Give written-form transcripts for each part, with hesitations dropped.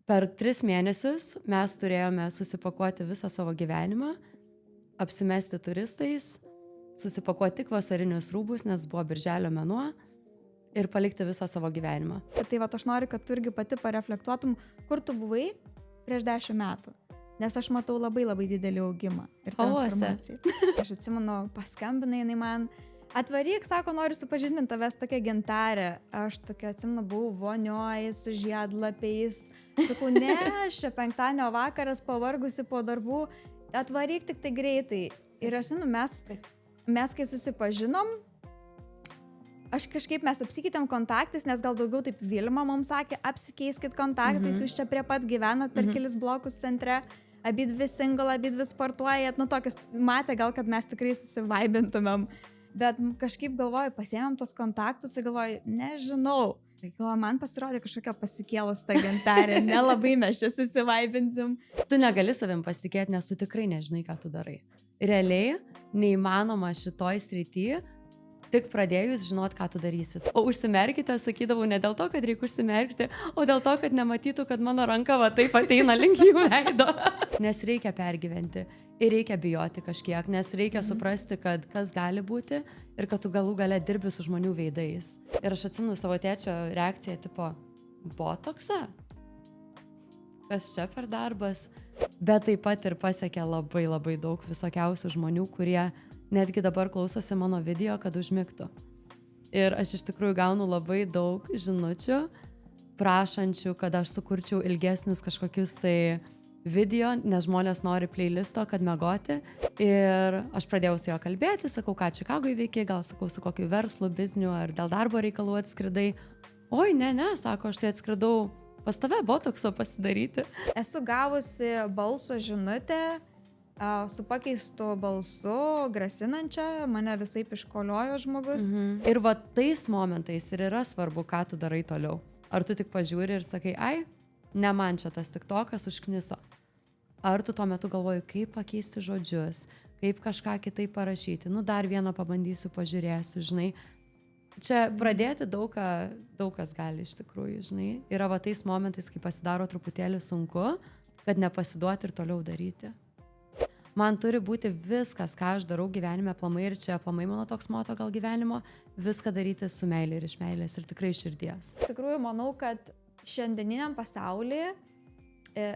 Per 3 mėnesius mes turėjome susipakuoti visą savo gyvenimą, apsimesti turistais, susipakuoti tik vasarinius rūbus, nes buvo birželio mėnuo, ir palikti visą savo gyvenimą. Tai va, aš noriu, kad tu irgi pati pareflektuotum, kur tu buvai prieš 10 metų. Nes aš matau labai didelį augimą ir transformaciją. Aš atsimenu, paskambinai jinai man, atvaryk, sako, noriu supažindinti tavęs tokia Gintarė. Aš tokia, atsimenu, buvau vonioji su žiedlapiais. Sakau, ne, aš čia penktadienio vakaras pavargusi po darbų, atvaryk tik tai greitai. Ir aš žinau, mes kai susipažinom, mes apsikeitėm kontaktais, nes gal daugiau taip Vilma mums sakė, apsikeiskit kontaktais, jūs čia prie pat gyvenat per kelis blokus centre, abidvi single, abidvi sportuojat, tokius matė gal, kad mes tikrai susivaibintumėm, bet kažkaip galvoju, pasiėmėm tos kontaktus ir galvoju, nežinau, man pasirodė kažkokia pasikėlus ta Gintarė, nelabai mes čia susivaibinsim. Tu negali savim pasitikėti, nes tu tikrai nežinai, ką tu darai. Realiai neįmanoma šitoj srityje tik pradėjus žinot, ką tu darysit. O užsimerkite, sakydavau, ne dėl to, kad reikia užsimerkti, o dėl to, kad nematytų, kad mano ranka va taip ateina link jų veido. Nes reikia pergyventi ir reikia bijoti kažkiek, nes reikia suprasti, kad kas gali būti ir kad tu galų gale dirbi su žmonių veidais. Ir aš atsimenu savo tėčio reakciją, tipo, botoksą? Kas čia per darbas? Bet taip pat ir pasiekė labai daug visokiausių žmonių, kurie netgi dabar klausosi mano video, kad užmigtų. Ir aš iš tikrųjų gaunu labai daug žinučių, prašančių, kad aš sukurčiau ilgesnius kažkokius tai video, nes žmonės nori playlisto, kad miegoti. Ir aš pradėjau su juo kalbėti, sakau, ką Čikagoje veiki, gal sakau, su kokiu verslu, bizniu ar dėl darbo reikalų atskridai. Oi, ne, sako, aš tai atskridau pas tave botokso pasidaryti. Esu gavusi balso žinutę, su pakeistu balsu, grasinančia, mane visai iškoliojo žmogus. Ir va tais momentais ir yra svarbu, ką tu darai toliau. Ar tu tik pažiūri ir sakai, ai, ne man čia tas tiktokas užkniso. Ar tu tuo metu galvoji, kaip pakeisti žodžius, kaip kažką kitaip parašyti. Dar vieną pabandysiu, pažiūrėsiu, žinai. Čia pradėti daug kas gali iš tikrųjų, žinai. Yra va tais momentais, kai pasidaro truputėlį sunku, kad nepasiduoti ir toliau daryti. Man turi būti viskas, ką aš darau gyvenime aplamai, ir čia aplamai mano toks moto gal gyvenimo, viską daryti su meilė ir iš meilės ir tikrai iš širdies. Iš tikrųjų, manau, kad šiandieniniam pasaulyje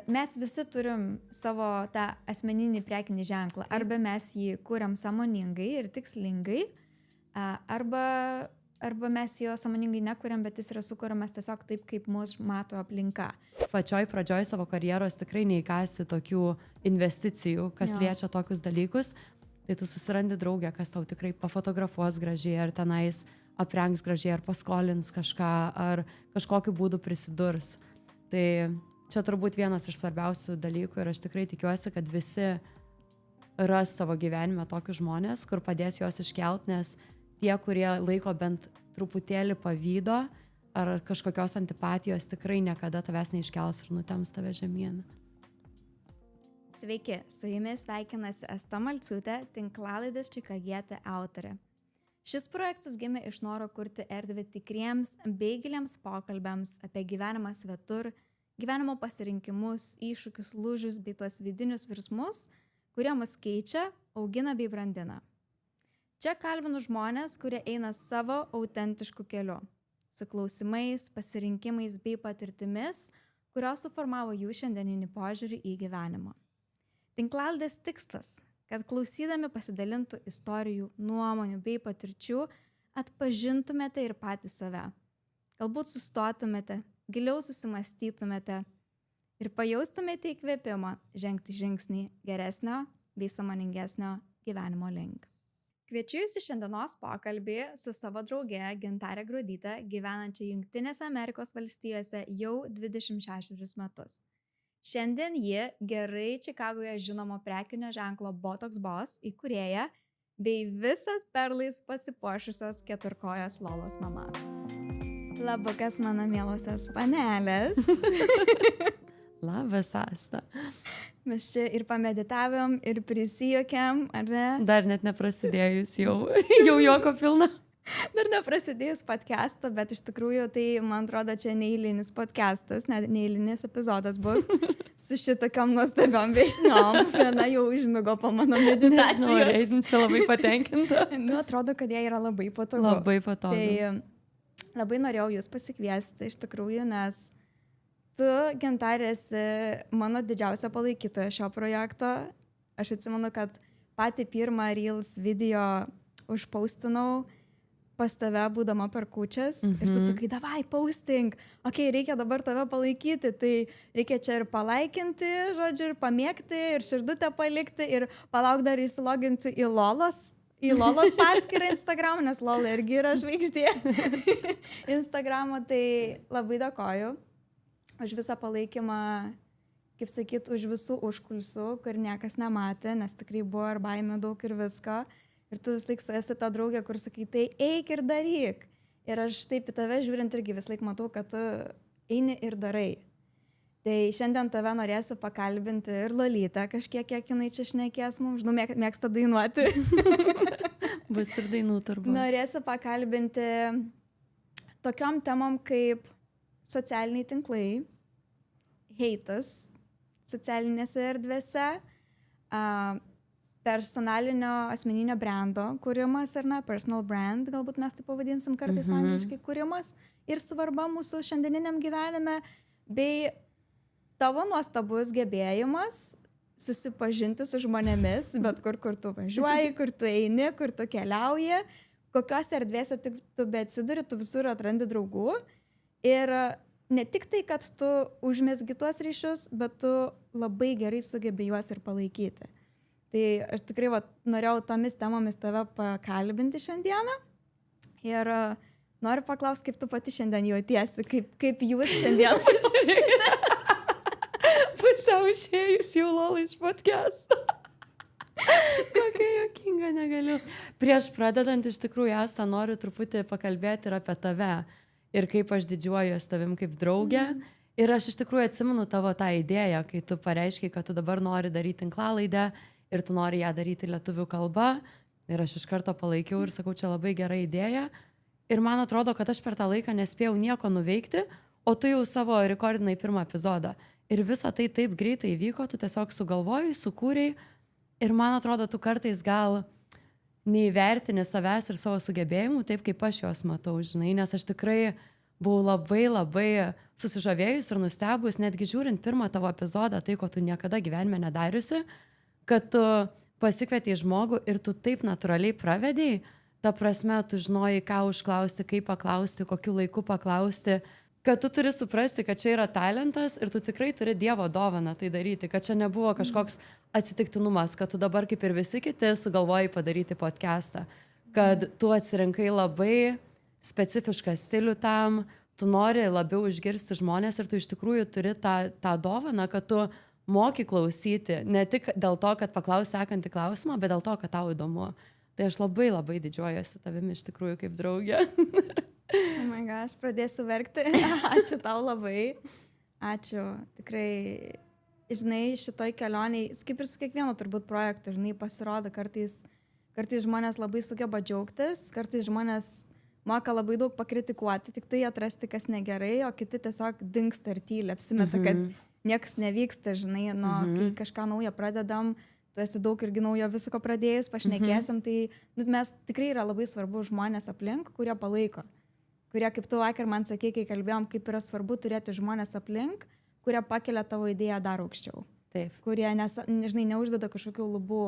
mes visi turim savo tą asmeninį prekinį ženklą. Arba mes jį kuriam sąmoningai ir tikslingai, arba mes jo sąmoningai nekuriam, bet jis yra sukuriamas tiesiog taip, kaip mus mato aplinka. Pačioj pradžioj savo karjeros tikrai neįkasi tokių investicijų, kas liečia tokius dalykus, tai tu susirandi draugę, kas tau tikrai pafotografuos gražiai, ar tenais aprengs gražiai, ar paskolins kažką, ar kažkokiu būdu prisidurs. Tai čia turbūt vienas iš svarbiausių dalykų ir aš tikrai tikiuosi, kad visi ras savo gyvenime tokius žmonės, kur padės juos iškelt, nes tie, kurie laiko bent truputėlį pavydo ar kažkokios antipatijos, tikrai niekada tavęs neiškels ir nutems tave žemyn. Sveiki, su jumis sveikinasi Asta Malciūtė, tinklalaidės Čikagietė autorė. Šis projektas gimė iš noro kurti erdvę tikriems bei giliems pokalbiams apie gyvenimą svetur, gyvenimo pasirinkimus, iššūkius, lūžius bei tuos vidinius virsmus, kurie mus keičia, augina bei brandina. Čia kalbinu žmonės, kurie eina savo autentišku keliu, su klausimais, pasirinkimais bei patirtimis, kurios suformavo jų šiandieninį požiūrį į gyvenimą. Tinklalaidės tikslas, kad klausydami pasidalintų istorijų, nuomonių bei patirčių, atpažintumėte ir patys save. Galbūt sustotumėte, giliau susimastytumėte ir pajaustumėte įkvėpimą žengti žingsnį geresnio bei sąmoningesnio gyvenimo link. Kviečiu jūs į šiandienos pokalbį su savo drauge Gintarė Gruodytė, gyvenančia Jungtinėse Amerikos valstijose jau 26 metus. Šiandien ji gerai Čikagoje žinomo prekinio ženklo Botox Boss įkūrėja bei visad perlais pasipuošusios keturkojos Lolos mama. Labukas, mano mielosios panelės. Labas, Asta. Mes čia ir pameditavom, ir prisijuokėm, ar ne? Dar net neprasidėjus, jau juoko pilna. Dar neprasidėjus podcast'ą, bet iš tikrųjų tai, man atrodo, čia neįlinis podcast'as, neįlinis epizodas bus su šitokiom nuostabiom viešniom. Viena jau užmigo po mano meditacijos. Nežinau, čia labai patenkinta. Nu, atrodo, kad jie yra labai patogu. Labai patogu. Tai labai norėjau jūs pasikviesti iš tikrųjų, nes tu, Gintarė, esi mano didžiausia palaikytoja šio projekto. Aš atsimenu, kad patį pirmą Reels video užpaustinau pas tave būdama per kūčias ir tu sakai, davai, posting, reikia dabar tave palaikyti, tai reikia čia ir palaikinti, žodžiu, ir pamėgti, ir širdutę palikti, ir palauk dar įsiloginsiu į Lolos paskyrą Instagram, nes Lola irgi yra žvaigždė Instagramo, tai labai dėkoju už visą palaikymą, kaip sakyt, už visų užkulsių, kur niekas nematė, nes tikrai buvo ir baimė daug ir visko. Ir tu vis laik esi ta draugė, kur sakai, tai eik ir daryk. Ir aš taip į tave žiūrint irgi vis laik matau, kad tu eini ir darai. Tai šiandien tave norėsiu pakalbinti ir Lolytę kažkiek, kiek jinai čia šnekės mums, žinau, mėgsta dainuoti. Bus ir dainų turbūt. Norėsiu pakalbinti tokiom temom kaip socialiniai tinklai, heitas socialinėse erdvėse, personalinio asmeninio brando kūrimas, ar ne, personal brand, galbūt mes tai pavadinsim kartais angliškai kūrimas ir svarba mūsų šiandieniniam gyvenime, bei tavo nuostabus gebėjimas susipažinti su žmonėmis, bet kur tu važiuoji, kur tu eini, kur tu keliauji, kokiose erdvėse tu beatsiduri, tu visur atrandi draugų ir ne tik tai, kad tu užmesgi tuos ryšius, bet tu labai gerai sugebi juos ir palaikyti. Tai aš tikrai norėjau tomis temomis tave pakalbinti šiandieną ir noriu paklausti, kaip tu pati šiandien jautiesi, kaip jūs šiandien pažiūrėjotės. Pusiau išėjus jau Lola iš podcast'o. Kokia juokinga, negaliu. Prieš pradedant iš tikrųjų, Asta, noriu truputį pakalbėti ir apie tave ir kaip aš didžiuojuosi tavim kaip draugė. Ir aš iš tikrųjų atsimenu tavo tą idėją, kai tu pareiškiai, kad tu dabar nori daryti tinklalaidę ir tu nori ją daryti lietuvių kalba. Ir aš iš karto palaikiau ir sakau, čia labai gera idėja. Ir man atrodo, kad aš per tą laiką nespėjau nieko nuveikti, o tu jau savo rekordinai pirmą epizodą. Ir visa tai taip greitai įvyko, tu tiesiog sugalvojai, sukūrei. Ir man atrodo, tu kartais gal neįvertini savęs ir savo sugebėjimų taip, kaip aš juos matau, žinai, nes aš tikrai buvau labai susižavėjus ir nustebus, netgi žiūrint pirmą tavo epizodą, tai, ko tu niekada gyvenime nedariusi, kad tu pasikvietei žmogų ir tu taip natūraliai pravedėjai, ta prasme, tu žinojai, ką užklausti, kaip paklausti, kokiu laiku paklausti, kad tu turi suprasti, kad čia yra talentas ir tu tikrai turi Dievo dovaną tai daryti, kad čia nebuvo kažkoks atsitiktinumas, kad tu dabar kaip ir visi kiti sugalvojai padaryti podcastą, kad tu atsirinkai labai specifišką stilių tam, tu nori labiau išgirsti žmonės ir tu iš tikrųjų turi tą dovaną, kad tu moki klausyti, ne tik dėl to, kad paklausi sekantį klausimą, bet dėl to, kad tau įdomu. Tai aš labai didžiuojuosi tavimi iš tikrųjų kaip draugė. Oh my God, aš pradėsiu verkti. Ačiū tau labai. Ačiū. Tikrai, žinai, šitoj kelioniai, kaip ir su kiekvienu turbūt projektu, žinai, pasirodo, kartais žmonės labai sugeba džiaugtis, kartais žmonės moka labai daug pakritikuoti, tik tai atrasti, kas negerai, o kiti tiesiog dingsta ir tyli, apsimeta, kad niekas nevyksta, žinai, kai kažką naują pradedam, tu esi daug irgi naujo visko pradėjus, pašnekėsim, tai mes tikrai yra labai svarbu žmonės aplink, kurie palaiko, kurie, kaip tu vakar man sakei, kai kalbėjom, kaip yra svarbu turėti žmonės aplink, kurie pakelia tavo idėją dar aukščiau. Taip. Kurie, nežinai, neuždeda kažkokių lubų.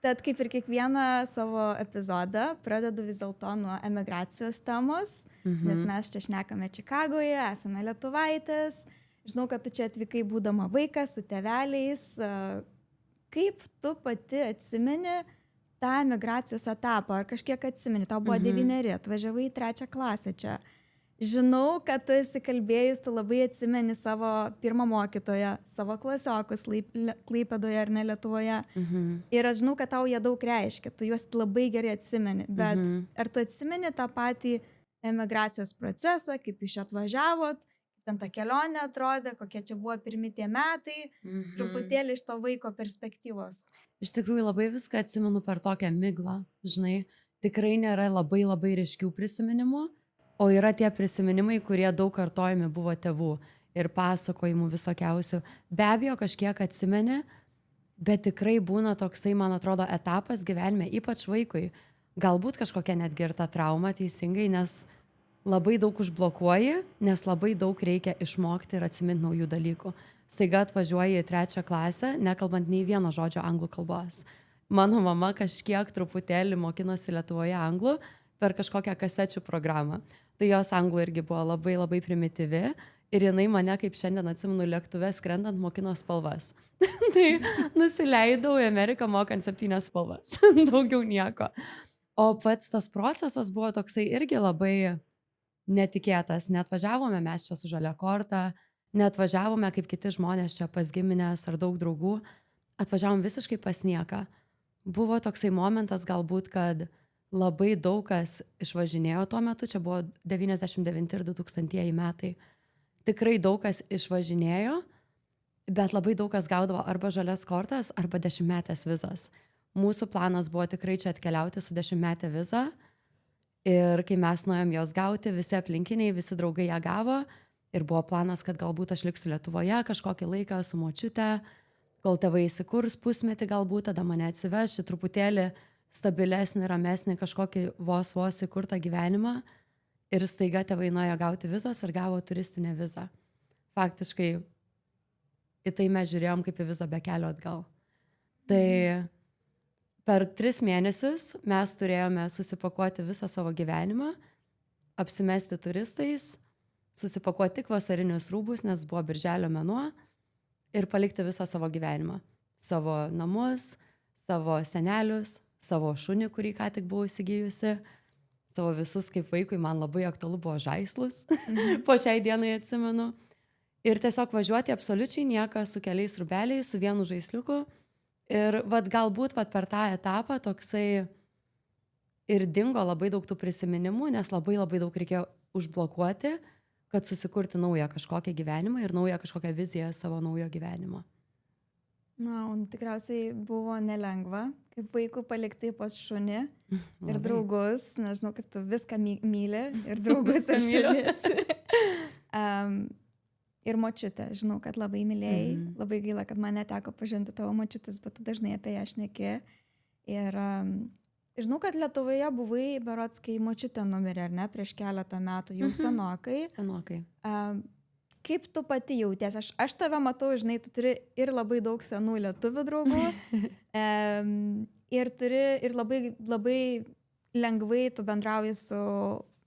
Tad kaip ir kiekvieną savo epizodą pradedu vis dėlto nuo emigracijos temos, nes mes čia šnekame Čikagoje, esame lietuvaitės. Žinau, kad tu čia atvykai būdama vaikas su tėveliais. Kaip tu pati atsimeni tą emigracijos etapą? Ar kažkiek atsimeni? Tau buvo 9, atvažiavai į 3 klasę čia. Žinau, kad tu esi kalbėjus, tu labai atsimeni savo pirmą mokytoją, savo klasiokus Klaipėdoje ar ne Lietuvoje. Ir aš žinau, kad tau jie daug reiškia, tu juos labai gerai atsimeni. Bet ar tu atsimeni tą patį emigracijos procesą, kaip iš čia atvažiavot? Ten ta kelionė atrodė, kokie čia buvo pirmi tie metai, truputėlį iš to vaiko perspektyvos. Iš tikrųjų labai viską atsimenu per tokią miglą, žinai. tikrai nėra labai ryškių prisiminimų, o yra tie prisiminimai, kurie daug kartojami buvo tėvų ir pasakojimų visokiausių. Be abejo, kažkiek atsimeni, bet tikrai būna toksai, man atrodo, etapas gyvenime, ypač vaikui. Galbūt kažkokia netgi ir ta trauma teisingai, nes labai daug užblokuoji, nes labai daug reikia išmokti ir atsiminti naujų dalykų. Staiga atvažiuoji į 3 klasę, nekalbant nei vieno žodžio anglų kalbos. Mano mama kažkiek truputėlį mokinosi Lietuvoje anglų per kažkokią kasečių programą. Tai jos anglų irgi buvo labai primityvi ir jinai mane, kaip šiandien atsimenu, lėktuve skrendant mokino spalvas. Tai nusileidau į Ameriką mokant 7 spalvas. Daugiau nieko. O pats tas procesas buvo toksai irgi labai netikėtas. Neatvažiavome mes čia su žalia korta, neatvažiavome kaip kiti žmonės čia pas giminės ar daug draugų. Atvažiavom visiškai pas nieką. Buvo toksai momentas galbūt, kad labai daug kas išvažinėjo tuo metu, čia buvo 99 ir 2000 metai. Tikrai daug kas išvažinėjo, bet labai daug kas gaudavo arba žalias kortas, arba 10-metės vizas. Mūsų planas buvo tikrai čia atkeliauti su 10-metė viza ir kai mes nuėjom jos gauti, visi aplinkiniai, visi draugai ją gavo ir buvo planas, kad galbūt aš liksiu Lietuvoje kažkokį laiką su močiute, kol tėvai įsikurs pusmetį galbūt, tada mane atsiveši truputėlį stabilesnį, ramesnį kažkokį vos įkurtą gyvenimą ir staiga tėvai nuėjo gauti vizos ir gavo turistinę vizą. Faktiškai į tai mes žiūrėjom kaip į vizą be kelio atgal. Tai per 3 mėnesius mes turėjome susipakuoti visą savo gyvenimą, apsimesti turistais, susipakuoti tik vasarinius rūbus, nes buvo birželio mėnuo, ir palikti visą savo gyvenimą. Savo namus, savo senelius, savo šunį, kurį ką tik buvau įsigijusi, savo visus kaip vaikui, man labai aktualu buvo žaislus, po šiai dienai atsimenu. Ir tiesiog važiuoti absoliučiai nieką su keliais rūbeliais, su vienu žaisliuku. Ir galbūt per tą etapą toksai ir dingo labai daug tų prisiminimų, nes labai daug reikėjo užblokuoti, kad susikurti naują kažkokią gyvenimą ir naują kažkokią viziją savo naujo gyvenimo. Na, tikriausiai buvo nelengva, kaip vaikų palikti pas šunį ir draugus, nežinau, kaip tu viską myli, ir draugus, ir šunis. Ir močiutę, žinau, kad labai mylėjai, labai gaila, kad man neteko pažinti tavo močiutės, bet tu dažnai apie ją šneki. Ir žinau, kad Lietuvoje buvai berods, kai močiutė numirė, ar ne, prieš keletą metų, jau senokai. Senokai. Kaip tu pati jautėsi? Aš tave matau, žinai, tu turi ir labai daug senų lietuvių draugų ir turi ir labai lengvai tu bendrauji su,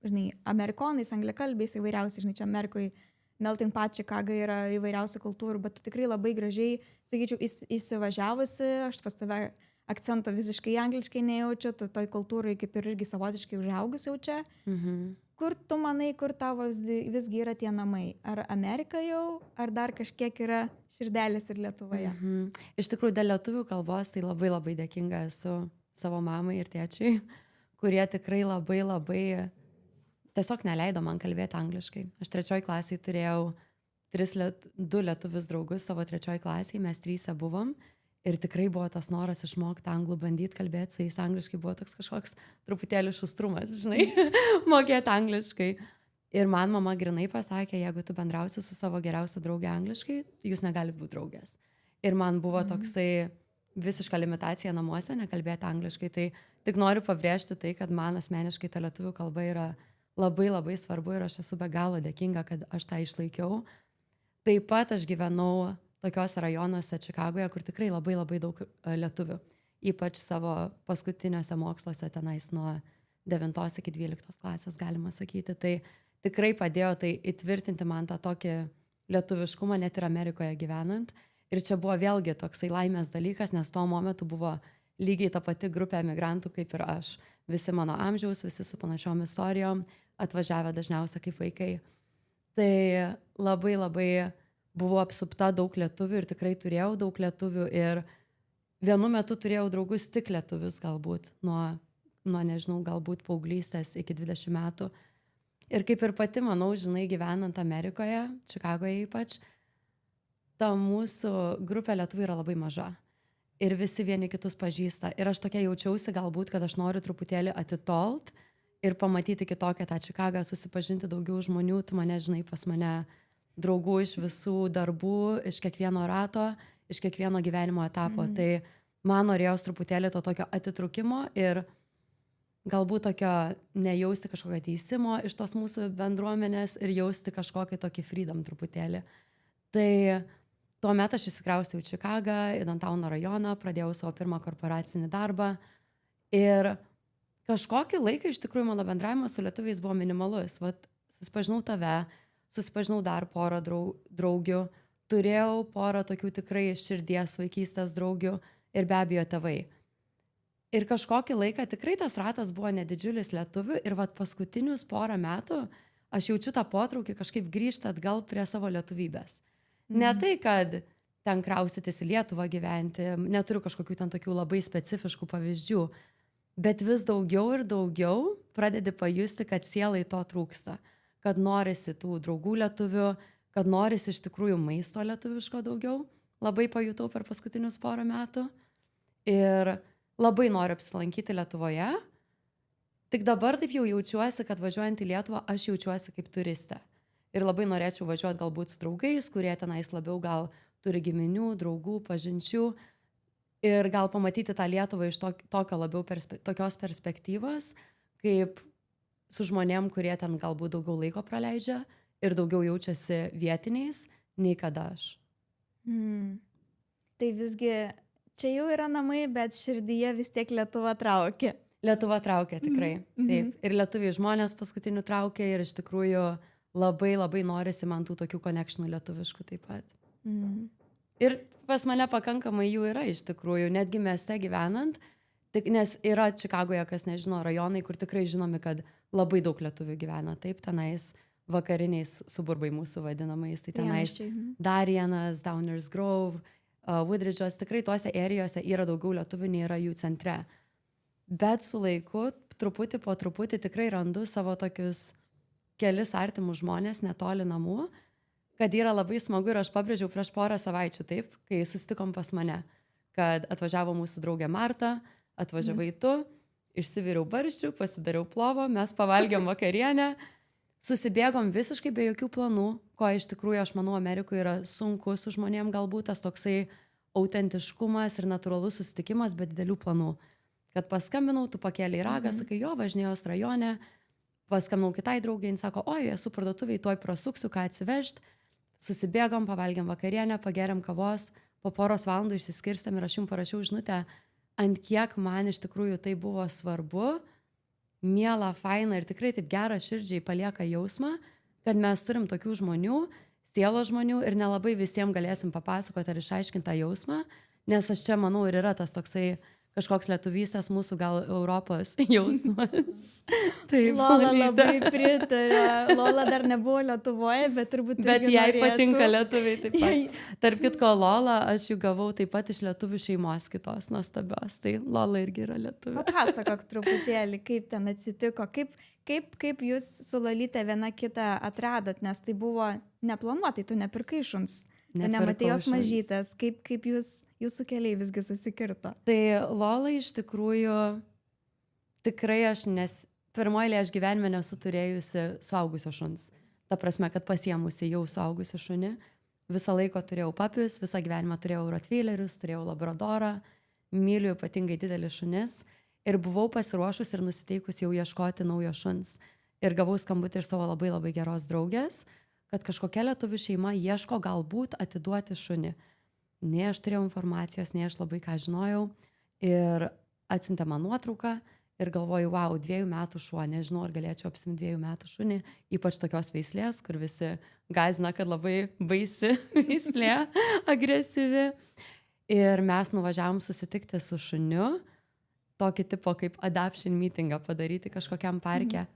žinai, amerikonais, angliakalbiais įvairiausiai, žinai, čia Amerikoje melting pot Chicago yra įvairiausių kultūrų, bet tu tikrai labai gražiai, sakyčiau, įsivažiavusi, aš pas tave akcento visiškai angliškai nejaučiu, tu toj kultūrai kaip ir irgi savotiškai užaugus jau čia. Kur tu manai, kur tavo visgi yra tie namai? Ar Amerika jau, ar dar kažkiek yra širdelis ir Lietuvoje? Iš tikrųjų, dėl lietuvių kalbos tai labai dėkinga esu savo mamai ir tėčiui, kurie tikrai labai tiesiog neleido man kalbėti angliškai. Aš 3 klasėje turėjau 2 lietuvius draugus savo 3 klasėje, mes 3 buvom. Ir tikrai buvo tas noras išmokti anglų, bandyti kalbėti su jais angliškai, buvo toks kažkoks truputėlį šustrumas, žinai, mokėti angliškai. Ir man mama grinai pasakė, jeigu tu bendrausi su savo geriausia draugė angliškai, jūs negalite būti draugės. Ir man buvo toksai visiška limitacija namuose nekalbėti angliškai. Tai tik noriu pabrėžti tai, kad man asmeniškai ta lietuvių kalba yra labai svarbu ir aš esu be galo dėkinga, kad aš tą išlaikiau. Taip pat aš gyvenau tokiuose rajonuose Čikagoje, kur tikrai labai daug lietuvių, ypač savo paskutiniuose moksluose tenais nuo 9 iki 12 klasės, galima sakyti. Tai tikrai padėjo tai įtvirtinti man tą tokį lietuviškumą net ir Amerikoje gyvenant. Ir čia buvo vėlgi toksai laimės dalykas, nes tuo momentu buvo lygiai ta pati grupė emigrantų kaip ir aš. Visi mano amžiaus, visi su panašiom istorijom, atvažiavę dažniausiai kaip vaikai. Tai labai buvau apsupta daug lietuvių ir tikrai turėjau daug lietuvių ir vienu metu turėjau draugus tik lietuvius galbūt, nuo nežinau, galbūt paauglystės iki 20 metų. Ir kaip ir pati, manau, žinai, gyvenant Amerikoje, Čikagoje ypač, ta mūsų grupė lietuvių yra labai maža. ir visi vieni kitus pažįsta. Ir aš tokia jaučiausi galbūt, kad aš noriu truputėlį atitolt ir pamatyti kitokią tą Čikagą, susipažinti daugiau žmonių, tu mane žinai, pas mane draugų iš visų darbų, iš kiekvieno rato, iš kiekvieno gyvenimo etapo. Tai man norėjos truputėlį to tokio atitrūkimo ir galbūt tokio nejausti kažkokio teisimo iš tos mūsų bendruomenės ir jausti kažkokį tokį freedom truputėlį. Tai tuomet aš įsikrausčiau į Čikagą, į Dantauno rajoną, pradėjau savo pirmą korporacinį darbą ir kažkokį laiką iš tikrųjų mano bendravimas su lietuviais buvo minimalus. Vat susipažinau tave, susipažinau dar porą draugių, turėjau porą tokių tikrai širdies vaikystės draugių ir be abejo tėvai. Ir kažkokį laiką tikrai tas ratas buvo nedidžiulis lietuvių ir vat paskutinius porą metų aš jaučiu tą potraukį kažkaip grįžti atgal prie savo lietuvybės. Ne tai, kad ten kraustytis į Lietuvą gyventi, neturiu kažkokių ten tokių labai specifiškų pavyzdžių, bet vis daugiau ir daugiau pradedi pajusti, kad sielai to trūksta, kad norisi tų draugų lietuvių, kad norisi iš tikrųjų maisto lietuviško daugiau, labai pajutau per paskutinius porą metų ir labai noriu apsilankyti Lietuvoje, tik dabar taip jau jaučiuosi, kad važiuojant į Lietuvą aš jaučiuosi kaip turistė. Ir labai norėčiau važiuoti galbūt su draugais, kurie tenais labiau gal turi giminių, draugų, pažinčių ir gal pamatyti tą Lietuvą iš tokio labiau tokios perspektyvos, kaip su žmonėm, kurie ten galbūt daugiau laiko praleidžia ir daugiau jaučiasi vietiniais, nei kad aš. Tai visgi čia jau yra namai, bet širdyje vis tiek Lietuva traukia. Lietuva traukia tikrai. Taip. Ir lietuviai žmonės paskutinių traukia ir iš tikrųjų labai labai norisi man tų tokių connectionų lietuviškų taip pat. Ir pas mane pakankamai jų yra iš tikrųjų, netgi mieste gyvenant, nes yra Čikagoje, kas nežino, rajonai, kur tikrai žinomi, kad labai daug lietuvių gyvena, taip, tenais vakariniais suburbai mūsų vadinamais, tai tenais Darienas, Downers Grove, Woodridge'as, tikrai tuose erijose yra daugiau lietuvių, nei yra jų centre. Bet su laiku, truputį po truputį tikrai randu savo tokius kelis artimus žmonės netoli namų, kad yra labai smagu ir aš pabrėžiau prieš porą savaičių, taip, kai susitikom pas mane, kad atvažiavo mūsų draugė Marta, atvažiavai tu, išsiviriau barščių, pasidariau plovo, mes pavalgėm vakarienę, susibėgom visiškai be jokių planų, ko iš tikrųjų aš manau Amerikoje yra sunku su žmonėm galbūt tas toksai autentiškumas ir natūralus susitikimas be didelių planų. Kad paskambinau, tu pakėlei ragą, sakai, jo, važinėjos rajone, paskambinau kitai draugai, jin sako, oi, esu parduotuviai, tuoj prasuksiu, ką atsivežt. Susibėgom, pavalgėm vakarienę, pageriam kavos, po poros valandų išsiskirstėm ir aš jums parašiau žinutę, ant kiek man iš tikrųjų tai buvo svarbu, miela, faina ir tikrai taip gera širdžiai palieka jausmą, kad mes turim tokių žmonių, sielos žmonių ir nelabai visiems galėsim papasakoti ar išaiškinti tą jausmą, nes aš čia manau ir yra tas toksai kažkoks lietuvystės mūsų gal Europos jausmas. Taip, Lola labai pritarė. Lola dar nebuvo Lietuvoje, bet turbūt bet jai patinka lietuviai taip pat. Tarp kitko, Lola aš jų gavau taip pat iš lietuvių šeimos kitos nuostabios. Tai Lola irgi yra lietuvė. Papasakok truputėlį, kaip ten atsitiko, kaip jūs su Lolyte viena kitą atradot, nes tai buvo neplanuotai, tu nepirkai šuns. Nematė jos mažytės, kaip jūsų keliai visgi susikirto. Tai Lola iš tikrųjų tikrai pirmoje aš gyvenime nesu turėjusi suaugusio šuns. Ta prasme, kad pasiemusi jau suaugusį šunį. Visą laiką turėjau papius, visą gyvenimą turėjau rotvylerius, turėjau labradorą, myliu ypatingai didelį šunis ir buvau pasiruošus ir nusiteikus jau ieškoti naujo šuns. Ir gavau skambutį iš savo labai labai geros draugės, kad kažkokia lietuvių šeima ieško galbūt atiduoti šunį. Nei aš turėjau informacijos, nei aš labai ką žinojau. Ir atsiuntė man nuotrauką ir galvoju, wow, 2 metų šuo, nežinau, ar galėčiau apsimti 2 metų šunį, ypač tokios veislės, kur visi gąsdina, kad labai baisi veislė, agresyvi. Ir mes nuvažiavom susitikti su šuniu, tokį tipo kaip adoption meetingą padaryti kažkokiam parke.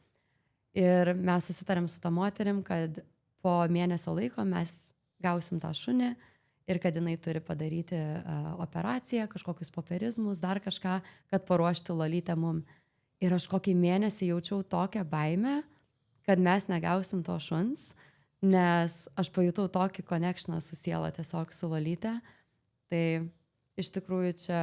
Ir mes susitarėm su tą moterim, kad po mėnesio laiko mes gausim tą šunį ir kad jinai turi padaryti operaciją, kažkokius popierizmus, dar kažką, kad paruošti Lolytę mum. Ir aš kokį mėnesį jaučiau tokią baimę, kad mes negausim to šuns, nes aš pajutau tokį connectioną su siela tiesiog su Lolyte. Tai iš tikrųjų čia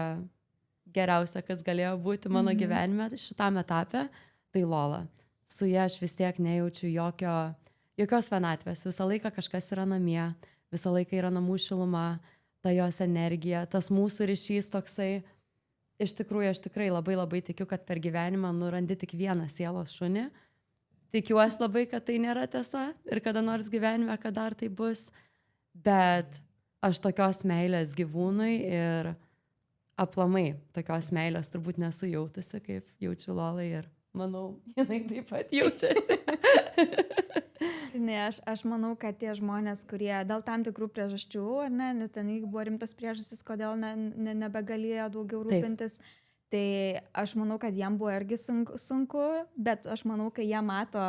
geriausia, kas galėjo būti mano gyvenime šitam etape, tai Lola. Su ja aš vis tiek nejaučiu jokios vienatvės. Visą laiką kažkas yra namie, visą laiką yra namų šiluma, ta jos energija, tas mūsų ryšys toksai. Iš tikrųjų, aš tikrai labai labai tikiu, kad per gyvenimą nurandi tik vieną sielos šunį. Tikiuosi labai, kad tai nėra tiesa ir kada nors gyvenime, kad dar tai bus. Bet aš tokios meilės gyvūnui ir aplamai tokios meilės turbūt nesu jautusi, kaip jaučiu Lolai ir manau, jinai taip pat jaučiasi. Ne, aš manau, kad tie žmonės, kurie dėl tam tikrų priežasčių, ar ne, nes ten buvo rimtas priežastis, kodėl nebegalėjo daugiau rūpintis, tai aš manau, kad jam buvo irgi sunku, bet aš manau, kai jie mato,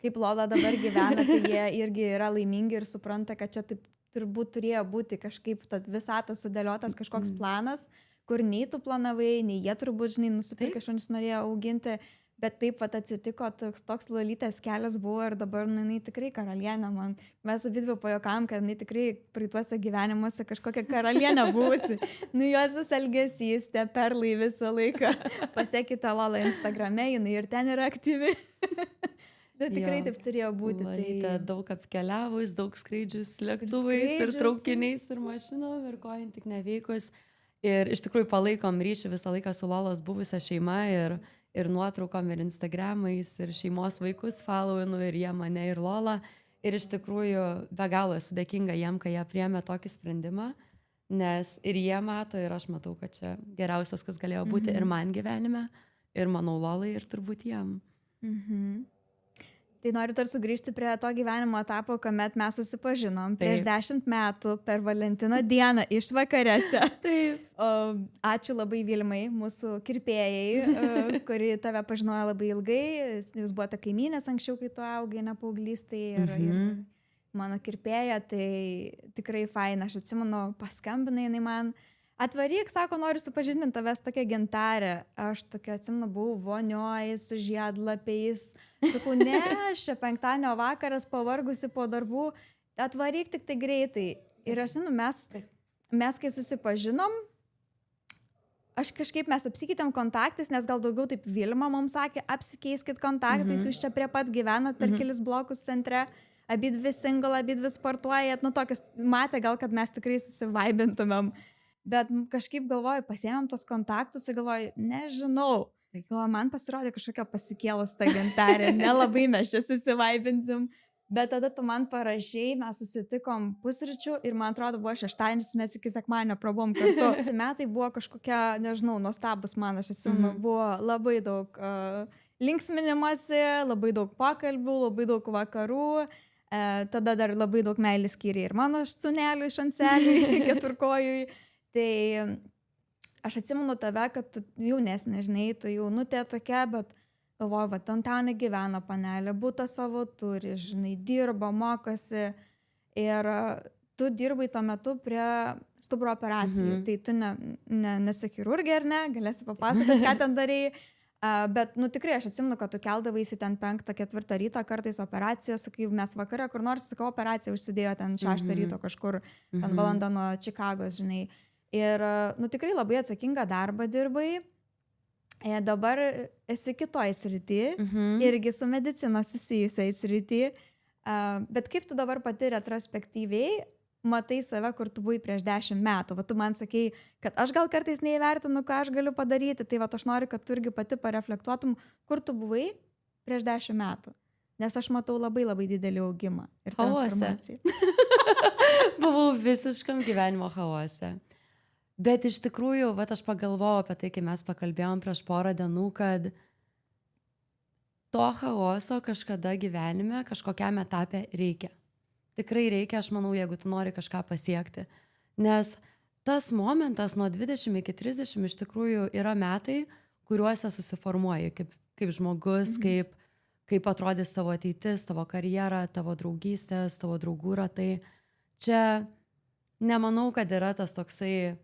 kaip Lola dabar gyvena, tai jie irgi yra laimingi ir supranta, kad čia taip turbūt turėjo būti kažkaip visatos sudėliotas kažkoks planas, kur nei tu planavai, nei jie turbūt, žinai, nusipirkę šunis norėjo auginti. Bet taip pat atsitiko, toks Lolytės kelias buvo ir dabar jinai tikrai karalienė man. Mes abidvi pajokam, kad jinai tikrai praeituose gyvenimuose kažkokia karalienė buvusi. Jos vis elgesys, tie perlai visą laiką. Pasekite Lolą Instagrame, jinai ir ten yra aktyvi. Bet tikrai taip turėjo būti. Lolytė daug apkeliavus, daug skraidžius lėktuvais ir traukiniais ir mašinom ir ko jin tik neveikus. Ir iš tikrųjų palaikom ryšį visą laiką su Lolos buvusią šeimą ir nuotraukom, ir Instagramais, ir šeimos vaikus followinu, ir jie mane, ir Lolą. Ir iš tikrųjų be galo esu dėkinga jiem, kai jie priėmė tokį sprendimą, nes ir jie mato, ir aš matau, kad čia geriausias, kas galėjo būti ir man gyvenime, ir manau Lolai, ir turbūt jiem. Tai noriu dar sugrįžti prie to gyvenimo etapo, kuomet mes susipažinom prieš 10 metų per Valentino dieną išvakarėse. Taip. Ačiū labai Vilmai, mūsų kirpėjai, kuri tave pažinojo labai ilgai. Jūs buvote kaimynės anksčiau, kai tu augai, ne paauglystėj. Ir mano kirpėja, tai tikrai faina. Aš atsimenu, paskambinai jinai man. Atvaryk, sako, noriu supažindinti tavęs tokia Gintarė. Aš tokia, atsimenu, buvau vonioj su žiedlapiais. Sakau, ne, aš čia penktadienio vakaras pavargusi po darbų. Atvaryk tik tai greitai. Ir aš žinau, mes kai susipažinom, aš kažkaip mes apsikeitėm kontaktais, nes gal daugiau taip Vilma mums sakė, apsikeiskit kontaktais, jūs čia prie pat gyvenat per kelis blokus centre. Abidvi single, abidvi sportuojat. Nu, tokias matė gal, kad mes tikrai susivaibintumėm. Bet kažkaip galvoju, pasiėmėm tos kontaktus ir galvoju, nežinau. Galvoju, man pasirodė kažkokia pasikėlus ta Gintarė, nelabai mes čia susivaibinsim. Bet tada tu man parašei, mes susitikom pusryčių ir man atrodo buvo šeštadienis, mes iki sekmadienio prabom kartu. Metai buvo kažkokia, nežinau, nuostabus man, aš atsimenu, buvo labai daug linksminimasi, labai daug pokalbių, labai daug vakarų. Tada dar labai daug meilės skyrė ir mano sūneliui, šanseliui, keturkojui. Tai aš atsimenu tave, kad tu jaunesnė, žinai, tu jaunutė tokia, bet galvoju, va, ten gyvena panelė, būtą savo turi, žinai, dirba, mokosi ir tu dirbai tuo metu prie stuburo operacijų. Tai tu nesi chirurgė, ar ne, galėsi papasakoti, ką ten darai. Bet, nu, tikrai aš atsimenu, kad tu keldavaisi ten 5-4 ryto kartais operacijos, kai mes vakare kur nors, sakau, operacija užsidėjo ten 6 ryto kažkur, ten valandą nuo Čikagos, žinai. Ir, nu, tikrai labai atsakingą darbą dirbai. Dabar esi kitoj srity, irgi su medicina susijusiai srity. Bet kaip tu dabar pati retrospektyviai matai save, kur tu buvai prieš 10 metų? Va, tu man sakei, kad aš gal kartais neįvertinu, ką aš galiu padaryti. Tai va, aš noriu, kad tu irgi pati pareflektuotum, kur tu buvai prieš 10 metų. Nes aš matau labai labai didelį augimą ir transformaciją. Buvau visiškam gyvenimo chaose. Bet iš tikrųjų, vat aš pagalvojau apie tai, kai mes pakalbėjom prieš porą dienų, kad to chaoso kažkada gyvenime, kažkokiam etape reikia. Tikrai reikia, aš manau, jeigu tu nori kažką pasiekti. Nes tas momentas nuo 20 iki 30 iš tikrųjų yra metai, kuriuose susiformuoji kaip žmogus, kaip atrodys tavo ateitis, tavo karjera, tavo draugystės, tavo draugų ratai. Čia nemanau, kad yra tas toksai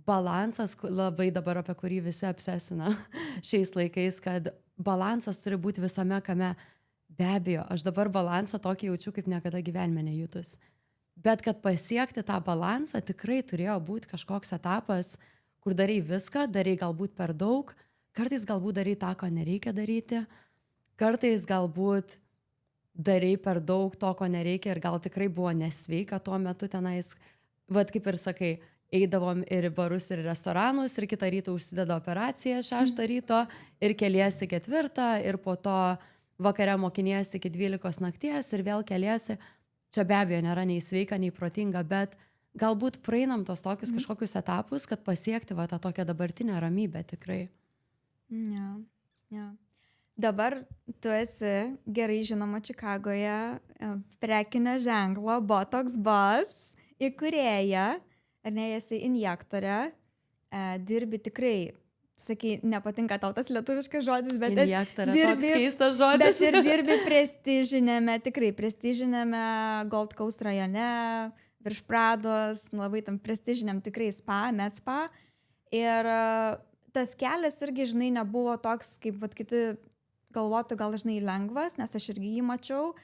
balansas, labai dabar apie kurį visi apsesina šiais laikais, kad balansas turi būti visame kame. Be abejo, aš dabar balansą tokį jaučiu, kaip niekada gyvenime nejutus. Bet kad pasiekti tą balansą, tikrai turėjo būti kažkoks etapas, kur darai viską, darai galbūt per daug, kartais galbūt darai tą, ko nereikia daryti, kartais galbūt darai per daug to, ko nereikia ir gal tikrai buvo nesveika tuo metu tenais. Vat kaip ir sakai, eidavom ir į barus, ir į restoranus, ir kitą rytą užsideda operaciją 6 ryto, ir keliesi 4, ir po to vakare mokiniesi iki 12 nakties, ir vėl keliesi. Čia be abejo nėra nei sveika, nei protinga, bet galbūt praeinam tos tokius kažkokius etapus, kad pasiekti va tą tokią dabartinę ramybę tikrai. Ja. Dabar tu esi gerai žinoma Čikagoje prekinio ženklo Botox Boss įkūrėja, ar ne, esi injektorė, dirbi tikrai, sakai, nepatinka tau tas lietuviškas žodis, bet injektorė, toks keistas žodis. Bet ir dirbi prestižinėme Gold Coast rajone, virš Prados, labai tam prestižiniam tikrai spa, med spa. Ir tas kelias irgi, žinai, nebuvo toks, kaip vat kiti galvotų, gal, žinai, lengvas, nes aš irgi jį mačiau.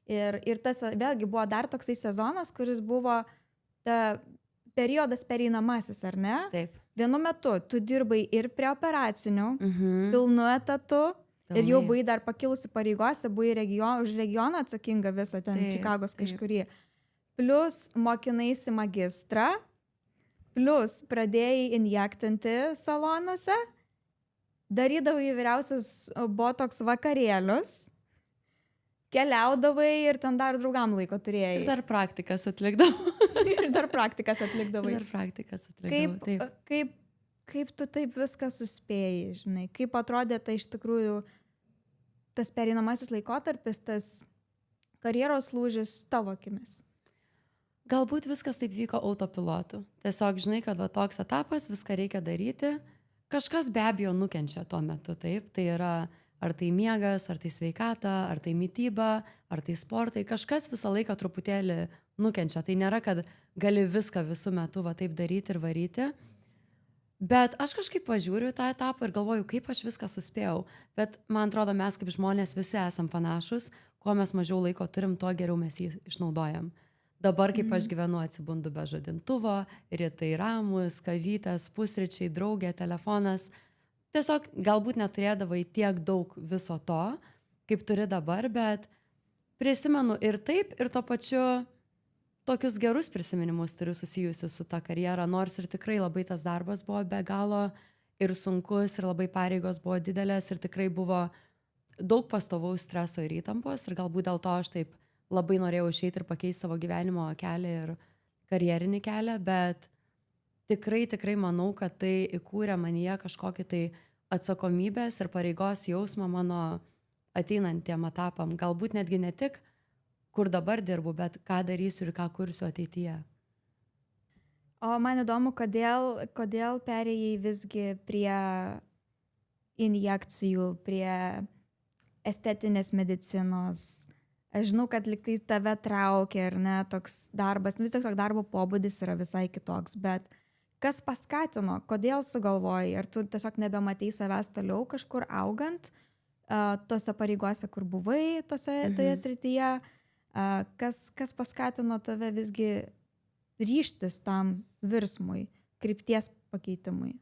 Ir tas vėlgi buvo dar toksai sezonas, kuris buvo periodas pereinamasis, ar ne? Taip. Vienu metu tu dirbai ir prie operacinių, pilnu etatu, ir jau buvai dar pakilusi pareigose, buvai už regioną atsakinga visą ten Čikagos kažkurį. Plus mokinaisi magistrą, plus pradėjai injektinti salonuose, darydavai įvairiausius botoks vakarėlius, keliaudavai ir ten dar draugam laiko turėjai. Ir dar praktikas atlikdavau. Kaip tu taip viską suspėjai, žinai? Kaip atrodė tai iš tikrųjų tas pereinamasis laikotarpis, tas karjeros lūžis tavo akimis? Galbūt viskas taip vyko autopilotu. Tiesiog žinai, kad va toks etapas, viską reikia daryti. Kažkas be abejo nukenčia tuo metu, taip. Tai yra ar tai miegas, ar tai sveikata, ar tai mytyba, ar tai sportai. Kažkas visą laiką truputėlį nukenčia. Tai nėra, kad gali viską visų metų va taip daryti ir varyti. Bet aš kažkaip pažiūriu tą etapą ir galvoju, kaip aš viską suspėjau. Bet man atrodo, mes kaip žmonės visi esam panašus. Kuo mes mažiau laiko turim, tuo geriau mes jį išnaudojam. Dabar, kaip aš gyvenu, atsibundu be žadintuvo, rytai ramus, kavytės, pusryčiai, draugė, telefonas. Tiesiog galbūt neturėdavai tiek daug viso to, kaip turi dabar, bet prisimenu ir taip, ir tuo pačiu tokius gerus prisiminimus turiu susijusius su ta karjera, nors ir tikrai labai tas darbas buvo be galo ir sunkus, ir labai pareigos buvo didelės, ir tikrai buvo daug pastovaus streso ir įtampos, ir galbūt dėl to aš taip labai norėjau išeiti ir pakeisti savo gyvenimo kelią ir karjerinį kelią, bet tikrai manau, kad tai įkūrė manyje kažkokį tai atsakomybės ir pareigos jausmą mano ateinantiem etapam. Galbūt netgi ne tik, kur dabar dirbu, bet ką darysiu ir ką kursiu ateityje. O man įdomu, kodėl perėjai visgi prie injekcijų, prie estetinės medicinos. Aš žinau, kad lyg tai tave traukia, ar ne, toks darbas, vis tiek darbo pobūdis yra visai kitoks, bet kas paskatino, kodėl sugalvojai, ar tu tiesiog nebematei savęs toliau kažkur augant, tose pareigose, kur buvai, toje srityje, kas paskatino tave visgi ryžtis tam virsmui, krypties pakeitimui?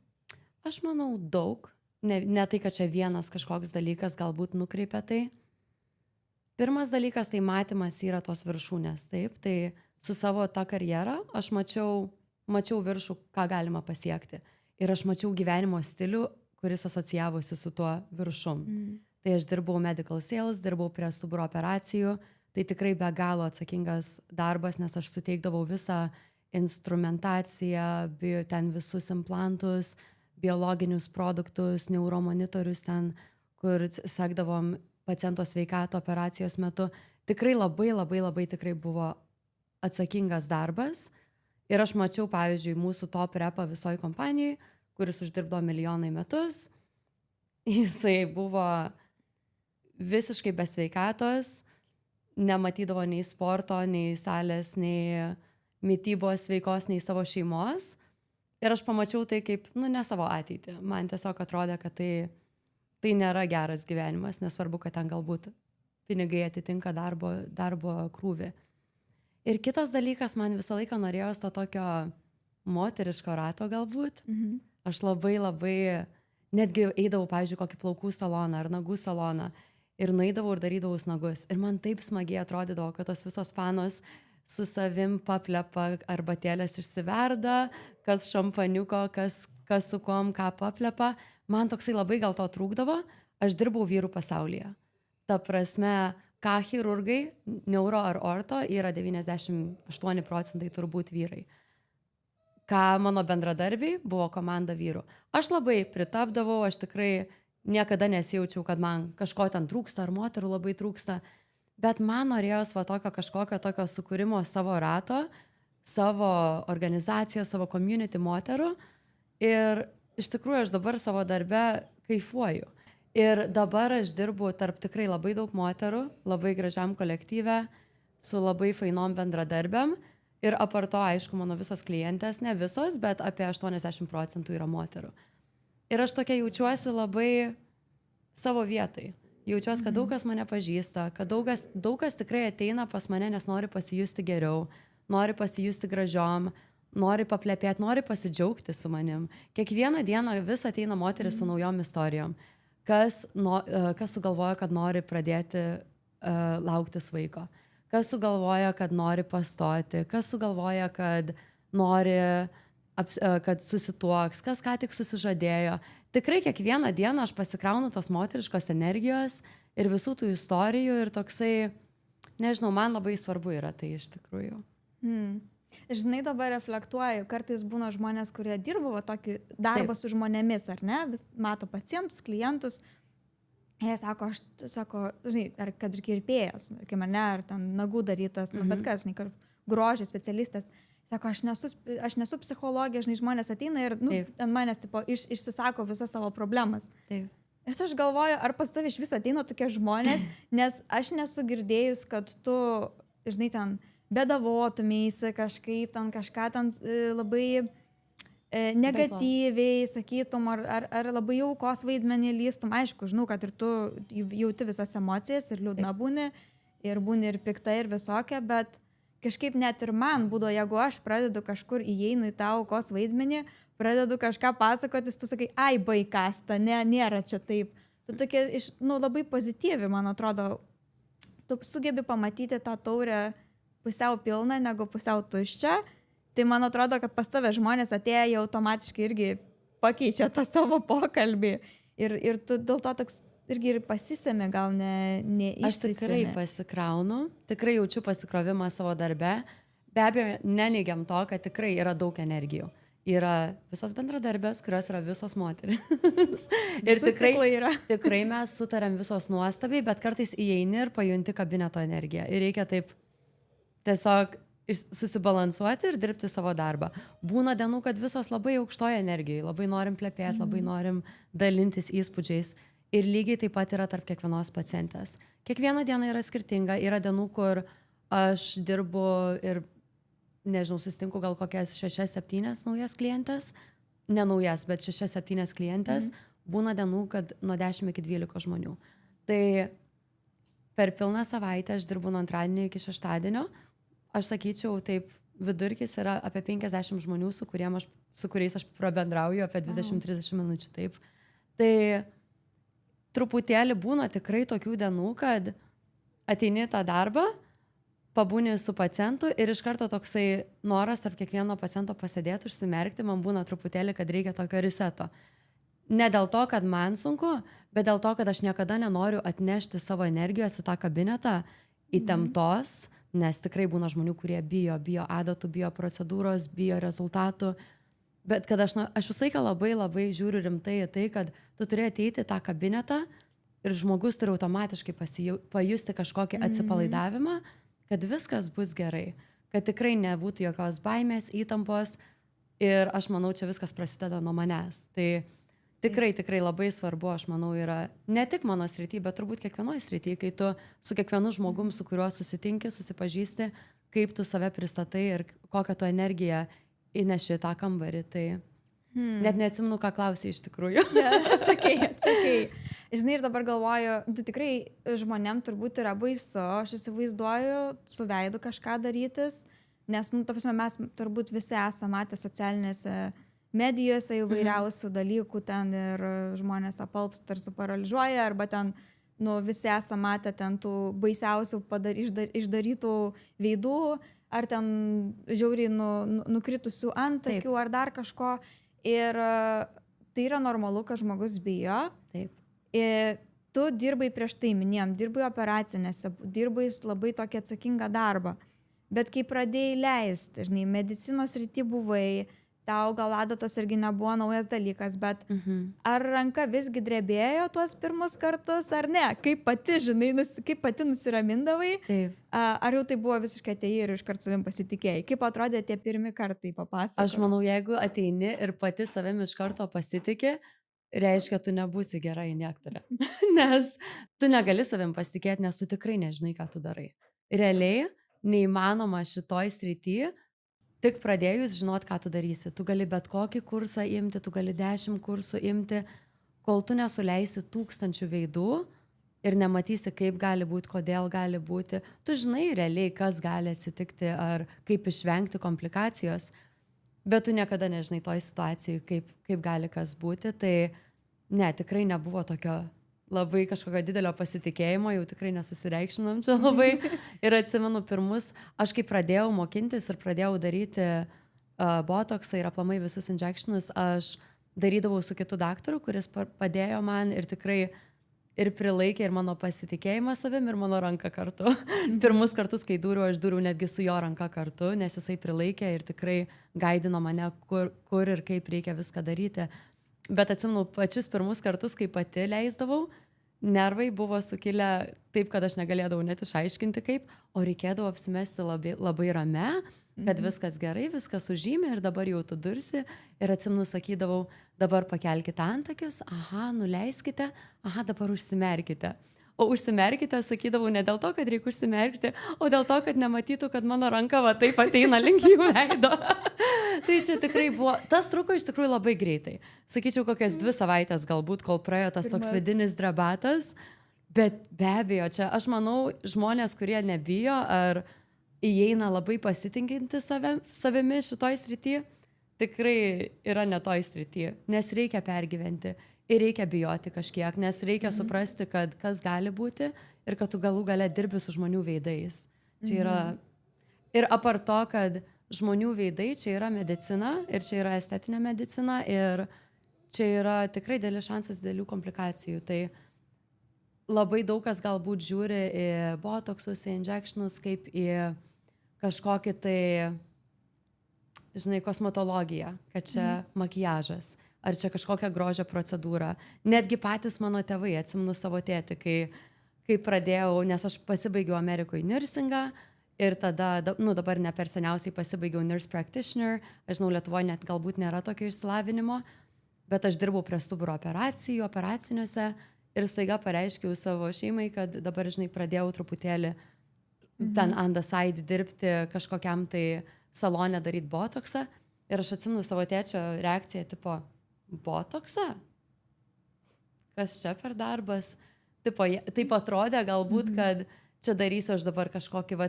Aš manau daug, ne tai, kad čia vienas kažkoks dalykas galbūt nukreipia tai. Pirmas dalykas, tai matymas yra tos viršūnės, taip, tai su savo tą karjerą aš mačiau viršų, ką galima pasiekti. Ir aš mačiau gyvenimo stilių, kuris asocijavosi su tuo viršum. Tai aš dirbau medical sales, dirbau prie stuburo operacijų, tai tikrai be galo atsakingas darbas, nes aš suteikdavau visą instrumentaciją, ten visus implantus, biologinius produktus, neuromonitorius ten, kur sekdavom paciento sveikato operacijos metu. Tikrai labai tikrai buvo atsakingas darbas. Ir aš mačiau, pavyzdžiui, mūsų top repą visoj kompanijai, kuris uždirbdo milijonai metus. Jisai buvo visiškai be sveikatos, nematydavo nei sporto, nei salės, nei mytybos sveikos, nei savo šeimos. Ir aš pamačiau tai kaip, ne savo ateitį. Man tiesiog atrodė, kad tai nėra geras gyvenimas, nesvarbu, kad ten galbūt pinigai atitinka darbo krūvį. Ir kitas dalykas, man visą laiką norėjos to tokio moteriško rato galbūt. Aš labai, netgi eidavau, pavyzdžiui, kokį plaukų saloną ar nagų saloną ir nueidavau ir darydavau nagus. Ir man taip smagiai atrodydavo, kad tos visos panos su savim paplepa, arbatėlės išsiverda, kas šampaniuko, kas su kom, ką paplepa. Man toksai labai gal to trūkdavo, aš dirbau vyrų pasaulyje. Ta prasme, ką chirurgai, neuro ar orto, yra 98% turbūt vyrai. Ką mano bendradarbiai, buvo komanda vyrų. Aš labai pritapdavau, aš tikrai niekada nesijaučiau, kad man kažko ten trūksta, ar moterų labai trūksta, bet man norėjos va kažkokio tokio sukūrimo savo rato, savo organizacijos, savo community moterų ir iš tikrųjų aš dabar savo darbe kaifuoju. Ir dabar aš dirbu tarp tikrai labai daug moterų, labai gražiam kolektyve, su labai fainom bendradarbėm. Ir apart to, aišku, mano visos klientės, ne visos, bet apie 80% yra moterų. Ir aš tokia jaučiuosi labai savo vietai. Jaučiuosi, kad daug kas mane pažįsta, kad daug kas tikrai ateina pas mane, nes nori pasijusti geriau, nori pasijusti gražiom, nori paplepėti, nori pasidžiaugti su manim. Kiekvieną dieną vis ateina moteris su naujom istorijom. Kas sugalvoja, kad nori pradėti lauktis vaiko. Kas sugalvoja, kad nori pastoti. Kas sugalvoja, kad nori, kad susituoks. Kas ką tik susižadėjo. Tikrai kiekvieną dieną aš pasikraunu tos moteriškos energijos ir visų tų istorijų ir toksai, nežinau, man labai svarbu yra tai iš tikrųjų. Žinai, dabar reflektuoju, kartais būna žmonės, kurie dirba tokį darbą su žmonėmis, ar ne, vis mato pacientus, klientus, jie sako, žinai, ar kad ir kirpėjas, ar ten nagų darytas, bet kas, žinai, grožio specialistas, sako, aš nesu psichologija, žinai, žmonės ateina ir ant manęs tipo, išsisako visas savo problemas. Taip. Ir aš galvoju, ar pas tavį iš vis ateina tokie žmonės, nes aš nesu girdėjus, kad tu, žinai, ten bedavotumėsi kažkaip, ten kažką ten labai negatyviai sakytum, ar labai aukos vaidmenį lystum. Aišku, žinau, kad ir tu jauti visas emocijas ir liūdna būni ir pikta ir visokia, bet kažkaip net ir man būdo, jeigu aš pradedu kažkur įeinu į tą aukos vaidmenį, pradedu kažką pasakotis, tu sakai, ai, baikasta, nėra čia taip. Tu tokia, labai pozityvi, man atrodo, tu sugebi pamatyti tą taurę pusiau pilną negu pusiau tuščią, tai man atrodo, kad pas tave žmonės atėję jau automatiškai irgi pakeičia tą savo pokalbį ir tu dėl to toks irgi ir pasisemi, gal neišsisemi. Aš tikrai pasikraunu, tikrai jaučiu pasikrovimą savo darbe, be abejo, neneigiam to, kad tikrai yra daug energijų. Yra visos bendradarbės, kurios yra visos moterys. Ir tikrai mes sutarėm visos nuostabiai, bet kartais įeini ir pajunti kabineto energiją. Ir reikia taip tiesiog susibalansuoti ir dirbti savo darbą. Būna dienų, kad visos labai aukštoje energijoje, labai norim plepėti, labai norim dalintis įspūdžiais. Ir lygiai taip pat yra tarp kiekvienos pacientės. Kiekviena diena yra skirtinga. Yra dienų, kur aš dirbu ir, nežinau, susitinku gal kokias 6-7 naujas klientės. Ne naujas, bet 6-7 klientės. Būna dienų, kad nuo 10 iki 12 žmonių. Tai per pilną savaitę aš dirbu nuo antradienio iki šeštadienio. Aš sakyčiau, taip, vidurkis yra apie 50 žmonių, su kuriais aš prabendrauju apie 20-30 minučių, taip. Tai truputėlį būna tikrai tokių dienų, kad ateini tą darbą, pabūni su pacientu ir iš karto toksai noras tarp kiekvieno paciento pasėdėti, užsimerkti, man būna truputėlį, kad reikia tokio reseto. Ne dėl to, kad man sunku, bet dėl to, kad aš niekada nenoriu atnešti savo energijos į tą kabinetą įtemptos, nes tikrai būna žmonių, kurie bijo adatų, bijo procedūros, bijo rezultatų. Bet kad aš visą laiką labai žiūriu rimtai į tai, kad tu turi ateiti į tą kabinetą ir žmogus turi automatiškai pajusti kažkokį atsipalaidavimą, kad viskas bus gerai, kad tikrai nebūtų jokios baimės, įtampos ir aš manau, čia viskas prasideda nuo manęs. Tai tikrai labai svarbu, aš manau, yra ne tik mano srity, bet turbūt kiekvienoje srity, kai tu su kiekvienu žmogum, su kuriuo susitinki, susipažįsti, kaip tu save pristatai ir kokią tu energiją įneši tą kambarį. Tai net neatsimenu, ką klausai iš tikrųjų. Atsakei. Žinai, ir dabar galvoju, tu tikrai žmonėm turbūt yra baisu, aš įsivaizduoju su veidu kažką darytis, nes, nu, ta prasme, mes turbūt visi esame matę socialinėse medijose įvairiausių dalykų ten ir žmonės apalps tarsi paralyžiuoja, arba ten, nu, visi esame matę ten tų baisiausių išdarytų veidų, ar ten žiauriai nukritusių antakių, ar dar kažko. Ir tai yra normalu, kad žmogus bijo. Taip. Ir tu dirbai prieš tai, minėjom, dirbai operacinėse, dirbai labai tokį atsakingą darbą. Bet kai pradėjai leisti, žinai, medicinos rytį buvai, tau gal adatos irgi nebuvo naujas dalykas, bet ar ranka visgi drebėjo tuos pirmus kartus, ar ne? Kaip pati, žinai, kaip pati nusiramindavai? Taip. Ar jau tai buvo visiškai atėjai ir iškart savim pasitikėjai? Kaip atrodė tie pirmi kartai, papasakok? Aš manau, jeigu ateini ir pati savim iš karto pasitikė, reiškia, tu nebūsi gera injektorė. Nes tu negali savim pasitikėti, nes tu tikrai nežinai, ką tu darai. Realiai neįmanoma šitoj srity tik pradėjus žinot, ką tu darysi. Tu gali bet kokį kursą imti, tu gali 10 kursų imti, kol tu nesuleisi 1000 veidų ir nematysi, kaip gali būti, kodėl gali būti. Tu žinai realiai, kas gali atsitikti ar kaip išvengti komplikacijos, bet tu niekada nežinai toj situacijai, kaip gali kas būti. Tai ne, tikrai nebuvo tokio labai kažkokio didelio pasitikėjimo, jau tikrai nesusireikšminam čia labai. Ir atsimenu pirmus, aš kai pradėjau mokintis ir pradėjau daryti botoksą ir aplamai visus injectionus, aš darydavau su kitu daktaru, kuris padėjo man ir tikrai ir prilaikė ir mano pasitikėjimą savim, ir mano ranką kartu. Pirmus kartus, kai dūriau, aš dūriau netgi su jo ranka kartu, nes jisai prilaikė ir tikrai gaidino mane, kur ir kaip reikia viską daryti. Bet atsimenu, pačius pirmus kartus, kai pati leisdavau, nervai buvo sukilę taip, kad aš negalėdavau net išaiškinti kaip, o reikėdavo apsimesti labai rame, kad viskas gerai, viskas užžymė ir dabar jau tu dursi. Ir atsimenu, sakydavau, dabar pakelkite antakius, aha, nuleiskite, aha, dabar užsimerkite. O užsimerkite, sakydavau, ne dėl to, kad reikia užsimerkti, o dėl to, kad nematytų, kad mano ranka va taip ateina link jų veido. Tai čia tikrai buvo, tas truko iš tikrųjų labai greitai. Sakyčiau, kokias 2 savaitės galbūt, kol praėjo tas toks vidinis drebatas, bet be abejo, čia aš manau, žmonės, kurie nebijo ar įeina labai pasitinkinti savimi šitoj srity, tikrai yra ne toj srity, nes reikia pergyventi. Ir reikia bijoti kažkiek, nes reikia suprasti, kad kas gali būti ir kad tu galų gale dirbi su žmonių veidais. Čia yra, ir apart to, kad žmonių veidai, čia yra medicina ir čia yra estetinė medicina ir čia yra tikrai didelis šansas didelių komplikacijų. Tai labai daug kas galbūt žiūri į botoksus, į injectionus kaip į kažkokį tai, žinai, kosmetologiją, kad čia makiažas. Ar čia kažkokia grožio procedūra. Netgi patys mano tėvai, atsimenu savo tėtį, kai pradėjau, nes aš pasibaigiau Amerikoje nursingą ir tada, nu dabar ne per seniausiai pasibaigiau nurse practitioner, aš žinau, Lietuvoje net galbūt nėra tokio išsilavinimo, bet aš dirbau prie stuburo operacijų, operaciniuose ir staiga pareiškiau savo šeimai, kad dabar, žinai, pradėjau truputėlį ten on the side dirbti kažkokiam tai salone daryti botoksą ir aš atsimenu savo tėčio reakciją, tipo, botoksą? Kas čia per darbas? Taip atrodė galbūt, kad čia darysiu aš dabar kažkokį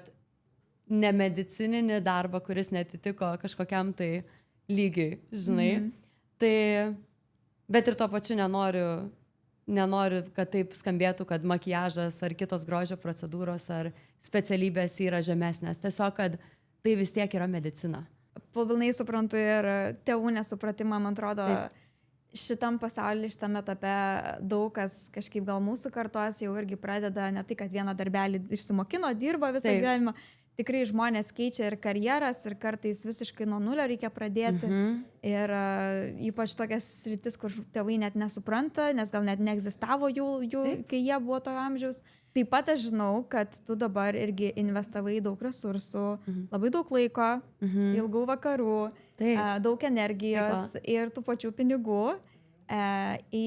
nemedicininį darbą, kuris netitiko kažkokiam tai lygiui, žinai. Tai, bet ir tuo pačiu nenoriu, kad taip skambėtų, kad makiažas ar kitos grožio procedūros ar specialybės yra žemesnės. Tiesiog, kad tai vis tiek yra medicina. Pilnai suprantu ir tėvų nesupratimą, man atrodo, šitam pasaulyje, šitame etape daug kas kažkaip gal mūsų kartos jau irgi pradeda ne tai, kad vieną darbelį išsimokino, dirba visą gyvenimą. Tikrai žmonės keičia ir karjeras ir kartais visiškai nuo nulio reikia pradėti. Ir ypač tokias sritis, kur tėvai net nesupranta, nes gal net neegzistavo jų kai jie buvo tojo amžiaus. Taip pat aš žinau, kad tu dabar irgi investavai daug resursų, labai daug laiko, ilgų vakarų, daug energijos ir tų pačių pinigų į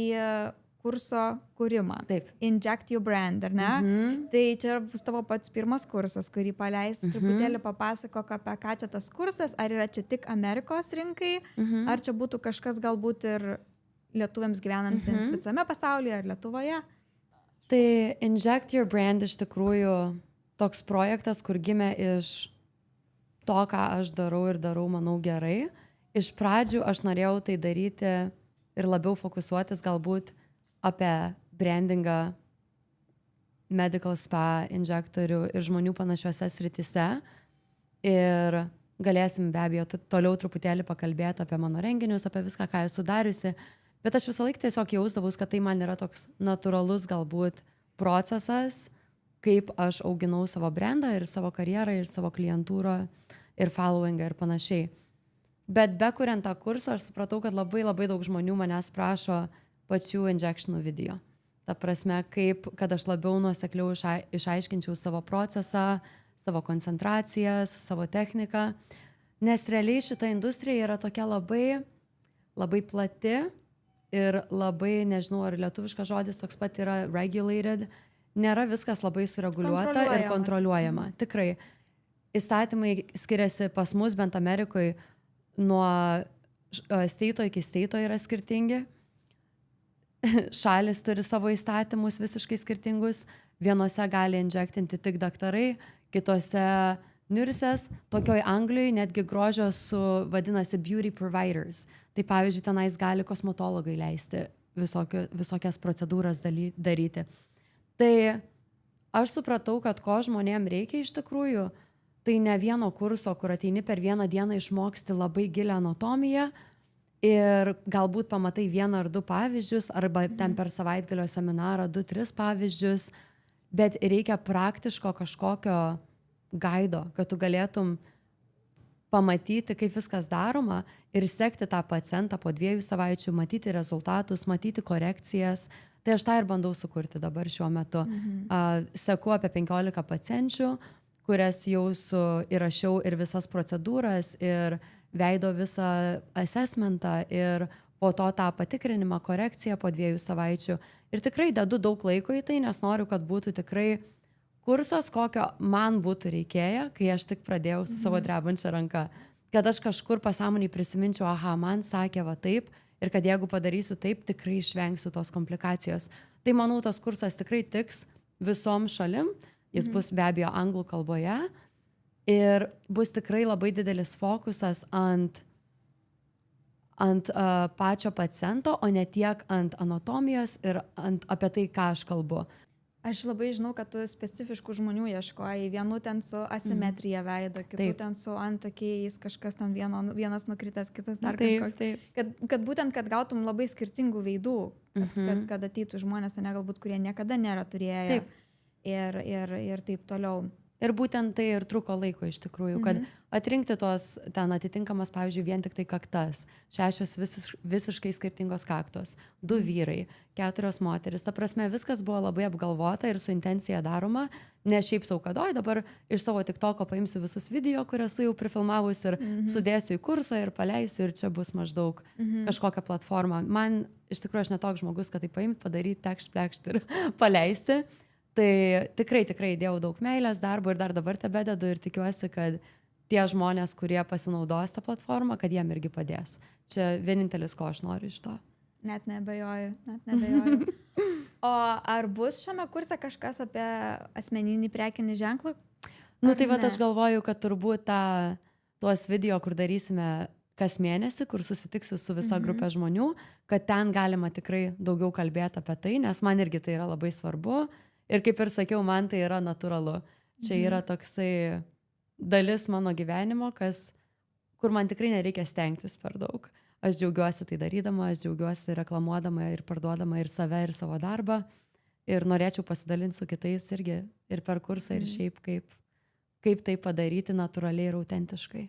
kurso kūrimą. Taip. Inject Your Brand, ar ne? Tai čia bus tavo pats pirmas kursas, kurį paleis. Truputėlį papasakok apie ką čia tas kursas, ar yra čia tik Amerikos rinkai, ar čia būtų kažkas galbūt ir lietuviams gyvenantiems visame pasaulyje ar Lietuvoje? Tai Inject Your Brand iš tikrųjų toks projektas, kur gimė iš to, ką aš darau ir darau, manau, gerai. Iš pradžių aš norėjau tai daryti ir labiau fokusuotis galbūt apie brandingą medical spa, injektorių ir žmonių panašiuose srityse. Ir galėsim be abejo toliau truputėlį pakalbėti apie mano renginius, apie viską, ką esu dariusi. Bet aš visą laiką tiesiog jausdavus, kad tai man yra toks natūralus galbūt procesas, kaip aš auginau savo brandą ir savo karjerą ir savo klientūrą ir followingą ir panašiai. Bet bekuriant tą kursą aš supratau, kad labai daug žmonių manęs prašo pačių injectionų video. Ta prasme, kad aš labiau nuosekliau išaiškinčiau savo procesą, savo koncentracijas, savo techniką. Nes realiai šita industrija yra tokia labai plati ir labai, nežinau, ar lietuviškas žodis toks pat yra regulated. Nėra viskas labai sureguliuota ir kontroliuojama. Tikrai. Įstatymai skiriasi pas mus, bent Amerikoje, nuo steito iki steito yra skirtingi. Šalis turi savo įstatymus visiškai skirtingus. Vienose gali injektinti tik daktarai, kitose nurses. Tokioj Anglijoje netgi grožio vadinasi beauty providers. Tai pavyzdžiui, tenais gali kosmetologai leisti visokias procedūras daryti. Tai aš supratau, kad ko žmonėm reikia iš tikrųjų, tai ne vieno kurso, kur ateini per vieną dieną išmoksti labai gilią anatomiją ir galbūt pamatai vieną ar du pavyzdžius, arba ten per savaitgalio seminarą 2-3 pavyzdžius, bet reikia praktiško kažkokio gaido, kad tu galėtum pamatyti, kaip viskas daroma ir sekti tą pacientą po 2 savaičių, matyti rezultatus, matyti korekcijas. Tai aš tą ir bandau sukurti dabar šiuo metu. Seku apie 15 pacienčių, kurias jau įrašiau ir visas procedūras, ir veido visą assessmentą, ir po to tą patikrinimą, korekciją po 2 savaičių. Ir tikrai dedu daug laiko į tai, nes noriu, kad būtų tikrai kursas, kokio man būtų reikėję, kai aš tik pradėjau su savo drebančia ranka. Kad aš kažkur pasąmonėj prisiminčiau, aha, man sakė va taip, ir kad jeigu padarysiu taip, tikrai išvengsiu tos komplikacijos. Tai manau, tas kursas tikrai tiks visom šalim, jis bus be abejo anglų kalboje ir bus tikrai labai didelis fokusas ant pačio paciento, o ne tiek ant anatomijos ir apie tai, ką aš kalbu. Aš labai žinau, kad tu specifiškų žmonių ieškoji. Vienų ten su asimetrija veido, kitų ten su antakiais, kažkas ten vienas nukritęs, kitas dar kažkoks. Kad būtent, kad gautum labai skirtingų veidų, kad ateitų žmonės, ne galbūt, kurie niekada nėra turėję. Ir taip toliau. Ir būtent tai ir truko laiko iš tikrųjų, kad atrinkti tos ten atitinkamas, pavyzdžiui, vien tik tai kaktas, 6 visiškai skirtingos kaktos, 2 vyrai, 4 moteris. Ta prasme, viskas buvo labai apgalvota ir su intencija daroma, ne šiaip sau, kad dabar iš savo TikToko paimsiu visus video, kurias jau prifilmavus ir sudėsiu į kursą ir paleisiu ir čia bus maždaug kažkokia platforma. Man iš tikrųjų aš netoks žmogus, kad tai paimti, padaryti, tekšt, plekšt ir paleisti. Tai tikrai įdėjau daug meilės, darbo ir dar dabar tebededu ir tikiuosi, kad tie žmonės, kurie pasinaudos tą platformą, kad jiem irgi padės. Čia vienintelis, ko aš noriu iš to. Net neabejoju. O ar bus šiame kurse kažkas apie asmeninį prekinį ženklą? Tai va, aš galvoju, kad turbūt tuos video, kur darysime kas mėnesį, kur susitiksiu su visa grupė žmonių, kad ten galima tikrai daugiau kalbėti apie tai, nes man irgi tai yra labai svarbu. Ir kaip ir sakiau, man tai yra natūralu. Čia yra toksai dalis mano gyvenimo, kur man tikrai nereikia stengtis per daug. Aš džiaugiuosi tai darydama, aš džiaugiuosi reklamuodama ir parduodama ir save, ir savo darbą. Ir norėčiau pasidalinti su kitais irgi ir per kursą, ir šiaip kaip tai padaryti natūraliai ir autentiškai.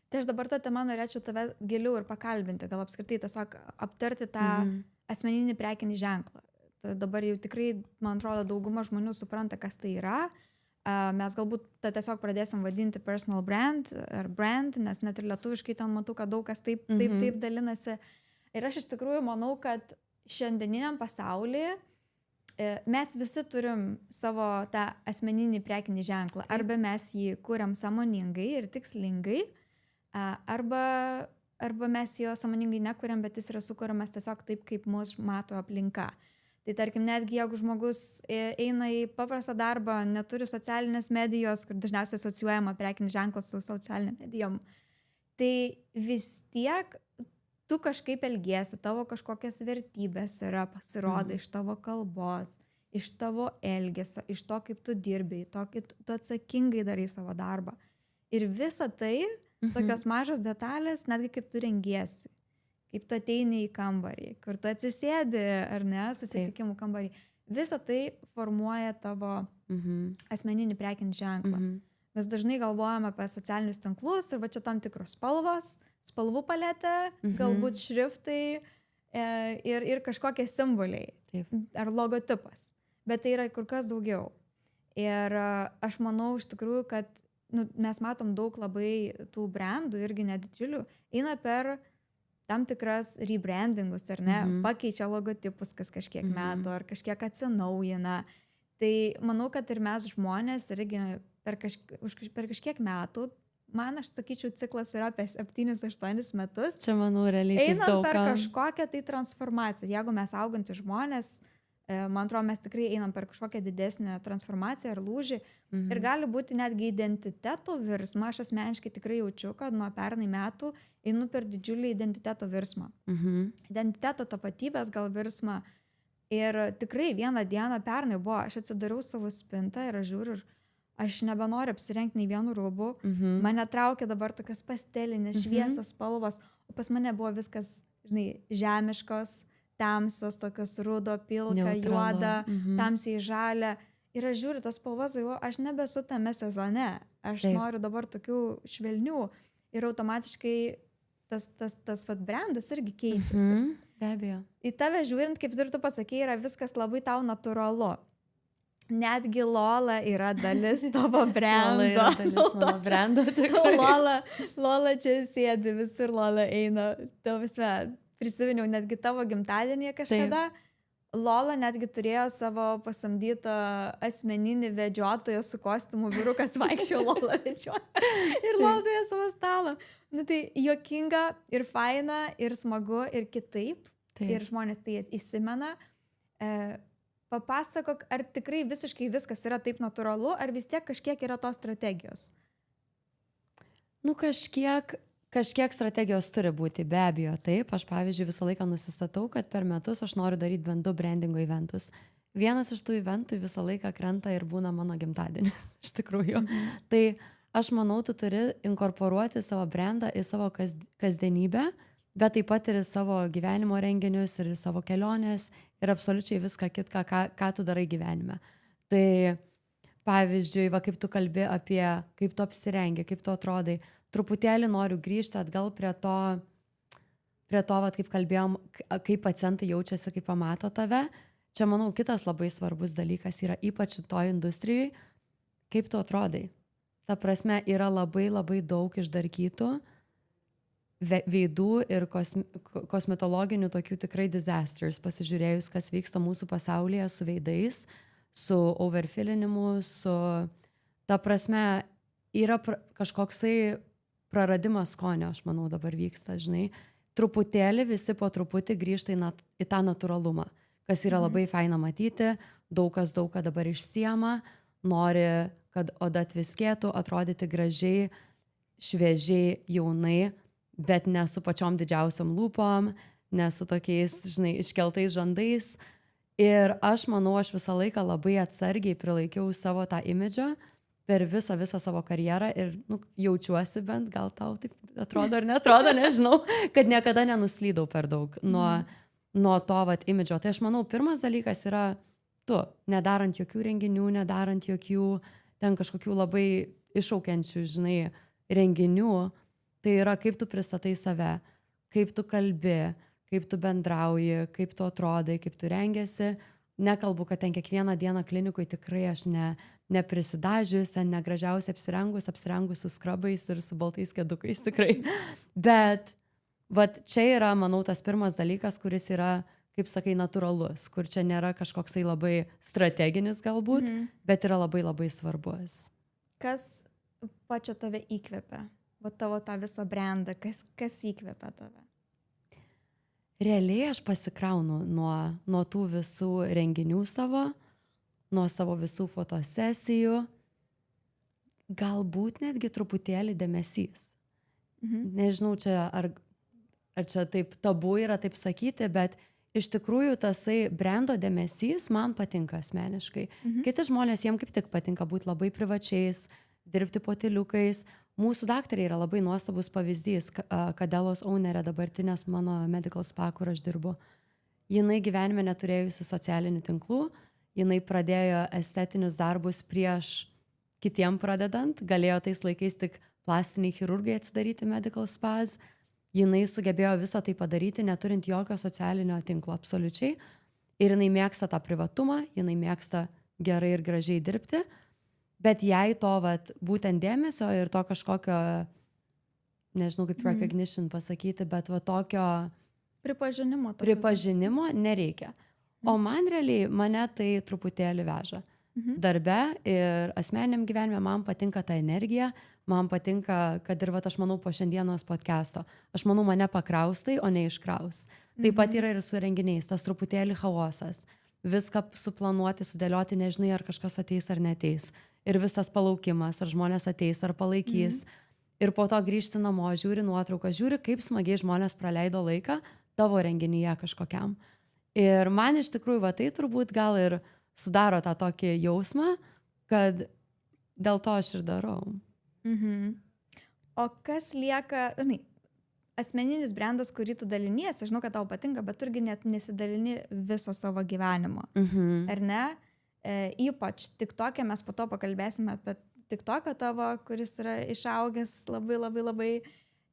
Tai aš dabar tą temą norėčiau tave giliau ir pakalbinti, gal apskritai tiesiog aptarti tą asmeninį prekinį ženklą. Dabar jau tikrai, man atrodo, dauguma žmonių supranta, kas tai yra. Mes galbūt tiesiog pradėsim vadinti personal brand ar brand, nes net ir lietuviškai ten matau, kad daug kas taip dalinasi. Ir aš iš tikrųjų manau, kad šiandieniniam pasaulyje mes visi turim savo tą asmeninį prekinį ženklą. Arba mes jį kuriam sąmoningai ir tikslingai, arba arba mes jo sąmoningai nekuriam, bet jis yra sukuriamas tiesiog taip, kaip mus mato aplinka. Tai tarkim, netgi jeigu žmogus eina į paprastą darbą, neturi socialinės medijos, kur dažniausiai asocijuojama prekinis ženklas su socialinėm medijom, tai vis tiek tu kažkaip elgiesi, tavo kažkokias vertybės yra pasirodo iš tavo kalbos, iš tavo elgesio, iš to, kaip tu dirbi, to, kaip tu atsakingai darai savo darbą. Ir visa tai, tokios mažos detalės, netgi kaip tu rengiesi, kaip tu ateini į kambarį, kur tu atsisėdi, ar ne, susitikimų kambarį. Visa tai formuoja tavo asmeninį prekinį ženklą. Mes dažnai galvojame apie socialinius tinklus ir va čia tam tikros spalvos, spalvų paletė, galbūt šriftai ir kažkokie simboliai. Taip. Ar logotipas. Bet tai yra kur kas daugiau. Ir aš manau iš tikrųjų, kad mes matom daug labai tų brandų, irgi nedidžiulių, eina per tam tikras rebrandingus, ar ne, pakeičia logotipus kas kažkiek metų, ar kažkiek atsinaujina. Tai manau, kad ir mes žmonės irgi per kažkiek metų, man, aš sakyčiau, ciklas yra apie 7-8 metus. Čia, manau, realiai einam per kažkokią tai transformaciją. Jeigu mes augantys žmonės, man atrodo, mes tikrai einam per kažkokią didesnę transformaciją ar lūžį. Ir gali būti netgi identiteto virsmą. Aš asmeniškai tikrai jaučiu, kad nuo pernai metų einu per didžiulį identiteto virsmą. Identiteto tapatybės gal virsmą. Ir tikrai vieną dieną pernai buvo, aš atsidariau savo spintą ir aš žiūriu, aš nebenoriu apsirengti nei vienu rūbu. Mane traukia dabar tokios pastelinės, šviesos spalvos, o pas mane buvo viskas, žinai, žemiškos, tamsos, tokios rudo, pilka, juoda, tamsiai žalia. Ir aš žiūriu tos spalvas, aš nebesu tame sezone. Aš noriu dabar tokių švelnių. Ir automatiškai tas brandas irgi keičiasi. Be abejo. Į tave žiūrint, kaip ir tu pasakei, yra viskas labai tau natūralu. Netgi Lola yra dalis tavo brando. Lola čia sėdi, visur Lola eina. Prisiminiau netgi tavo gimtadienį kažkada. Taip. Lola netgi turėjo savo pasamdytą asmeninį vedžiotoją su kostiumu, vyrukas vaikščiojo, Lola vedžiojo. Ir Lola turėjo savo stalą. Tai juokinga ir faina, ir smagu, ir kitaip. Taip. Ir žmonės tai įsimena. Papasakok, ar tikrai visiškai viskas yra taip natūralu, ar vis tiek kažkiek yra tos strategijos? Kažkiek strategijos turi būti, be abejo, taip. Aš, pavyzdžiui, visą laiką nusistatau, kad per metus aš noriu daryti bent 2 brandingo eventus. Vienas iš tų eventų visą laiką krenta ir būna mano gimtadienis, iš tikrųjų. Tai aš manau, tu turi inkorporuoti savo brandą į savo kasdienybę, bet taip pat ir į savo gyvenimo renginius, ir į savo keliones, ir absoliučiai viską kitką, ką tu darai gyvenime. Tai, pavyzdžiui, kaip tu kalbi apie, kaip tu apsirengi, kaip tu atrodai, truputėlį noriu grįžti atgal prie to, kaip kalbėjom, kaip pacientai jaučiasi, kaip pamato tave. Čia, manau, kitas labai svarbus dalykas yra ypač šitoj industrijai, kaip tu atrodai. Ta prasme, yra labai labai daug išdarkytų veidų ir kosmetologinių tokių tikrai disasters, pasižiūrėjus, kas vyksta mūsų pasaulyje su veidais, su overfillinimu, ta prasme, yra kažkoksai praradimas skonio, aš manau, dabar vyksta, žinai. Truputėlį visi po truputį grįžta į tą natūralumą, kas yra labai faina matyti, daug kas dabar išsiema, nori, kad oda atviskėtų, atrodyti gražiai, šviežiai, jaunai, bet ne su pačiom didžiausiom lūpom, ne su tokiais, žinai, iškeltais žandais. Ir aš manau, aš visą laiką labai atsargiai prilaikiau savo tą imidžą per visą savo karjerą ir jaučiuosi bent, gal tau taip atrodo ar netrodo, nežinau, kad niekada nenuslydau per daug nuo to imidžo. Tai aš manau, pirmas dalykas yra tu, nedarant jokių renginių, nedarant jokių ten kažkokių labai iššaukiančių, žinai, renginių, tai yra kaip tu pristatai save, kaip tu kalbi, kaip tu bendrauji, kaip tu atrodai, kaip tu rengiasi. Nekalbu, kad ten kiekvieną dieną klinikui tikrai aš neprisidažius, ten negražiausiai apsirengus su skrabais ir su baltais kedukais tikrai. Bet čia yra, manau, tas pirmas dalykas, kuris yra, kaip sakai, natūralus, kur čia nėra kažkoksai labai strateginis galbūt, bet yra labai labai svarbus. Kas pačia tave įkvepia? tavo tą visą brandą, kas įkvepia tave? Realiai aš pasikraunu nuo tų visų renginių savo, nuo savo visų fotosesijų, galbūt netgi truputėlį dėmesys. Nežinau, ar čia taip tabu yra taip sakyti, bet iš tikrųjų tasai brando dėmesys man patinka asmeniškai. Kiti žmonės, jiem kaip tik patinka būti labai privačiais, dirbti potiliukais. Mūsų daktarė yra labai nuostabus pavyzdys, Kadelos ownerė dabartinės mano medical spa, kur aš dirbu. Jinai gyvenime neturėjusi socialinių tinklų, jinai pradėjo estetinius darbus prieš kitiem pradedant, galėjo tais laikais tik plastiniai chirurgai atsidaryti medical spas. Jinai sugebėjo visą tai padaryti, neturint jokio socialinio tinklo absoliučiai. Ir jinai mėgsta tą privatumą, jinai mėgsta gerai ir gražiai dirbti. Bet jai to būtent dėmesio ir to kažkokio, nežinau kaip recognition pasakyti, bet tokio pripažinimo nereikia. O man realiai, mane tai truputėlį veža. Darbe ir asmeniniam gyvenime man patinka ta energija, man patinka, kad ir aš manau po šiandienos podcast'o, aš manau mane pakraustai, o ne iškraus. Taip pat yra ir su renginiais, tas truputėlį chaosas. Viską suplanuoti, sudėlioti, nežinai, ar kažkas ateis ar neteis. Ir visas palaukimas, ar žmonės ateis ar palaikys. Ir po to grįžti namo, žiūri nuotrauką, žiūri, kaip smagiai žmonės praleido laiką tavo renginyje kažkokiam. Ir man iš tikrųjų tai turbūt gal ir sudaro tą tokį jausmą, kad dėl to aš ir darau. O kas lieka, asmeninis brandas, kurį tu daliniesi, aš žinau, kad tau patinka, bet turgi net nesidalini viso savo gyvenimo. Ar ne? Ypač TikTok'e, mes po to pakalbėsime apie TikTok'ą tavo, kuris yra išaugęs labai,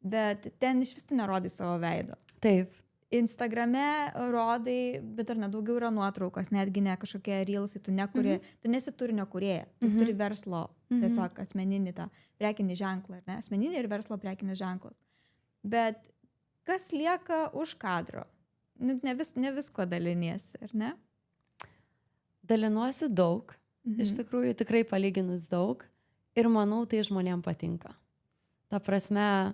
bet ten iš vis tu nerodai savo veido. Taip. Instagrame rodai, bet ar nedaugiau yra nuotraukos, netgi ne kažkokie reelsai, tu nekuri, tu nesi turinio kūrėja, tu turi verslo, tiesiog asmeninį tą prekinį ženklą, ar ne? Asmeninį ir verslo prekinį ženklas. Bet kas lieka už kadro? Ne visko daliniesi, ar ne? Dalinuosi daug, iš tikrųjų tikrai palyginus daug ir manau, tai žmonėm patinka. Ta prasme,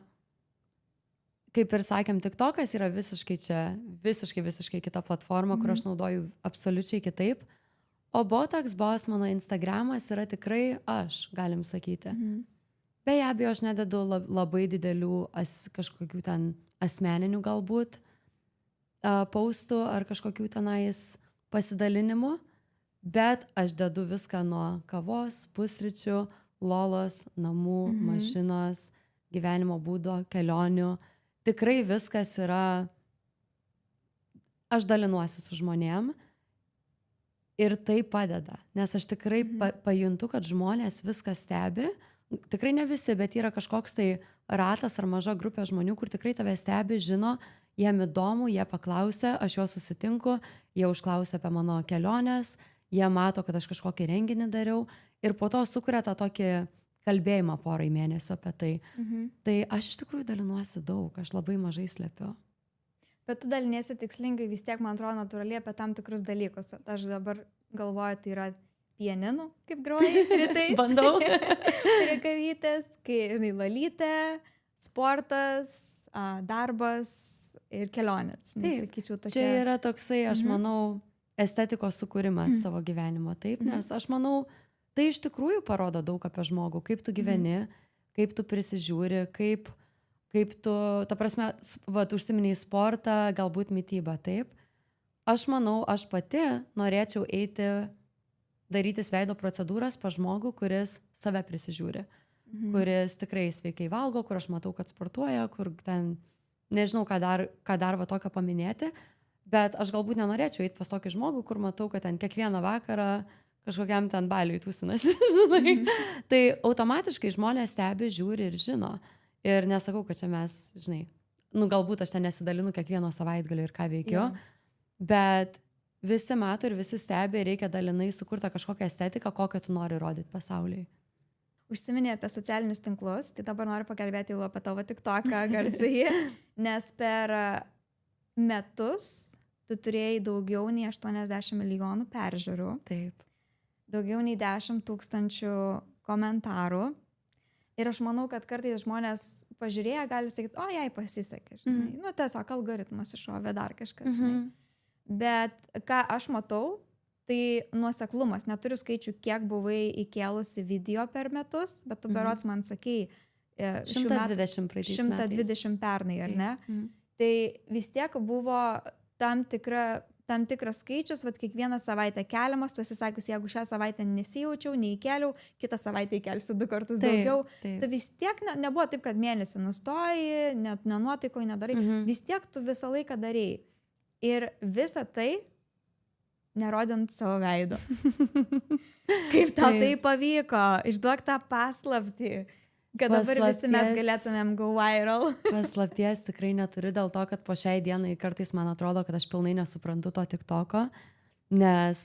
kaip ir sakėm, TikTokas yra visiškai kita platforma, kur aš naudoju absoliučiai kitaip. O Botox Boss, mano Instagramas, yra tikrai aš, galim sakyti. Be abejo, aš nededu labai didelių kažkokių ten asmeninių galbūt postų ar kažkokių tenais pasidalinimų, bet aš dedu viską nuo kavos, pusryčių, lolos, namų, mašinos, gyvenimo būdo, kelionių. Tikrai viskas yra, aš dalinuosi su žmonėm ir tai padeda, nes aš tikrai pajuntu, kad žmonės viską stebi, tikrai ne visi, bet yra kažkoks tai ratas ar maža grupė žmonių, kur tikrai tave stebi, žino, jiem įdomu, jie paklausia, aš juos susitinku, jie užklausia apie mano keliones, jie mato, kad aš kažkokį renginį dariau ir po to sukuria tą tokį kalbėjimą porai mėnesių apie tai. Tai aš iš tikrųjų dalinuosi daug, aš labai mažai slepiu. Bet tu daliniesi tikslingai vis tiek, man atrodo, natūraliai apie tam tikrus dalykus. Aš dabar galvoju, tai yra pianinu, kaip groji rytais. Bandau. Prie kavytės, kai, valytė, sportas, darbas ir kelionės. Taip, čia yra toksai, aš manau, estetikos sukūrimas savo gyvenimo, taip, nes aš manau, tai iš tikrųjų parodo daug apie žmogų, kaip tu gyveni, kaip tu prisižiūri, kaip tu, ta prasme, užsiminiai sportą, galbūt mitybą, taip. Aš manau, aš pati norėčiau eiti, darytis veido procedūras pa žmogų, kuris save prisižiūri, kuris tikrai sveikai valgo, kur aš matau, kad sportuoja, kur ten, nežinau, ką dar tokio paminėti. Bet aš galbūt nenorėčiau eiti pas tokį žmogų, kur matau, kad ten kiekvieną vakarą kažkokiam ten baliui tūsinasi, žinai. Tai automatiškai žmonės stebi, žiūri ir žino. Ir nesakau, kad čia mes, žinai, galbūt aš ten nesidalinu kiekvieno savaitgalio ir ką veikiu, bet visi mato ir visi stebi ir reikia dalinai sukurti kažkokią estetiką, kokią tu nori rodyti pasauliui. Užsiminė apie socialinius tinklus, tai dabar noriu pakalbėti jau apie tavo TikToką garsiai, nes per metus tu turėjai daugiau nei 80 milijonų peržiūrų. Taip. Daugiau nei 10 000 komentarų. Ir aš manau, kad kartais žmonės pažiūrėję gali sakyti, o jai pasisekė, žinai. Nu, tiesiog algoritmas iššovė dar kažkas, žinai. Bet ką aš matau, tai nuoseklumas. Neturiu skaičių, kiek buvai įkėlusi video per metus, bet tu berods man sakei, 120 praeitais metais. 120 pernai, ar ne? Tai vis tiek buvo tam tikras skaičius, vat kiekvieną savaitę keliamas, tu esi sakius, jeigu šią savaitę nesijaučiau, neįkeliau, kitą savaitę įkelsiu 2 kartus daugiau. Tai vis tiek nebuvo taip, kad mėnesį nustoji, net nenuotaikoje nedarai, vis tiek tu visą laiką darėjai. Ir visą tai nerodant savo veido. Kaip tau tai pavyko? Išduok tą paslaptį. Kad dabar visi mes galėtumėm go viral. Paslapties tikrai neturiu dėl to, kad po šiai dienai kartais man atrodo, kad aš pilnai nesuprantu to TikToko, nes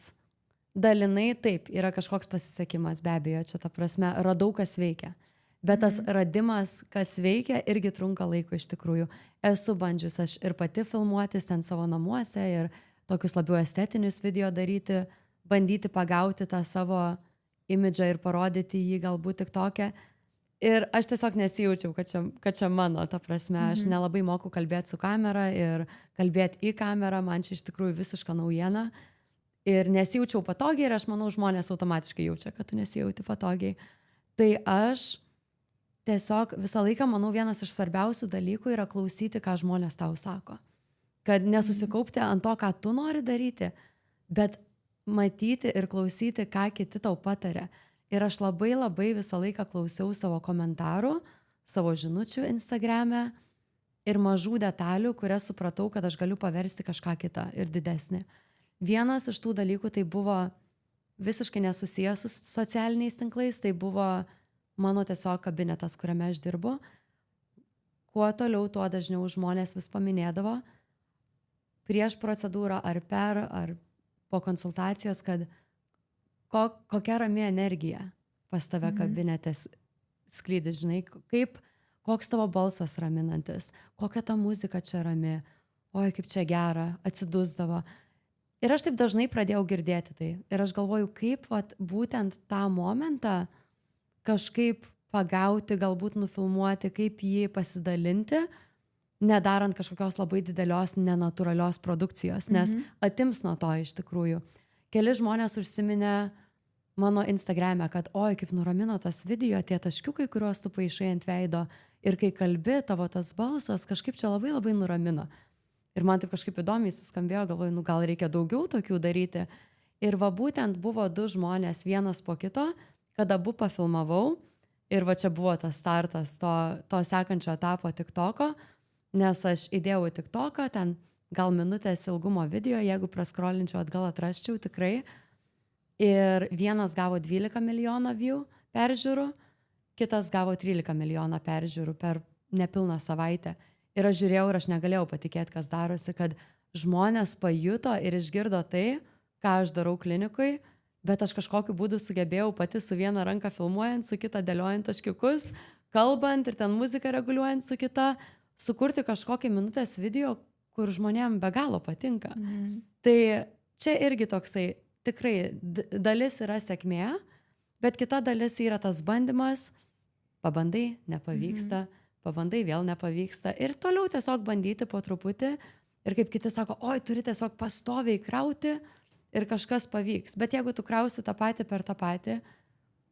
dalinai taip, yra kažkoks pasisekimas, be abejo, čia ta prasme, radau, kas veikia. Bet tas radimas, kas veikia, irgi trunka laiko iš tikrųjų. Esu bandžius aš ir pati filmuotis ten savo namuose ir tokius labiau estetinius video daryti, bandyti pagauti tą savo imidžą ir parodyti jį galbūt TikToke. Ir aš tiesiog nesijaučiau, kad čia mano, ta prasme, aš nelabai moku kalbėti su kamera ir kalbėti į kamerą, man čia iš tikrųjų visiška naujiena. Ir nesijaučiau patogiai ir aš manau, žmonės automatiškai jaučia, kad tu nesijauti patogiai. Tai aš tiesiog visą laiką, manau, vienas iš svarbiausių dalykų yra klausyti, ką žmonės tau sako. Kad nesusikaupti ant to, ką tu nori daryti, bet matyti ir klausyti, ką kiti tau patarė. Ir aš labai visą laiką klausiau savo komentarų, savo žinučių Instagrame ir mažų detalių, kurias supratau, kad aš galiu paversti kažką kitą ir didesnį. Vienas iš tų dalykų tai buvo visiškai nesusijęs su socialiniais tinklais, tai buvo mano tiesiog kabinetas, kuriame aš dirbu. Kuo toliau, tuo dažniau žmonės vis paminėdavo prieš procedūrą ar per, ar po konsultacijos, kad kokia rami energija pas tave kabinetės sklydi, žinai, koks tavo balsas raminantis, kokia ta muzika čia rami, oi, kaip čia gera, atsidusdavo. Ir aš taip dažnai pradėjau girdėti tai. Ir aš galvoju, kaip būtent tą momentą kažkaip pagauti, galbūt nufilmuoti, kaip jį pasidalinti, nedarant kažkokios labai didelios, nenatūralios produkcijos, nes atims nuo to iš tikrųjų. Keli žmonės užsiminė mano Instagrame, kad oi, kaip nuramino tas video, tie taškiukai, kuriuos tu paišai ant veido ir kai kalbi, tavo tas balsas kažkaip čia labai nuramino. Ir man taip kažkaip įdomiai suskambėjo, galvoju, gal reikia daugiau tokių daryti. Ir būtent buvo 2 žmonės, vienas po kito, kad abu pafilmavau ir čia buvo tas startas to sekančio etapo TikToko, nes aš įdėjau į TikToką, ten gal minutės ilgumo video, jeigu praskrolinčiau atgal atrasčiau tikrai. Ir vienas gavo 12 milijoną view peržiūrų, kitas gavo 13 milijoną peržiūrų per nepilną savaitę. Ir aš žiūrėjau ir aš negalėjau patikėti, kas darosi, kad žmonės pajuto ir išgirdo tai, ką aš darau klinikui, bet aš kažkokiu būdu sugebėjau pati su viena ranka filmuojant, su kita dėliojant taškiukus, kalbant ir ten muziką reguliuojant su kita, sukurti kažkokį minutės video, kur žmonėm be galo patinka. Tai čia irgi toksai, tikrai dalis yra sėkmė, bet kita dalis yra tas bandymas, pabandai, nepavyksta, pabandai, vėl nepavyksta ir toliau tiesiog bandyti po truputį ir kaip kiti sako, oi, turi tiesiog pastoviai krauti ir kažkas pavyks. Bet jeigu tu krausi tą patį per tą patį,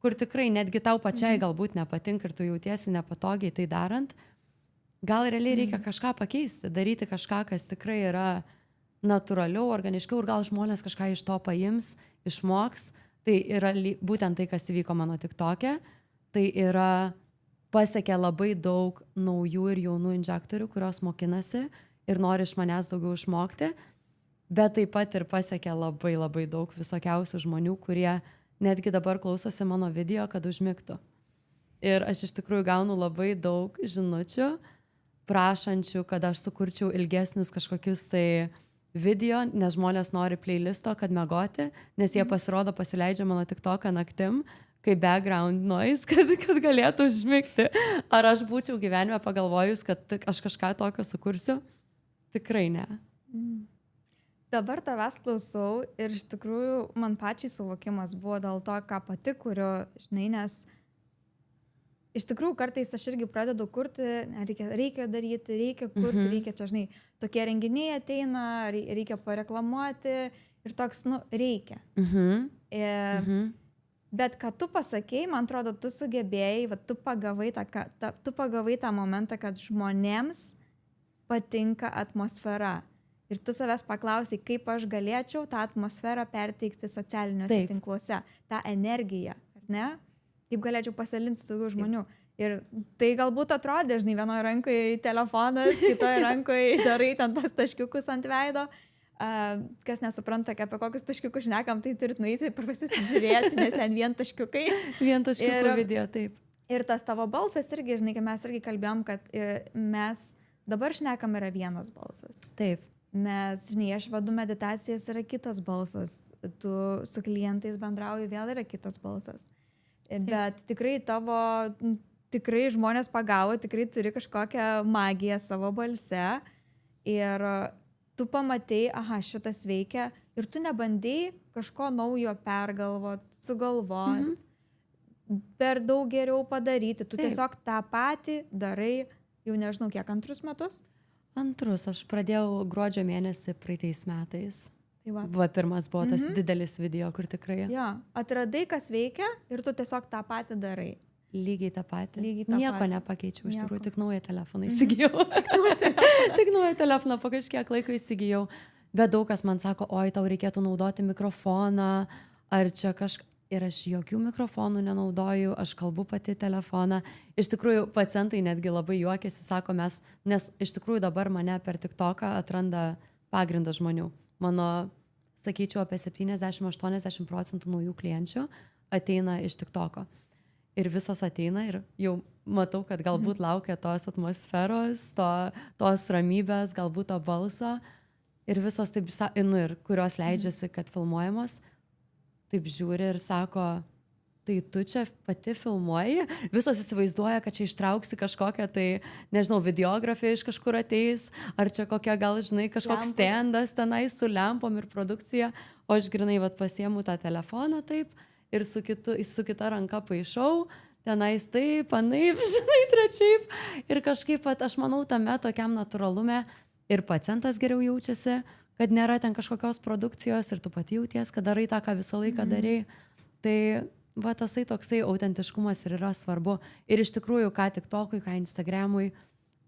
kur tikrai netgi tau pačiai galbūt nepatinka ir tu jautiesi nepatogiai tai darant, gal realiai reikia kažką pakeisti, daryti kažką, kas tikrai yra natūraliau, organiškiau ir gal žmonės kažką iš to paims, išmoks. Tai yra būtent tai, kas įvyko mano TikTok'e. Tai yra pasiekia labai daug naujų ir jaunų inžektorių, kurios mokinasi ir nori iš manęs daugiau išmokti, bet taip pat ir pasiekia labai daug visokiausių žmonių, kurie netgi dabar klausosi mano video, kad užmigtų. Ir aš iš tikrųjų gaunu labai daug žinučių, prašančių, kad aš sukurčiau ilgesnius kažkokius tai video, nes žmonės nori playlisto, kad mėgoti, nes jie pasirodo pasileidžia mano TikToką naktim, kaip background noise, kad galėtų užmigti. Ar aš būčiau gyvenime pagalvojus, kad aš kažką tokio sukursiu? Tikrai ne. Dabar tavęs klausau ir iš tikrųjų man pačiai suvokimas buvo dėl to, ką pati kuriu, žinai, nes iš tikrųjų kartais aš irgi pradedu kurti, reikia daryti, reikia kurti, reikia čia, žinai, tokie renginiai ateina, reikia pareklamuoti ir toks, nu, reikia. Bet ką tu pasakėjai, man atrodo, tu sugebėjai, va, tu pagavai tą momentą, kad žmonėms patinka atmosfera. Ir tu savęs paklausai, kaip aš galėčiau tą atmosferą perteikti socialiniuose tinkluose, tą energiją, ar ne? Kaip galėčiau pasidalinti su daugiau žmonių. Ir tai galbūt atrodė, žinai, vienoje rankoje telefonas, kitoje rankoje darai ten tos taškiukus ant veido. Kas nesupranta, apie kokius taškiukus šnekam, tai turit nueiti ir pasižiūrėti, nes ten vien taškiukai. Vien taškiukų video, taip. Ir tas tavo balsas irgi, žinai, mes irgi kalbėjom, kad mes dabar šnekam yra vienas balsas. Taip. Mes, žinai, aš vedu meditacijas, yra kitas balsas. Tu su klientais bendrauji, vėl yra kitas balsas. Bet tikrai žmonės pagavo, tikrai turi kažkokią magiją savo balse ir tu pamatei, aha, šitas veikia ir tu nebandai kažko naujo pergalvot, sugalvot, per daug geriau padaryti. Tu tiesiog tą patį darai jau nežinau kiek, 2 metus? 2, aš pradėjau gruodžio mėnesį praeitais metais. Tai va, pirmas buvo tas didelis video, kur tikrai. Jo, atradai, kas veikia ir tu tiesiog tą patį darai. Lygiai tą patį. Nieko Nieko nepakeičiau, iš tikrųjų, tik naują telefoną įsigijau. Tik naują telefoną po kažkiek laiko įsigijau. Bet daug kas man sako, oi, tau reikėtų naudoti mikrofoną, ar čia kažką. Ir aš jokių mikrofonų nenaudoju, aš kalbu pati telefoną. Iš tikrųjų, pacientai netgi labai juokiasi, sako nes iš tikrųjų dabar mane per TikToką atranda pagrindas žmonių. Mano, sakyčiau, apie 70-80% naujų klienčių ateina iš TikToko. Ir visos ateina ir jau matau, kad galbūt laukia tos atmosferos, tos ramybės, galbūt to balso. Ir visos taip, ir kurios leidžiasi, kad filmuojamos, taip žiūri ir sako, tai tu čia pati filmuoji? Visos įsivaizduoja, kad čia ištrauksi kažkokią, tai, nežinau, videografija iš kažkur ateis, ar čia kokia, gal, žinai, kažkoks standas tenai su lempom ir produkcija, o aš grinai pasiemu tą telefoną taip ir su kita ranka paišau, tenais taip, anaip, žinai, trečiaip. Ir kažkaip, aš manau, tame tokiam natūralume ir pacientas geriau jaučiasi, kad nėra ten kažkokios produkcijos ir tu pati jauties, kad darai tą, ką visą laiką darai. Tai va, tasai toksai autentiškumas ir yra svarbu. Ir iš tikrųjų, ką TikTokui, ką Instagramui,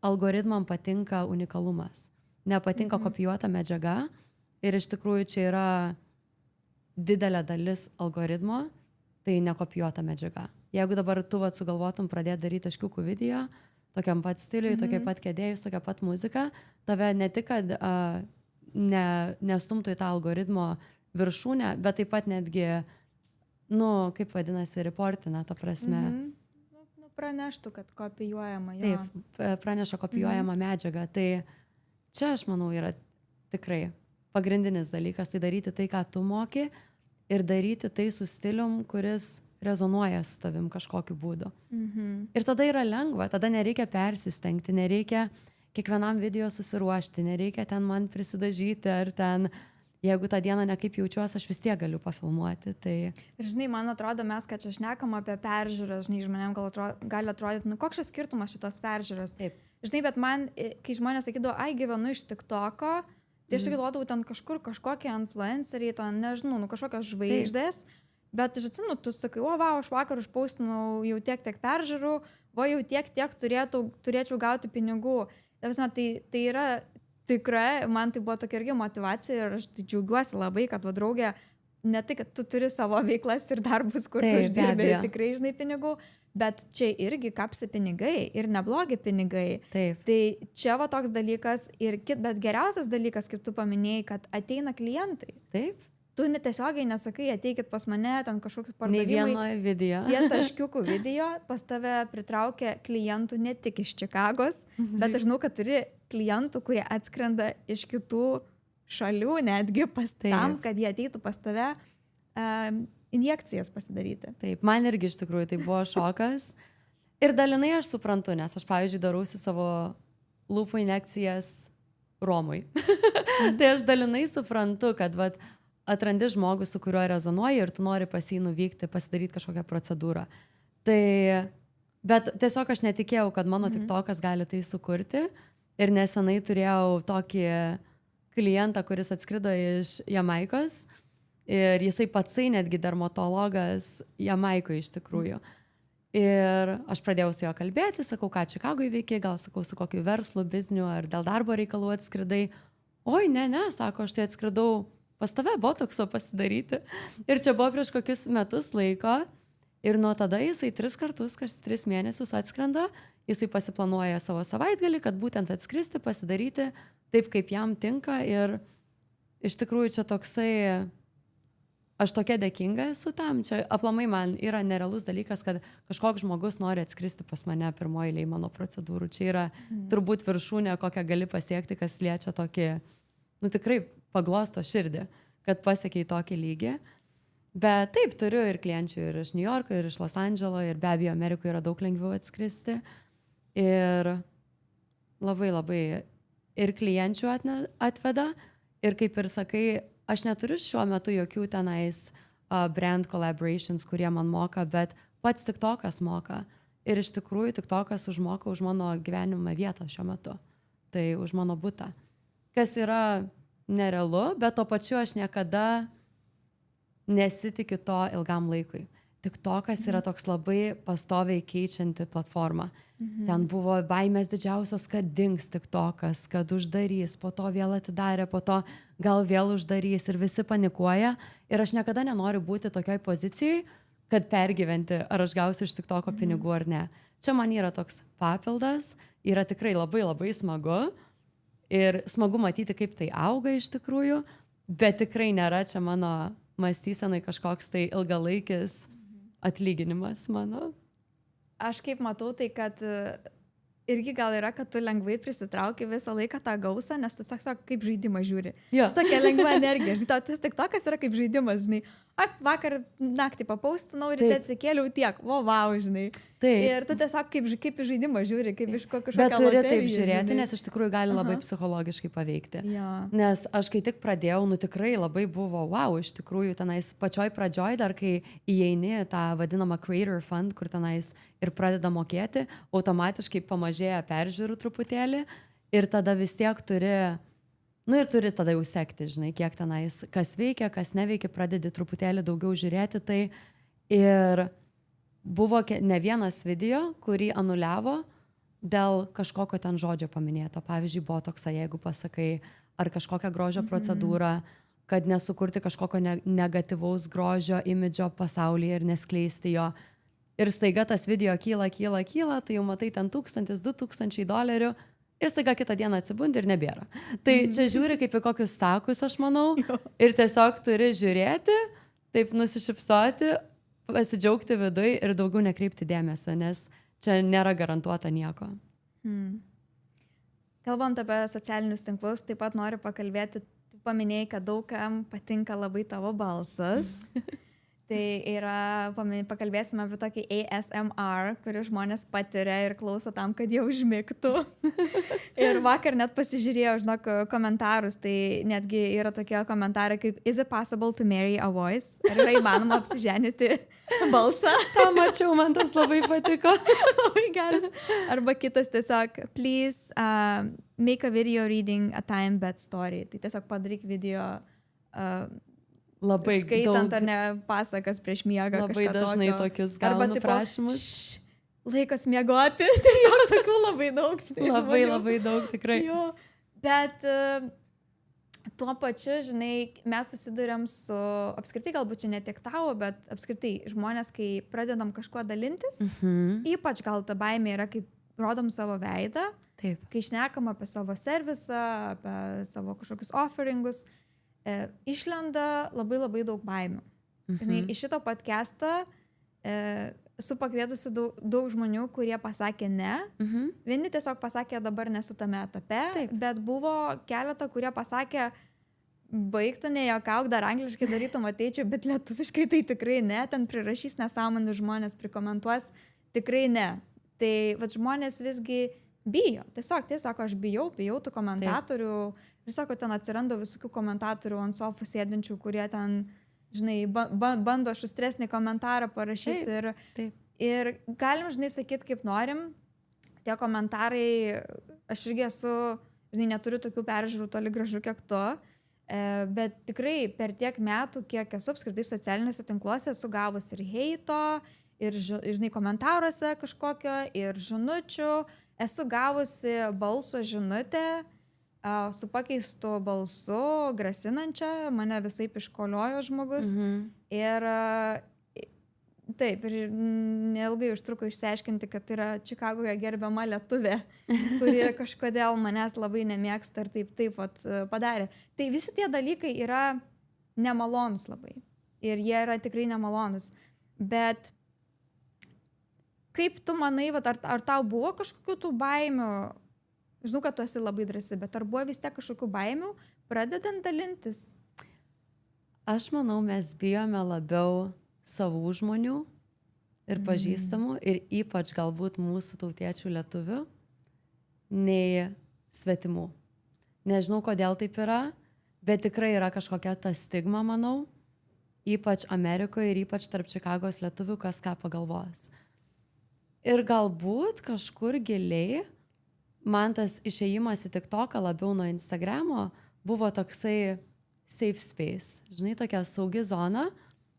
algoritmam patinka unikalumas. Nepatinka kopijuota medžiaga. Ir iš tikrųjų čia yra didelė dalis algoritmo, tai nekopijuota medžiaga. Jeigu dabar tu sugalvotum pradėti daryti taškiukų video, tokiam pat stiliui, tokiai pat kėdėjus, tokia pat muzika, tave ne tik, kad nestumtų į tą algoritmo viršūnę, bet taip pat netgi, kaip vadinasi, reportina, ta prasme. Praneštų, kad kopijuojama. Jo. Taip, praneša kopijuojama medžiaga. Tai čia, aš manau, yra tikrai pagrindinis dalykas, tai daryti tai, ką tu moki ir daryti tai su stilium, kuris rezonuoja su tavim kažkokiu būdu. Ir tada yra lengva, tada nereikia persistengti, nereikia kiekvienam video susiruošti, nereikia ten man prisidažyti, ar ten, jeigu tą dieną nekaip jaučiuosi, aš vis tiek galiu pafilmuoti. Tai... Ir žinai, man atrodo, mes, kad čia šnekam apie peržiūras, žinai, žmonėm gali atrodyti, koks čia skirtumas šitos peržiūros. Taip. Žinai, bet man, kai žmonės sakydavo, gyvenu iš TikToko, tai aš galvodavau ten kažkokie influenceriai, ten, nežinau, kažkokios žvaigždės. Taip. Bet aš atsimenu, tu sakai, aš vakar užpaustinau jau tiek peržiūrų, jau tiek turėčiau gauti pinigų. Tai yra tikrai, man tai buvo tokia irgi motyvacija ir aš džiaugiuosi labai, kad draugė, ne tai, kad tu turi savo veiklas ir darbus, kur tu uždirbi tikrai, žinai, pinigų, bet čia irgi kapsi pinigai ir neblogi pinigai. Taip. Tai čia toks dalykas, bet geriausias dalykas, kaip tu paminėjai, kad ateina klientai. Taip. Tu netiesiogiai nesakai, ateikit pas mane, ten kažkokius pardavimai. Ne vienoje video. Tie taškiukų video pas tave pritraukia klientų ne tik iš Čikagos, bet aš žinau, kad turi klientų, kurie atskrenda iš kitų šalių netgi tam, kad jie ateitų pas tave injekcijas pasidaryti. Taip, man irgi iš tikrųjų tai buvo šokas. Ir dalinai aš suprantu, nes aš, pavyzdžiui, darausi savo lūpų injekcijas Romui. Tai aš dalinai suprantu, kad atrandi žmogų, su kuriuo rezonuoji ir tu nori pas jį nuvykti, pasidaryti kažkokią procedūrą. Tai Bet tiesiog aš netikėjau, kad mano TikTokas gali tai sukurti. Ir nesenai turėjau tokį klientą, kuris atskrido iš Jamaikos. Ir jisai patsai netgi dermatologas Jamaikoje iš tikrųjų. Ir aš pradėjau su juo kalbėti, sakau, ką Čikagoje veiki, gal sakau, su kokiu verslu, bizniu ar dėl darbo reikalų atskridai. Oi, ne, sako, aš tai atskridau pas tave botokso pasidaryti. Ir čia buvo prieš kokius metus laiko. Ir nuo tada jisai 3 kartus, kas 3 mėnesius atskrenda, jisai pasiplanuoja savo savaitgalį, kad būtent atskristi, pasidaryti taip, kaip jam tinka. Ir iš tikrųjų čia toksai, aš tokia dėkinga esu tam. Čia aplamai man yra nerealus dalykas, kad kažkoks žmogus nori atskristi pas mane pirmoji eilėj mano procedūrų. Čia yra turbūt viršūnė, kokią gali pasiekti, kas liečia tokį, tikrai paglosto širdį, kad pasiekiai tokį lygį. Bet taip, turiu ir klienčių ir iš New Yorko, ir iš Los Andželo, ir be abejo Amerikoje yra daug lengviau atskristi. Ir labai ir klienčių atveda. Ir kaip ir sakai, aš neturiu šiuo metu jokių tenais brand collaborations, kurie man moka, bet pats TikTokas moka. Ir iš tikrųjų TikTokas užmoka už mano gyvenimą vietą šiuo metu. Tai už mano butą. Kas yra nerealu, bet to pačiu aš niekada nesitikiu to ilgam laikui. TikTokas yra toks labai pastoviai keičianti platforma. Ten buvo baimės didžiausios, kad dings TikTokas, kad uždarys, po to vėl atidarė, po to gal vėl uždarys ir visi panikuoja. Ir aš niekada nenoriu būti tokioj pozicijai, kad pergyventi, ar aš gausiu iš TikToko pinigų ar ne. Čia man yra toks papildas, yra tikrai labai smagu. Ir smagu matyti, kaip tai auga iš tikrųjų, bet tikrai nėra čia mano mąstysenai kažkoks tai ilgalaikis atlyginimas mano. Aš kaip matau, tai kad irgi gal yra, kad tu lengvai prisitrauki visą laiką tą gausą, nes tu tiesiog kaip žaidimą žiūri. Jo. Su tokia lengva energija. Žinai, tas TikTokas yra kaip žaidimas, žinai. Vakar naktį papaustinau, ryte atsikėliau tiek. Wow, žinai. Taip. Ir tu tiesiog kaip į žaidimą žiūri, kaip iš kažkokio Bet turi loteriją, taip žiūrėti, žinai. nes iš tikrųjų gali labai psichologiškai paveikti. Jo. Nes aš kai tik pradėjau, tikrai labai buvo wow, iš tikrųjų tenais pačioj pradžioj, dar kai įeini tą vadinamą Creator Fund, kur tenais ir pradeda mokėti, automatiškai pamažėja peržiūrų truputėlį ir tada vis tiek turi, ir turi tada jau sekti, žinai, kiek tenais, kas veikia, kas neveikia, pradedi truputėlį daugiau žiūrėti tai. Ir buvo ne vienas video, kurį anuliavo dėl kažkokio ten žodžio paminėto. Pavyzdžiui, botoksą, jeigu pasakai, ar kažkokią grožio procedūrą, kad nesukurti kažkokio negatyvaus grožio imidžo pasaulyje ir neskleisti jo. Ir staiga tas video kyla, tai jau matai ten $1000–2000 ir staiga kitą dieną atsibundi ir nebėra. Tai čia žiūri kaip į kokius takus, aš manau, ir tiesiog turi žiūrėti, taip nusišypsoti, pasidžiaugti viduj ir daugiau nekreipti dėmesio, nes čia nėra garantuota nieko. Kalbant apie socialinius tinklus, taip pat noriu pakalbėti, tu paminėjai, kad daugam patinka labai tavo balsas. Tai yra, pakalbėsime apie tokį ASMR, kurį žmonės patiria ir klauso tam, kad jie užmigtų. Ir vakar net pasižiūrėjau, žinok, komentarus, tai netgi yra tokie komentarai kaip Is it possible to marry a voice? Ar yra įmanoma apsiženyti balsą? Ta mačiau, man tas labai patiko. Labai geras. Arba kitas tiesiog Please make a video reading a time bed story. Tai tiesiog padaryk video labai skaitant daug, ar ne pasakas prieš miegą. Labai dažnai tokio. tokius gaunu prašymus. Laikas miegoti. Tiesiog tokių labai daug. Labai daug, tikrai. Jo. Bet tuo pačiu, žinai, mes susiduriam su, apskritai galbūt čia ne tiek tavo, bet apskritai žmonės, kai pradedam kažkuo dalintis, ypač gal ta baimė yra, kaip rodom savo veidą, Taip. Kai šnekam apie savo servisą, apie savo kažkokius offeringus, išlenda labai daug baimių. Iš šito podcastą esu pakvietusi daug žmonių, kurie pasakė ne. Vieni tiesiog pasakė, dabar nesu tame etape, Taip. Bet buvo keletą, kurie pasakė, baigtų nejuokauk, dar angliškai darytum ateičiau, bet lietuviškai tai tikrai ne, ten prirašys nesąmonių žmonės, prikomentuos, tikrai ne. Tai žmonės visgi bijo. Tiesiog, sako, aš bijau tų komentatorių. Taip. Ir sako, ten atsiranda visokių komentatorių ant sofų sėdinčių, kurie ten, žinai, bando šustresnį komentarą parašyti. Taip. Ir galim, žinai, sakyti, kaip norim. Tie komentarai, aš irgi esu, žinai, neturiu tokių peržiūrų toli gražu, kiek tu. Bet tikrai per tiek metų, kiek esu apskritai socialiniuose tinkluose, esu gavus ir heito, ir, žinai, komentaruose kažkokio, ir žinučių. Esu gavusi balso žinutę su pakeistu balsu, grasinančia, mane visai iškoliojo žmogus. Ir taip, ir neilgai užtruko išsiaiškinti, kad yra Čikagoje gerbiama lietuvė, kuri kažkodėl manęs labai nemėgsta ir taip vat, padarė. Tai visi tie dalykai yra nemalonus labai. Ir jie yra tikrai nemalonus. Bet kaip tu manai, vat, ar tau buvo kažkokių tų baimių? Žinau, kad tu esi labai drąsi, bet ar buvo vis tiek kažkokių baimių pradedant dalintis? Aš manau, mes bijome labiau savų žmonių ir pažįstamų ir ypač galbūt mūsų tautiečių lietuvių nei svetimų. Nežinau, kodėl taip yra, bet tikrai yra kažkokia ta stigma, manau, ypač Amerikoje ir ypač tarp Čikagos lietuvių, kas ką pagalvos. Ir galbūt kažkur giliai man tas išėjimas į TikToką labiau nuo Instagramo buvo toksai safe space. Žinai, tokia saugi zona,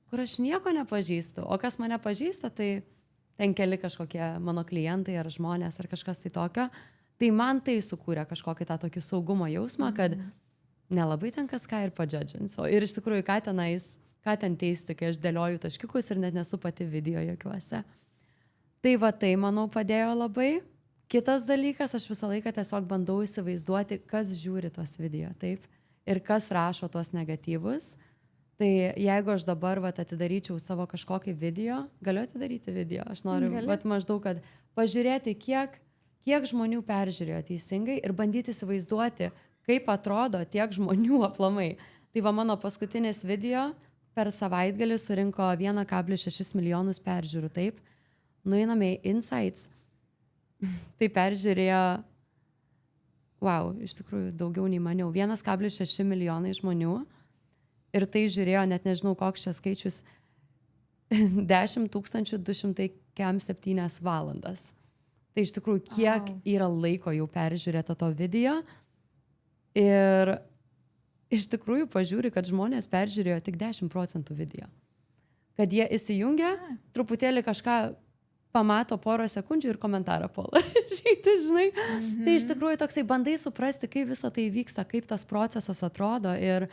kur aš nieko nepažįstu. O kas mane pažįsta, tai ten keli kažkokie mano klientai ar žmonės ar kažkas tai tokio. Tai man tai sukūrė kažkokį tą tokį saugumo jausmą, kad nelabai ten kas ką ir padžadžins. Ir iš tikrųjų, ką ten teisti, kai aš dėlioju taškiukus ir net nesu pati video jokiuose. Tai va tai, manau, padėjo labai. Kitas dalykas, aš visą laiką tiesiog bandau įsivaizduoti, kas žiūri tos video, taip, ir kas rašo tuos negatyvus. Tai jeigu aš dabar atidaryčiau savo kažkokį video, galiu atidaryti video, aš noriu maždaug, kad pažiūrėti, kiek žmonių peržiūrėjo teisingai ir bandyti įsivaizduoti, kaip atrodo tiek žmonių aplamai. Tai va mano paskutinis video per savaitgalį surinko 1,6 milijonus peržiūrų, taip. Nueiname į Insights, tai peržiūrėjo, iš tikrųjų daugiau nei maniau, 1,6 milijonai žmonių. Ir tai žiūrėjo, net nežinau, koks čia skaičius, 10 207 valandas. Tai iš tikrųjų, kiek yra laiko jau peržiūrėta to video. Ir iš tikrųjų pažiūri, kad žmonės peržiūrėjo tik 10% video. Kad jie įsijungia, truputėlį kažką pamato porą sekundžių ir komentarą puola. Žinai? Tai iš tikrųjų toksai bandai suprasti, kaip visa tai vyksta, kaip tas procesas atrodo. Ir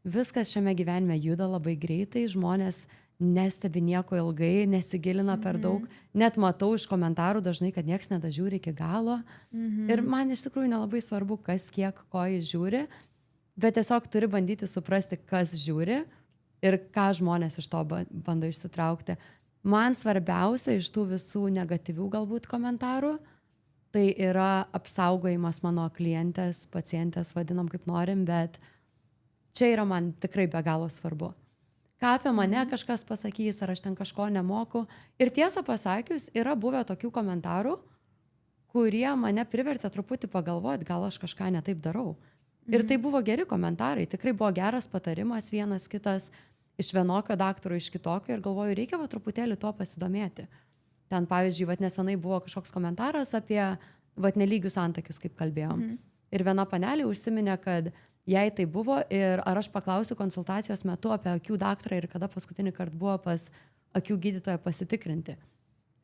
viskas šiame gyvenime juda labai greitai, žmonės nestebi nieko ilgai, nesigilina per daug. Net matau iš komentarų dažnai, kad nieks nedažiūri iki galo. Ir man iš tikrųjų nelabai svarbu, kas kiek ko jis žiūri, bet tiesiog turi bandyti suprasti, kas žiūri ir ką žmonės iš to bando išsitraukti. Man svarbiausia iš tų visų negatyvių galbūt komentarų, tai yra apsaugojimas mano klientės, pacientės, vadinam kaip norim, bet čia yra man tikrai be galo svarbu. Ką apie mane kažkas pasakys, ar aš ten kažko nemoku. Ir tiesą pasakius, yra buvę tokių komentarų, kurie mane privertė truputį pagalvoti, gal aš kažką ne taip darau. Ir tai buvo geri komentarai, tikrai buvo geras patarimas, vienas kitas iš vienokio daktaro, iš kitokio, ir galvoju, reikia truputėlį to pasidomėti. Ten, pavyzdžiui, nesenai buvo kažkoks komentaras apie nelygius antakius, kaip kalbėjom. Ir viena panelė užsiminė, kad jei tai buvo ir ar aš paklausiu konsultacijos metu apie akių daktarą ir kada paskutinį kartą buvo pas akių gydytoją pasitikrinti.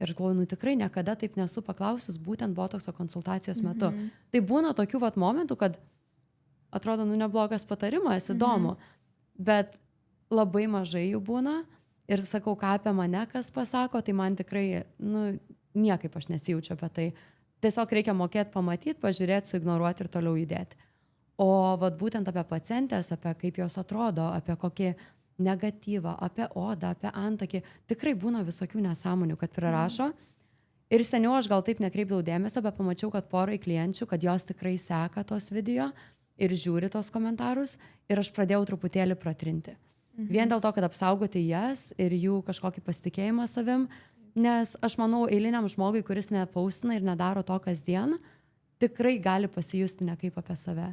Ir aš galvoju, tikrai niekada taip nesu paklausus būtent botokso konsultacijos metu. Tai būna tokių momentų, kad atrodo, neblogas patarimas, įdomu, bet labai mažai jų būna ir sakau, ką apie mane kas pasako, tai man tikrai, niekaip aš nesijaučiu apie tai. Tiesiog reikia mokėti pamatyti, pažiūrėti, suignoruoti ir toliau judėti. O būtent apie pacientės, apie kaip jos atrodo, apie kokį negatyvą, apie odą, apie antakį, tikrai būna visokių nesąmonių, kad prirašo. Ir seniau aš gal taip nekreipdavau dėmesio, bet pamačiau, kad porai klienčių, kad jos tikrai seka tos video ir žiūri tos komentarus ir aš pradėjau truputėlį pratrinti. Vien dėl to, kad apsaugoti jas ir jų kažkokį pasitikėjimą savim, nes aš manau, eiliniam žmogui, kuris nepaustina ir nedaro to kasdien, tikrai gali pasijusti ne kaip apie save.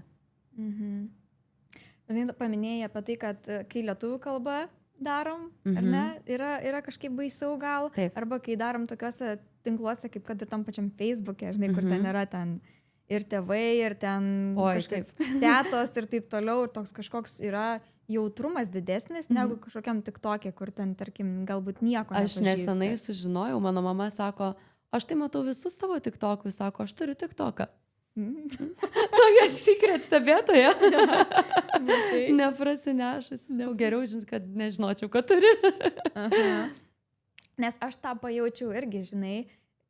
Žinai, paminėjai apie tai, kad kai lietuvių kalba darom, ar ne, yra kažkaip baisiau gal, Taip. arba kai darom tokiuose tinkluose, kaip kad ir tam pačiam Facebook'e, žinai, kur ten yra ten ir tėvai, ir ten kažkaip tetos ir taip toliau, ir toks kažkoks yra jautrumas didesnis negu kažkokiam TikTok'e, kur ten, tarkim, galbūt nieko Aš nepažįsti. nesenai sužinojau, mano mama sako, aš tai matau visus tavo TikTok'us, sako, aš turiu TikTok'ą. Tokia secret stebėtoja. Neprasinešus. Geriau, kad nežinočiau, ką turi. Nes aš tą pajaučiau irgi, žinai,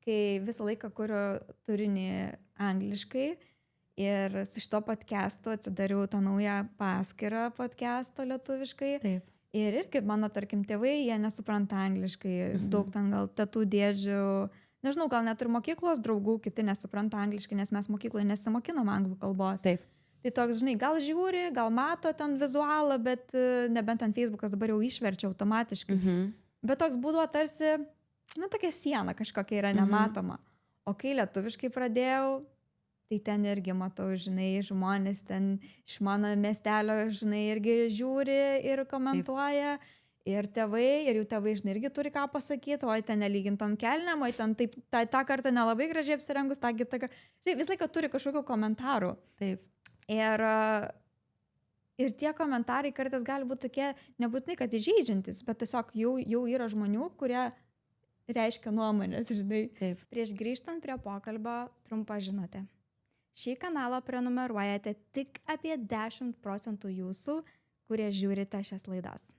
kai visą laiką kuriu turinį angliškai ir su šito podcastu atsidariau tą naują paskyrą podcasto lietuviškai. Taip. Ir irgi mano, tarkim, tėvai, jie nesupranta angliškai, daug ten gal tetų dėdžių, nežinau, gal net ir mokyklos draugų kiti nesupranta angliškai, nes mes mokykloje nesimokinom anglų kalbos. Taip. Tai toks, žinai, gal žiūri, gal mato ten vizualą, bet nebent ten Facebookas dabar jau išverčia automatiškai. Bet toks būdavo tarsi, tokia siena kažkokia yra nematoma. O kai lietuviškai pradėjau, tai ten irgi matau, žinai, žmonės ten iš mano miestelio, žinai, irgi žiūri ir komentuoja. Taip. Ir tėvai, ir jų tėvai, žinai, irgi turi ką pasakyti, oi ten nelygintom kelniam, oi ten taip, tą kartą nelabai gražiai apsirengus, tą kitą kartą. Tai visą laiką turi kažkokių komentarų. Taip. Ir tie komentarai kartais gali būti tokie, nebūtinai, kad įžeidžiantis, bet tiesiog jau yra žmonių, kurie reiškia nuomonės, žinai. Taip. Prieš grįžtant prie pokalbio, trumpą žinutę. Šį kanalą prenumeruojate tik apie 10% jūsų, kurie žiūrite šias laidas.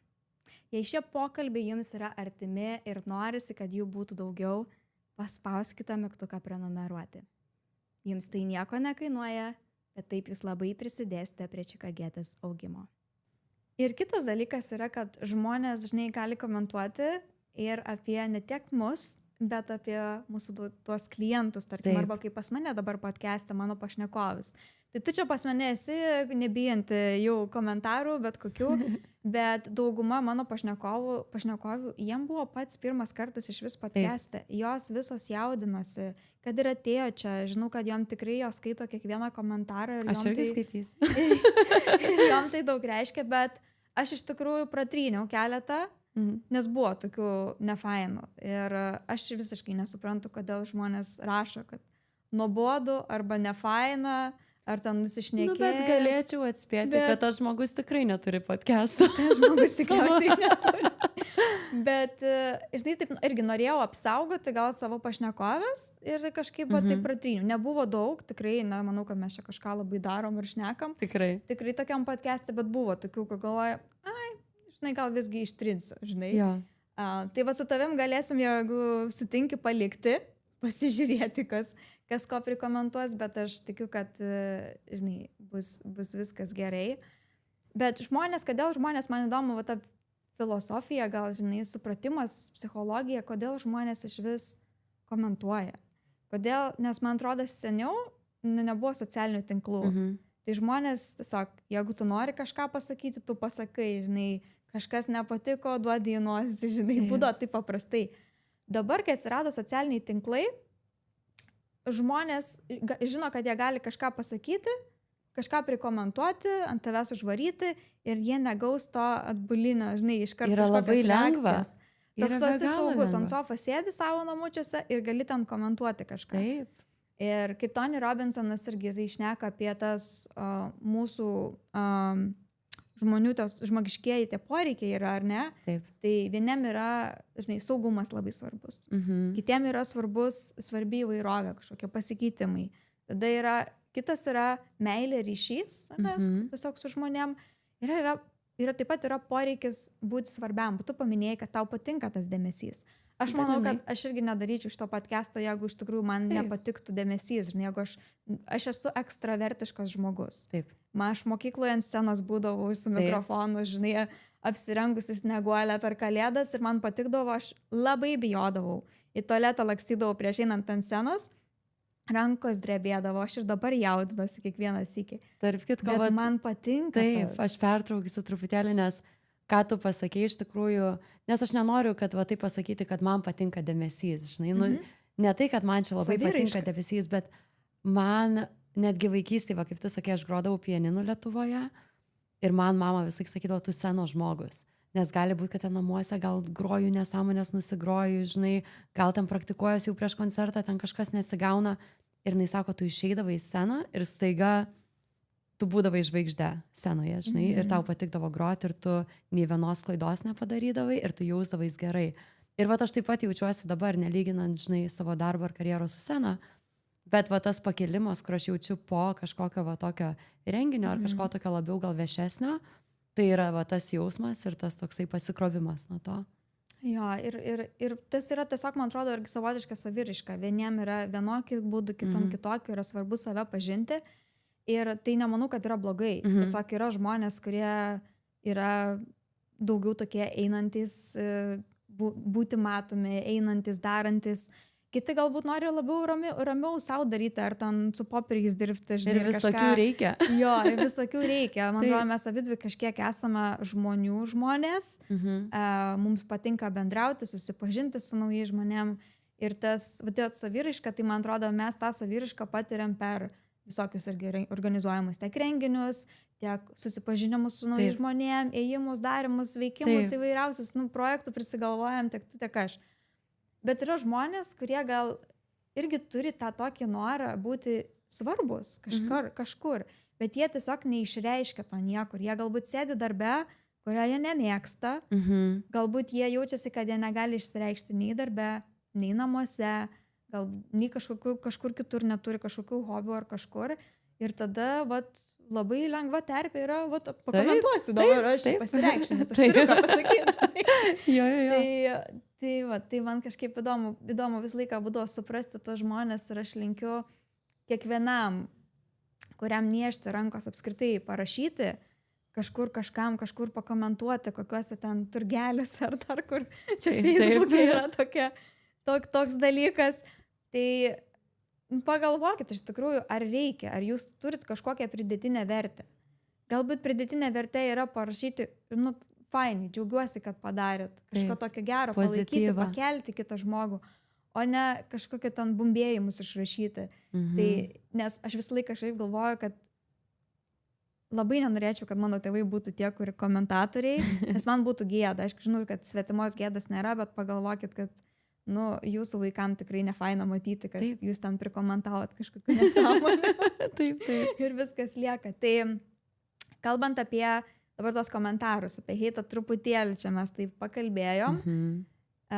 Jei šie pokalbiai jums yra artimi ir norisi, kad jų būtų daugiau, paspauskite mygtuką prenumeruoti. Jums tai nieko nekainuoja, bet taip jūs labai prisidėsite prie Čikagietės augimo. Ir kitas dalykas yra, kad žmonės, žinai, gali komentuoti ir apie ne tiek mus, bet apie mūsų tuos klientus, tarkim, arba kaip pas mane dabar podcast'e mano pašnekovis. Tai tu čia pas mane esi, nebijanti jau komentarų, bet kokių, bet dauguma mano pašnekovių, jiem buvo pats pirmas kartas iš vis podcast'e. Jos visos jaudinosi, kad ir atėjo čia, žinau, kad jom tikrai jos skaito kiekvieną komentarą. Aš irgi skaitysiu. Ir jom tai daug reiškia, bet aš iš tikrųjų pratryniau keletą, nes buvo tokių nefainų. Ir aš visiškai nesuprantu, kodėl žmonės rašo, kad nuobodu arba nefaina, ar ten nusišnekėjo. Bet galėčiau atspėti, kad tas žmogus tikrai neturi podcast'o. Tas žmogus tikriausiai neturi. Bet, žinai, taip irgi norėjau apsaugoti gal savo pašnekovės ir kažkaip taip pratryniau. Nebuvo daug, tikrai, manau, kad mes čia kažką labai darom ir šnekam. Tikrai. Tikrai tokiam podcast'e, bet buvo tokių, kur galvoja, žinai, gal visgi ištrinsiu, žinai. Jo. Tai va su tavim galėsim, jeigu sutinki, palikti, pasižiūrėti, kas ko prikomentuos, bet aš tikiu, kad, žinai, bus viskas gerai. Bet kodėl žmonės, man įdomu, va ta filosofija, gal, žinai, supratimas, psichologija, kodėl žmonės iš vis komentuoja. Kodėl, nes man atrodo, seniau nebuvo socialinių tinklų. Tai žmonės tiesiog, jeigu tu nori kažką pasakyti, tu pasakai, žinai, kažkas nepatiko, duodi į nosį, žinai, būdavo taip paprastai. Dabar, kai atsirado socialiniai tinklai, žmonės žino, kad jie gali kažką pasakyti, kažką prikomentuoti, ant tavęs užvaryti ir jie negaus to atbulinio, žinai, iš karto. Yra labai lengva. Toks esi saugus, ant sofos sėdi savo namučiuose ir gali ten komentuoti kažką. Taip. Ir kaip Tony Robinsonas irgi šneka apie tas mūsų žmonių, tos žmogiškieji tie poreikiai yra, ar ne? Taip. Tai vieniem yra, žinai, saugumas labai svarbus. Kitiem yra svarbi įvairovė, kažkokie pasikeitimai. Tada kitas yra meilė ryšys, tiesiog su žmonėm. Yra taip pat yra poreikis būti svarbiam. Tu paminėjai, kad tau patinka tas dėmesys. Aš manau, kad aš irgi nedaryčiau šito podcast'o, jeigu iš tikrųjų man nepatiktų dėmesys. Žinai, jeigu aš esu ekstravertiškas žmogus. Taip. Aš mokykloje ant scenos būdavau su mikrofonu, žinai, apsirengusi snieguolę per kalėdas ir man patikdavo, aš labai bijodavau. Į tualetą lakstydavau prieš einant ant scenos, rankos drebėdavo, aš ir dabar jaudinuosi kiekvieną sykį. Tarp kitko, bet man patinka. Taip, aš pertraukysiu truputėlį, nes ką tu pasakei iš tikrųjų, nes aš nenoriu, kad va taip pasakyti, kad man patinka dėmesys, žinai, ne tai, kad man čia labai patinka dėmesys, bet man netgi vaikystėje, va kaip tu sakei, aš grodavau pianinu Lietuvoje ir man mama visai sakydavo, tu scenos žmogus. nes gali būti, kad ten namuose gal groju nesąmonės, nusigroju, žinai, gal ten praktikuojas jau prieš koncertą, ten kažkas nesigauna. Ir jinai sako, tu išeidavai į sceną ir staiga tu būdavai žvaigždė scenoje, žinai, ir tau patikdavo groti ir tu nei vienos klaidos nepadarydavai ir tu jausdavais gerai. Ir va aš taip pat jaučiuosi dabar, nelyginant, žinai, savo darbo ar karjeros su scena, bet va tas pakilimas, kur aš jaučiu po kažkokio va tokio renginio ar kažko tokio labiau gal viešesnio, tai yra va tas jausmas ir tas toksai pasikrovimas nuo to. Jo, ir tas yra tiesiog, man atrodo, irgi savotiška saviraiška. Vieniem yra vienokių būdų, kitom kitokių, yra svarbu save pažinti. Ir tai nemanau, kad yra blogai. Tiesiog yra žmonės, kurie yra daugiau tokie einantis, būti matomi, einantis, darantis. Kiti galbūt nori labiau ramiau savo daryti, ar ten su popieriais dirbti. Žinai, ir visokių kažką reikia. Jo, ir visokių reikia. Man atrodo, mes abidvi kažkiek esame žmonės. Mums patinka bendrauti, susipažinti su naujais žmonėm. Ir tas, vadėjot, saviraiška, tai man atrodo, mes tą saviraišką patiriam per visokius irgi organizuojamus tiek renginius, tiek susipažinimus su naujais žmonėm, ėjimus, darimus, veikimus įvairiausius, projektų prisigalvojam, tiek tu, tiek aš. Bet yra žmonės, kurie gal irgi turi tą tokį norą būti svarbus kažkur, bet jie tiesiog neišreiškia to niekur. Jie galbūt sėdi darbe, kurio jie nemėgsta, galbūt jie jaučiasi, kad jie negali išsireikšti nei darbe, nei namuose, gal nei kažkur kitur neturi kažkokių hobių ar kažkur. Ir tada labai lengva terpė yra, pakomentuosiu dabar, aš pasireikšiu, nes aš turiu ką pasakyti. Tai man kažkaip įdomu visą laiką būdavo suprasti tos žmonės ir aš linkiu kiekvienam, kuriam niežti rankos apskritai parašyti, kažkur pakomentuoti, kokiuose ten turgeliuose ar dar kur, čia Facebook'e yra toks dalykas. Tai pagalvokit iš tikrųjų, ar reikia, ar jūs turit kažkokią pridėtinę vertę. Galbūt pridėtinė vertė yra parašyti, fainai, džiaugiuosi, kad padarėt kažko tokio gero, palaikyti, pakelti kitą žmogų, o ne kažkokio ten bumbėjimus išrašyti. Tai, nes aš visą laiką kažkaip galvoju, kad labai nenorėčiau, kad mano tėvai būtų tie, kurie komentatoriai, nes man būtų gėda. Aš žinau, kad svetimos gėdas nėra, bet pagalvokit, kad jūsų vaikam tikrai nefaina matyti, kad jūs ten prikomentavot kažkokiu nesąmonę. Taip. Ir viskas lieka. Tai kalbant apie dabar tos komentarus, apie heitą truputėlį čia mes taip pakalbėjom.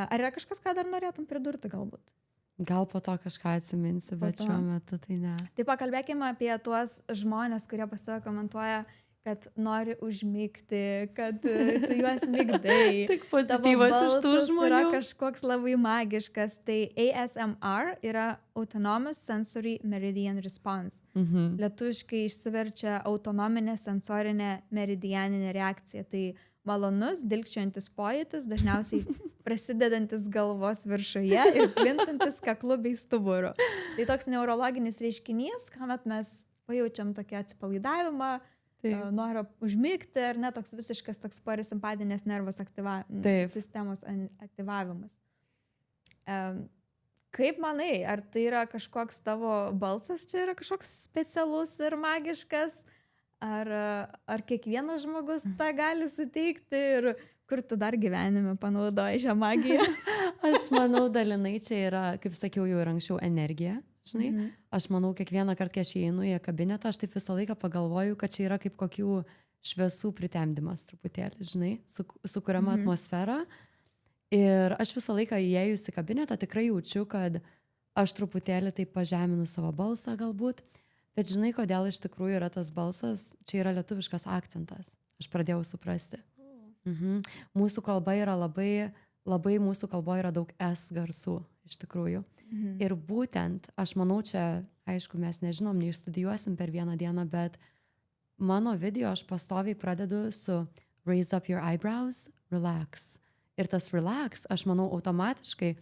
Ar yra kažkas, ką dar norėtum pridurti galbūt? Gal po to kažką atsiminsiu, bet šiuo metu tai ne. Tai pakalbėkime apie tuos žmonės, kurie pas tave komentuoja, kad nori užmigti, kad tu juos migdai. Tik pozityvas iš tų žmonių. Yra kažkoks labai magiškas. Tai ASMR yra Autonomous Sensory Meridian Response. Lietuviškai išsiverčia autonominė sensorinė meridianinė reakcija. Tai malonus, dilgčiojantis pojūtis, dažniausiai prasidedantis galvos viršuje ir plintantis kaklu bei stuburu. Tai toks neurologinis reiškinys, kuomet mes pajaučiam tokį atsipalaidavimą, noro užmigti, ar ne, toks visiškas toks parasimpatinės nervos sistemos aktyvavimas. Kaip manai, ar tai yra kažkoks tavo balsas, čia yra kažkoks specialus ir magiškas, ar kiekvienas žmogus tą gali suteikti ir kur tu dar gyvenime panaudoji šią magiją? Aš manau, dalinai čia yra, kaip sakiau jau ir anksčiau, energija. Žinai, aš manau, kiekvieną kartą, kai aš įeinu į kabinetą, aš taip visą laiką pagalvoju, kad čia yra kaip kokių šviesų pritemdymas truputėlį, žinai, sukuriama atmosfera. Ir aš visą laiką įėjus į kabinetą tikrai jaučiu, kad aš truputėlį taip pažeminu savo balsą galbūt, bet žinai, kodėl iš tikrųjų yra tas balsas, čia yra lietuviškas akcentas. Aš pradėjau suprasti. Mūsų kalba yra labai mūsų kalboje yra daug S garsų, iš tikrųjų. Ir būtent, aš manau, čia, aišku, mes nežinom, neišstudijuosim per vieną dieną, bet mano video aš pastoviai pradedu su raise up your eyebrows, relax. Ir tas relax, aš manau, automatiškai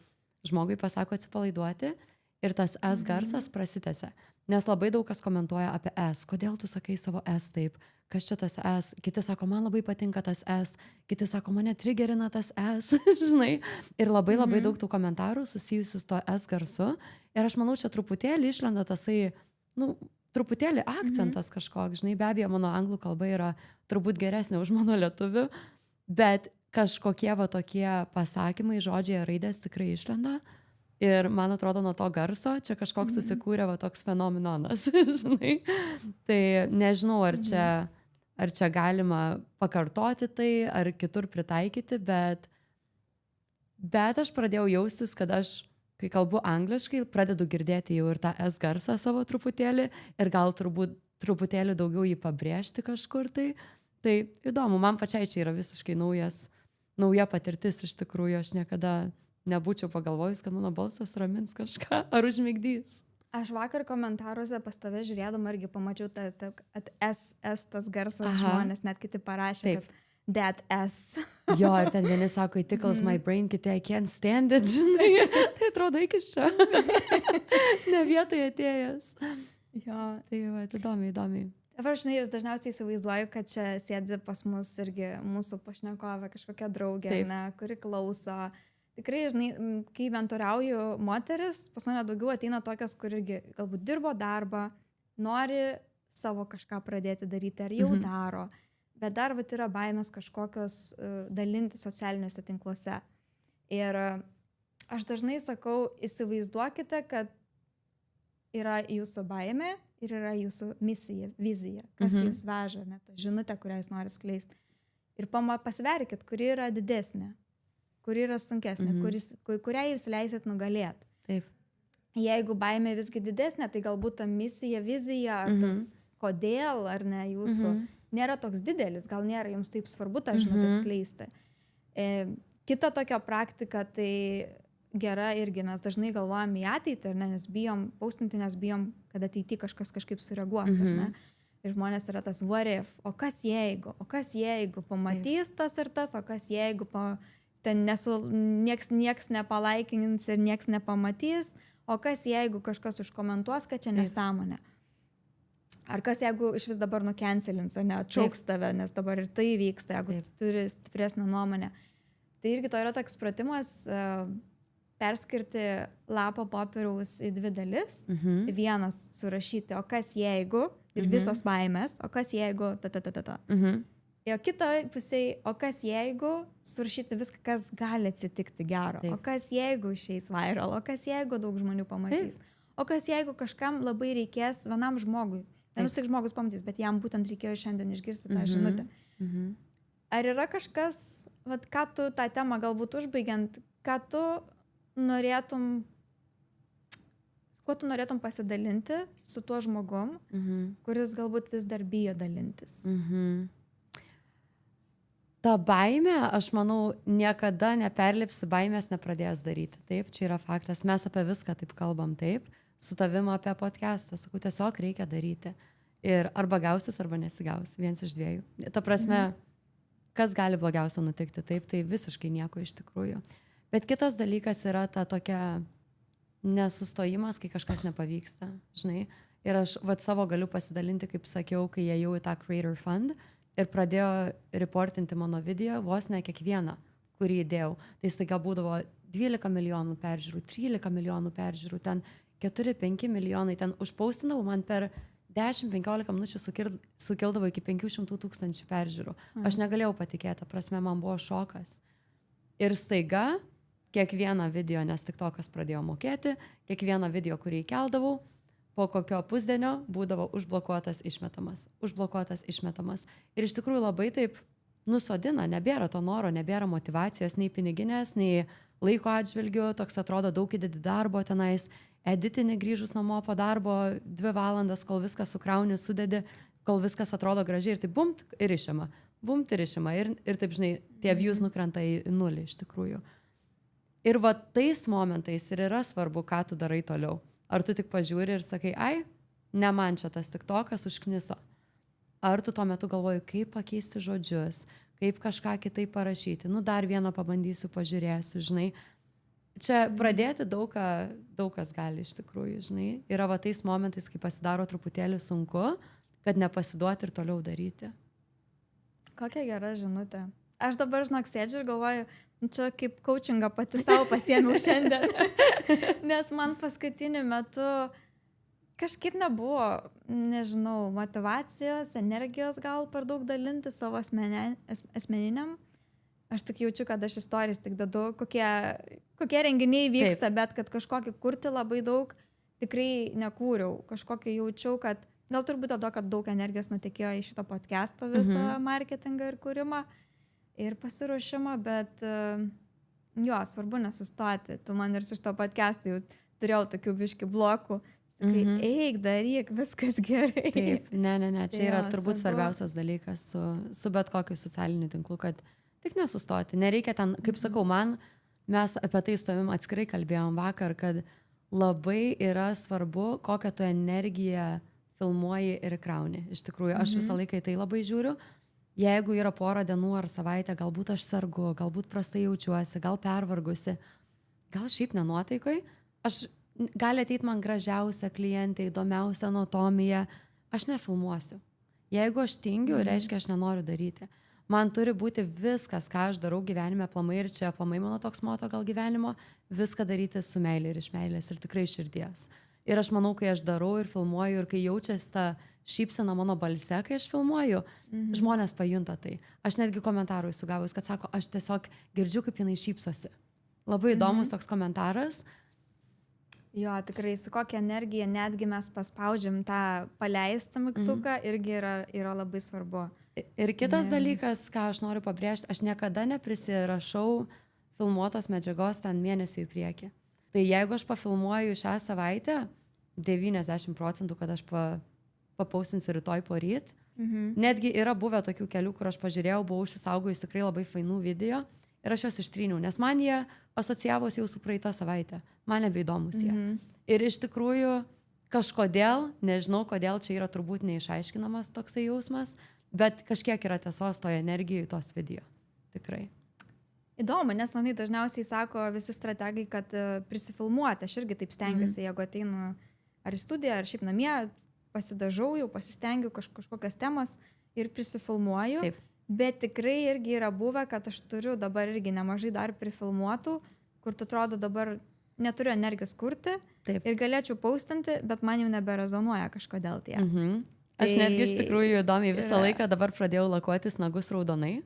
žmogui pasako atsipalaiduoti ir tas S garsas prasitęsia. Nes labai daug kas komentuoja apie S. Kodėl tu sakai savo S taip? Kas čia tas S? Kiti sako, man labai patinka tas S. Kiti sako, mane trigerina tas S. Žinai? Ir labai daug tų komentarų susijusius to S garsu. Ir aš manau, čia truputėlį išlenda tasai, truputėlį akcentas kažkoks. Žinai, be abejo, mano anglų kalba yra turbūt geresnė už mano lietuvių. Bet kažkokie va tokie pasakymai, žodžiai, raidės tikrai išlenda. Ir man atrodo, nuo to garso čia kažkoks susikūrė va toks fenomenonas, žinai. Tai nežinau, ar čia galima pakartoti tai, ar kitur pritaikyti, bet aš pradėjau jaustis, kad aš, kai kalbu angliškai, pradedu girdėti jau ir tą S garsą savo truputėlį ir gal turbūt truputėlį daugiau jį pabrėžti kažkur tai. Tai įdomu, man pačiai čia yra visiškai nauja patirtis iš tikrųjų, aš niekada nebūčiau pagalvojus, kad mano balsas ramins kažką ar užmigdys. Aš vakar komentaruose pas tave žiūrėdama irgi pamačiau, kad S tas garsas žmonės, net kiti parašė, Taip. kad that S. Jo, ir ten vieni sako, it tickles my brain, kiti I can't stand it, žinai. Tai atrodo iki čia. Ne vietoje atėjęs. Jo. Tai va, įdomiai. Dabar aš dažniausiai įsivaizduoju, kad čia sėdi pas mus irgi mūsų pašnekovė, kažkokia draugė, ne, kuri klauso. Tikrai, žinai, kai mentoriauju moteris, pas mane daugiau ateina tokios, kur irgi galbūt dirbo darbą, nori savo kažką pradėti daryti ar jau daro, bet dar vat yra baimės kažkokios dalinti socialiniuose tinkluose. Ir aš dažnai sakau, įsivaizduokite, kad yra jūsų baimė ir yra jūsų misija, vizija, kas jūs veža, ne, ta žinutė, kurią jūs nori skleisti. Ir pasverkit, kuri yra didesnė, kuri yra sunkesnė, kurią jūs leisit nugalėti. Taip. Jeigu baimė visgi didesnė, tai galbūt ta misija, vizija, ar tas kodėl, ar ne, jūsų nėra toks didelis, gal nėra jums taip svarbu tą žinutę skleisti. Kita tokia praktika, tai gera irgi, mes dažnai galvojam į ateitį, ne, nes bijom paustinti, nes bijom, kad ateity kažkas kažkaip sureaguos. Ne? Ir žmonės yra tas what if, o kas jeigu pamatys tas ir tas, o kas jeigu ten nieks nepalaikins ir nieks nepamatys, o kas jeigu kažkas užkomentuos, kad čia nesąmonė. Ar kas jeigu iš vis dabar nukencelins, ar ne, atšauks tave, nes dabar ir tai vyksta, jeigu turi stipresnę nuomonę. Tai irgi to yra toks pratimas perskirti lapo popieriaus į 2 dalis. Vienas surašyti, o kas jeigu, ir visos baimės, o kas jeigu, O kitoj pusėje, o kas jeigu surašyti viską, kas gali atsitikti gero, o kas jeigu išeis viral, o kas jeigu daug žmonių pamatys, o kas jeigu kažkam labai reikės vienam žmogui. Vienas tik žmogus pamatys, bet jam būtent reikėjo šiandien išgirsti tą žinutę. Ar yra kažkas, vat, ką tu tą temą galbūt užbaigiant, kuo tu norėtum pasidalinti su tuo žmogum, kuris galbūt vis dar bijo dalintis? Ta baimė, aš manau, niekada neperlipsi baimės nepradės daryti. Taip, čia yra faktas. Mes apie viską taip kalbam, taip. Su tavim apie podcastą. Sakau, tiesiog reikia daryti. Ir arba gausis, arba nesigaus. Vienas iš 2. Ta prasme, kas gali blogiausio nutikti, taip, tai visiškai nieko iš tikrųjų. Bet kitas dalykas yra ta tokia nesustojimas, kai kažkas nepavyksta, žinai. Ir aš savo galiu pasidalinti, kaip sakiau, kai ėjau į tą Creator Fund ir pradėjo reportinti mano video, vos ne kiekvieną, kurį įdėjau. Tai staiga būdavo 12 milijonų peržiūrų, 13 milijonų peržiūrų, ten 4-5 milijonai, ten užpaustinau, man per 10-15 minučių sukildavo iki 500 000 peržiūrų. Aš negalėjau patikėti, prasme, man buvo šokas. Ir staiga kiekvieną video, nes TikTokas pradėjo mokėti, kiekvieną video, kurį įkeldavau, po kokio pusdienio būdavo užblokuotas, išmetamas. Ir iš tikrųjų labai taip nusodina, nebėra to noro, nebėra motyvacijos, nei piniginės, nei laiko atžvilgių, toks atrodo daug įdedi darbo tenais, editinį grįžus namo po darbo 2 valandas, kol viską sukrauni, sudedi, kol viskas atrodo gražiai ir tai bumt ir išima. Ir taip, žinai, tie views nukrenta į 0 iš tikrųjų. Ir va tais momentais ir yra svarbu, ką tu darai toliau. Ar tu tik pažiūri ir sakai, ai, ne man čia tas TikTokas užkniso. Ar tu tuo metu galvoji, kaip pakeisti žodžius, kaip kažką kitaip parašyti. Dar vieną pabandysiu, pažiūrėsiu, žinai. Čia pradėti daug kas gali iš tikrųjų, žinai. Yra va tais momentais, kai pasidaro truputėlį sunku, kad nepasiduoti ir toliau daryti. Kokia gera žinutė. Aš dabar, žinok, sėdžiu ir galvoju, čia kaip coachingą pati savo pasiėmiau šiandien. Nes man paskutiniu metu kažkaip nebuvo, nežinau, motyvacijos, energijos gal per daug dalinti savo asmeniniam. Aš tik jaučiu, kad aš istorijas tik dedu, kokie renginiai vyksta, bet kad kažkokį kurti labai daug tikrai nekūriau. Kažkokį jaučiau, kad gal turbūt dėl to, kad daug energijos nutekėjo į šito podcast'o visą marketingą ir kūrimą ir pasiruošimą, bet jo, svarbu nesustoti. Tu man ir su šito podcast'o jau turėjau tokių biškių blokų. Sakai, eik, daryk, viskas gerai. Taip, ne, čia yra turbūt svarbiausias dalykas su bet kokiu socialiniu tinklu, kad tik nesustoti. Nereikia ten, kaip sakau, mes apie tai su tavim atskirai kalbėjom vakar, kad labai yra svarbu, kokią tu energiją filmuoji ir krauni. Iš tikrųjų, aš visą laiką į tai labai žiūriu. Jeigu yra porą dienų ar savaitę, galbūt aš sergu, galbūt prastai jaučiuosi, gal pervargusi, gal šiaip nenuotaikai, gali ateiti man gražiausia klientė, įdomiausia anatomija, aš nefilmuosiu. Jeigu aš tingiu, reiškia, aš nenoriu daryti. Man turi būti viskas, ką aš darau gyvenime aplamai, ir čia aplamai mano toks moto gal gyvenimo, viską daryti su meilė ir iš meilės ir tikrai širdies. Ir aš manau, kai aš darau ir filmuoju ir kai jaučiasi ta šypsena mano balse, kai aš filmuoju, žmonės pajunta tai. Aš netgi komentarų įsugavus, kad sako, aš tiesiog girdžiu, kaip jinai šypsosi. Labai įdomus toks komentaras. Jo, tikrai, su kokia energija netgi mes paspaudžiam tą paleistą mygtuką, irgi yra labai svarbu. Ir kitas dalykas, ką aš noriu pabrėžti, aš niekada neprisirašau filmuotos medžiagos ten mėnesių į priekį. Tai jeigu aš pafilmuoju šią savaitę, 90%, kad aš papausinsiu rytoj poryt. Netgi yra buvę tokių kelių, kur aš pažiūrėjau, buvau užsisaugojus tikrai labai fainų video ir aš juos ištryniau, nes man jie asocijavosi jau su praeitą savaitę. Man nebeįdomus jie. Ir iš tikrųjų kažkodėl, nežinau kodėl, čia yra turbūt neišaiškinamas toksai jausmas, bet kažkiek yra tiesos toje energijoje tos video. Tikrai. Įdomu, nes manai dažniausiai sako visi strategai, kad prisifilmuoti, aš irgi taip stengiuosi, jeigu ateinu ar į studiją, ar šiaip namie, pasidažau jau, pasistengiu kažkokias temas ir prisifilmuoju. Taip. Bet tikrai irgi yra buvę, kad aš turiu dabar irgi nemažai dar prifilmuotų, kur tu atrodo dabar neturiu energijos kurti. Taip. Ir galėčiau paustinti, bet man jau neberezonuoja kažkodėl tie. Aš netgi iš tikrųjų įdomiai visą laiką dabar pradėjau lakuotis nagus raudonai,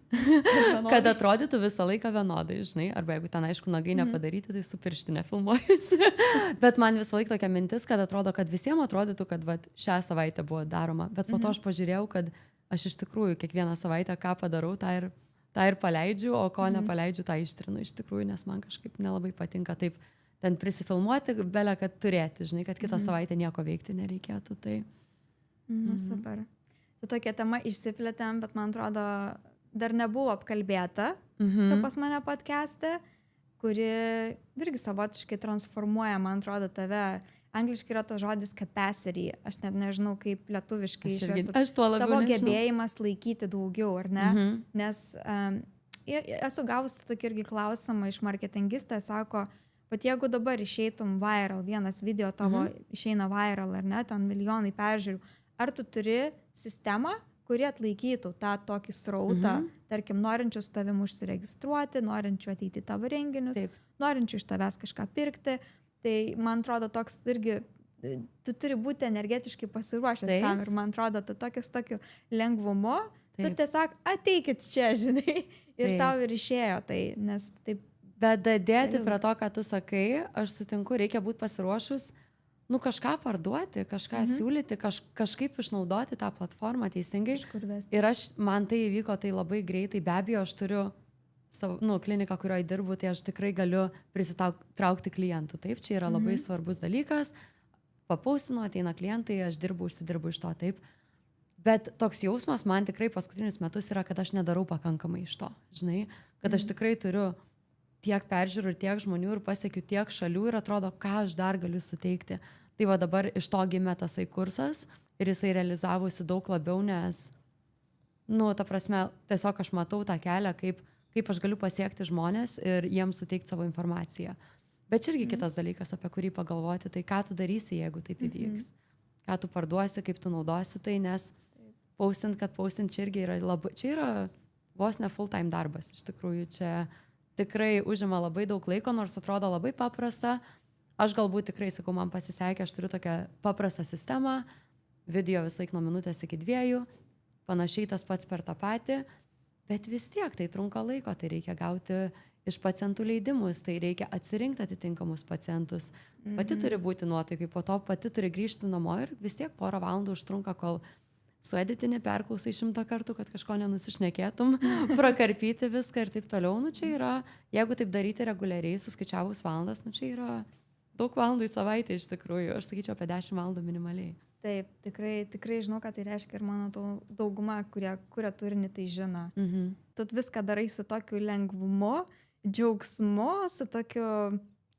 kad atrodytų visą laiką vienodai, žinai, arba jeigu ten aišku nagai nepadaryti, tai su pirštinė filmuojusi. Bet man visą laiką tokia mintis, kad atrodo, kad visiems atrodytų, kad šią savaitę buvo daroma, bet po to aš pažiūrėjau, kad aš iš tikrųjų kiekvieną savaitę ką padarau, tą ir paleidžiu, o ko nepaleidžiu, tą ištrinu iš tikrųjų, nes man kažkaip nelabai patinka taip ten prisifilmuoti, belė kad turėti, žinai, kad kitą savaitę nieko veikti nereikėtų. Tai... Super. Tu tokia tema išsiplėtėm, bet man atrodo, dar nebuvo apkalbėta tu pas mane podcast'e, kuri irgi savotiškai transformuoja, man atrodo, tave. Angliškai yra to žodis capacity, aš net nežinau, kaip lietuviškai išversti. Tavo gebėjimas laikyti daugiau, ar ne? Nes esu gavusi tokį irgi klausimą iš marketingistės, sako, bet jeigu dabar išeitum viral, vienas video tavo išeina viral, ar ne, ten milijonai peržiūrų, ar tu turi sistemą, kuri atlaikytų tą tokį srautą, tarkim, norinčių su tavim užsiregistruoti, norinčių ateiti į tavo renginius, norinčių iš tavęs kažką pirkti. Tai man atrodo toks irgi, tu turi būti energetiškai pasiruošęs tam ir man atrodo, tu tokiu lengvumu, tu tiesiog ateikit čia, žinai, ir tau ir išėjo tai, nes taip. Bet dadėti prie to, ką tu sakai, aš sutinku, reikia būti pasiruošus, kažką parduoti, kažką siūlyti, kažkaip išnaudoti tą platformą teisingai. Ir man tai įvyko tai labai greitai, be abejo, aš turiu savo kliniką, kurioje dirbu, tai aš tikrai galiu prisitraukti klientų. Taip, čia yra labai svarbus dalykas. Papaustinu, ateina klientai, aš užsidirbu iš to, taip. Bet toks jausmas man tikrai paskutinius metus yra, kad aš nedarau pakankamai iš to. Žinai, kad aš tikrai turiu tiek peržiūrų ir tiek žmonių ir pasiekiu tiek šalių ir atrodo, ką aš dar galiu suteikti. Tai va dabar iš to gimė tasai kursas ir jisai realizavosi daug labiau, nes, ta prasme, tiesiog aš matau tą kelią, kaip aš galiu pasiekti žmonės ir jiems suteikti savo informaciją. Bet čia irgi kitas dalykas, apie kurį pagalvoti, tai ką tu darysi, jeigu taip įvyks. Ką tu parduosi, kaip tu naudosi tai, nes paustint čia irgi yra labai, čia yra vos ne full time darbas. Iš tikrųjų, čia tikrai užima labai daug laiko, nors atrodo labai paprasta. Aš galbūt tikrai, sakau, man pasisekė, aš turiu tokią paprastą sistemą, video vis laik nuo minutės iki 2, panašiai tas pats per tą patį. Bet vis tiek tai trunka laiko, tai reikia gauti iš pacientų leidimus, tai reikia atsirinkti atitinkamus pacientus. Pati turi būti nuotaikai, po to pati turi grįžti namo ir vis tiek porą valandų užtrunka, kol su editinį perklausai 100 kartų, kad kažko nenusišnekėtum, prakarpyti viską ir taip toliau. Nu čia yra, jeigu taip daryti reguliariai, suskaičiavus valandas, nu čia yra daug valandų į savaitę iš tikrųjų. Aš sakyčiau apie 10 valandų minimaliai. Taip, tikrai žinau, ką tai reiškia ir mano dauguma, kurie kuria turinį, tai žino. Tu viską darai su tokiu lengvumu, džiaugsmu, su tokiu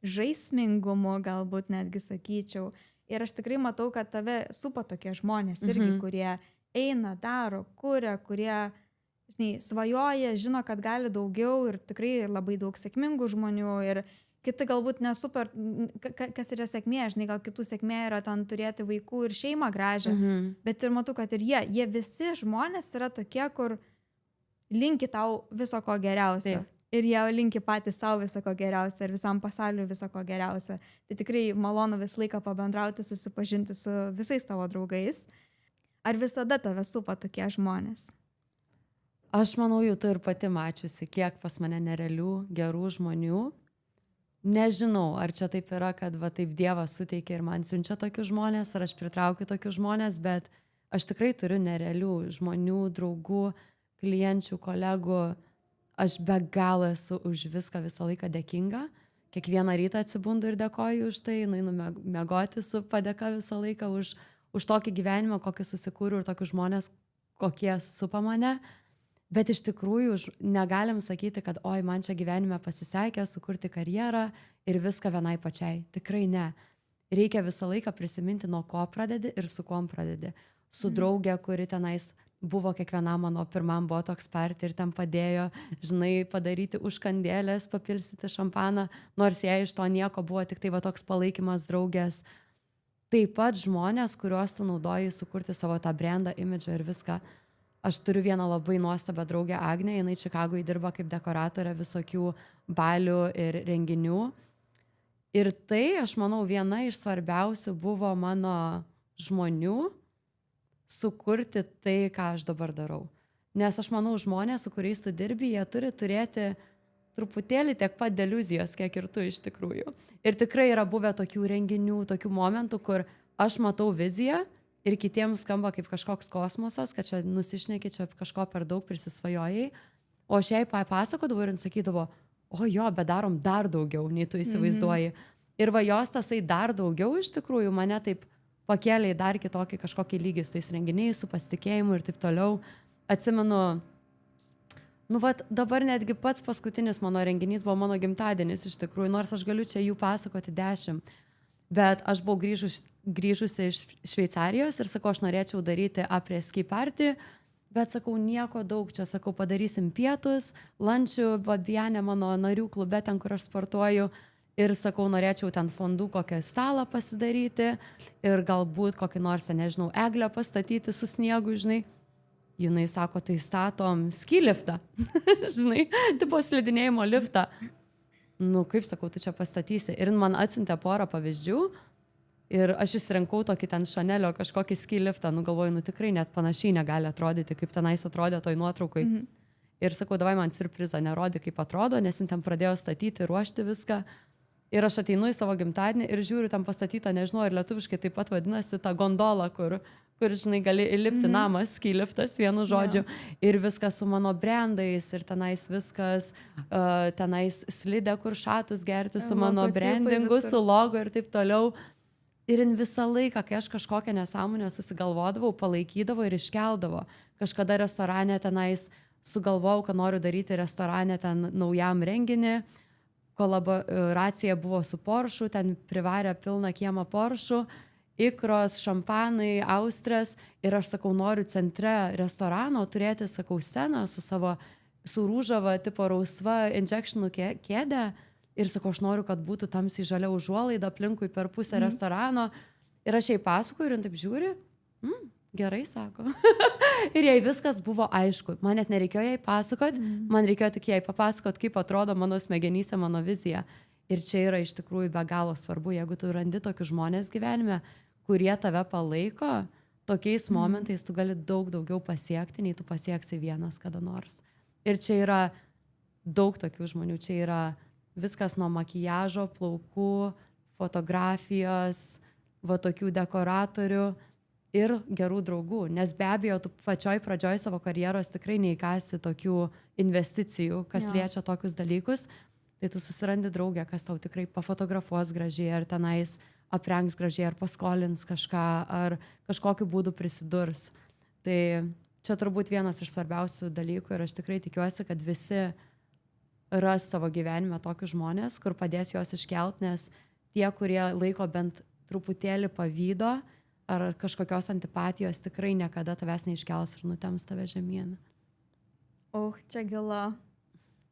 žaismingumu, galbūt netgi sakyčiau. Ir aš tikrai matau, kad tave supa tokie žmonės irgi, kurie eina, daro, kuria, kurie, žinai, svajoja, žino, kad gali daugiau ir tikrai labai daug sėkmingų žmonių ir kiti galbūt nesuper, kas yra sėkmė, žinai, gal kitų sėkmė yra ten turėti vaikų ir šeimą gražią, bet ir matau, kad ir jie visi žmonės yra tokie, kur linki tau viso ko geriausio. Taip. Ir jie linki patys savo viso ko geriausio ir visam pasauliu viso ko geriausio. Tai tikrai malonu visą laiką pabendrauti, susipažinti su visais tavo draugais. Ar visada tave supa tokie žmonės? Aš manau, jau tu ir pati mačiusi, kiek pas mane nerealių, gerų žmonių. Nežinau, ar čia taip yra, kad va taip Dievas suteikia ir man siunčia tokius žmonės, ar aš pritraukiu tokius žmonės, bet aš tikrai turiu nerealių žmonių, draugų, klienčių, kolegų. Aš be galo esu už viską visą laiką dėkinga. Kiekvieną rytą atsibundu ir dėkoju už tai, nueinu miegoti su padėka visą laiką už tokį gyvenimą, kokį susikūriau ir tokius žmonės, kokie supa mane. Bet iš tikrųjų negalim sakyti, kad oi, man čia gyvenime pasisekė sukurti karjerą ir viską vienai pačiai. Tikrai ne. Reikia visą laiką prisiminti, nuo ko pradedi ir su kuom pradedi. Su draugė, kuri tenais buvo kiekvienam mano pirmam botoks party ir ten padėjo, žinai, padaryti užkandėlės, papilstyti šampaną, nors jai iš to nieko buvo, tik tai va toks palaikymas draugės. Taip pat žmonės, kuriuos tu naudoji sukurti savo tą brandą, imidžą ir viską. Aš turiu vieną labai nuostabią draugę Agnę, jinai Čikagoje dirba kaip dekoratorė visokių balių ir renginių. Ir tai, aš manau, viena iš svarbiausių buvo mano žmonių sukurti tai, ką aš dabar darau. Nes aš manau, žmonės, su kuriais tu dirbi, jie turi turėti truputėlį tiek pat deliuzijos, kiek ir tu iš tikrųjų. Ir tikrai yra buvę tokių renginių, tokių momentų, kur aš matau viziją, ir kitiems skamba kaip kažkoks kosmosas, kad čia nusišneki, čia kažko per daug prisisvajojai. O aš jai papasakodavau ir sakydavo, o jo, bet darom dar daugiau, nei tu įsivaizduoji. Ir va jos tasai dar daugiau iš tikrųjų mane taip pakėlė į dar kitokį kažkokį lygį su tais renginiais, su pasitikėjimu ir taip toliau. Atsimenu, nu vat dabar netgi pats paskutinis mano renginys buvo mano gimtadienis iš tikrųjų, nors aš galiu čia jų pasakoti 10. Bet aš buvau grįžusi iš Šveicarijos ir sakau, aš norėčiau daryti après-ski party, bet sakau, nieko daug, čia sakau, padarysim pietus, lančių, Babianė mano narių klube, ten, kur aš sportuoju, ir sakau, norėčiau ten fondų kokią stalą pasidaryti ir galbūt kokį nors, nežinau, eglę pastatyti su sniegu, žinai. Jinai sako, tai statom ski liftą, žinai, tipo slidinėjimo liftą. Nu, kaip sakau, tu čia pastatysi. Ir man atsiuntė porą pavyzdžių ir aš įsirinkau tokį ten Chanelio kažkokį ski liftą. Nu, galvoju, nu tikrai net panašiai negali atrodyti, kaip tenais atrodė toj nuotraukai. Ir sakau, davai man siurprizą, nerodi, kaip atrodo, nes jin ten pradėjo statyti, ruošti viską. Ir aš ateinu į savo gimtadienį ir žiūriu, ten pastatytą, nežinau, ir lietuviškai taip pat vadinasi ta gondola, kur žinai, gali įlipti namas, ski liftas, vienu žodžiu. Ir viskas su mano brandais, ir tenais viskas, tenais slidė, kur šatus gerti su mano brandingu, su logo ir taip toliau. Ir visą laiką, kai aš kažkokią nesąmonę susigalvodavau, palaikydavo ir iškeldavo. Kažkada restorane tenais sugalvojau, kad noriu daryti restorane ten naujam renginį. Kolaboracija buvo su Porsche, ten privarė pilną kiemą Porsche, ikros, šampanai, austrės. Ir aš sakau, noriu centre restorano turėti, sakau, sceną su rūžava, tipo rausva injectionų kėdę. Ir sakau, aš noriu, kad būtų tamsiai žalia užuolaida aplinkui per pusę restorano. Ir aš jai pasakoju ir taip žiūri, gerai, sako. Ir jai viskas buvo aišku. Man net nereikėjo jai pasakot, man reikėjo tik jai papasakot, kaip atrodo mano smegenyse mano vizija. Ir čia yra iš tikrųjų be galo svarbu, jeigu tu randi tokius žmonės gyvenime, kurie tave palaiko, tokiais momentais tu gali daug daugiau pasiekti, nei tu pasieksi vienas kada nors. Ir čia yra daug tokių žmonių, čia yra viskas nuo makiažo, plaukų, fotografijos, va tokių dekoratorių ir gerų draugų, nes be abejo, tu pačioj pradžioj savo karjeros tikrai neįkasi tokių investicijų, kas liečia tokius dalykus, tai tu susirandi draugę, kas tau tikrai pafotografuos gražiai, ar tenais aprengs gražiai, ar paskolins kažką, ar kažkokiu būdu prisidurs. Tai čia turbūt vienas iš svarbiausių dalykų ir aš tikrai tikiuosi, kad visi ras savo gyvenime tokius žmonės, kur padės juos iškelt, nes tie, kurie laiko bent truputėlį pavydo ar kažkokios antipatijos, tikrai niekada tavęs neiškels ir nutems tave žemyn. Čia gilu.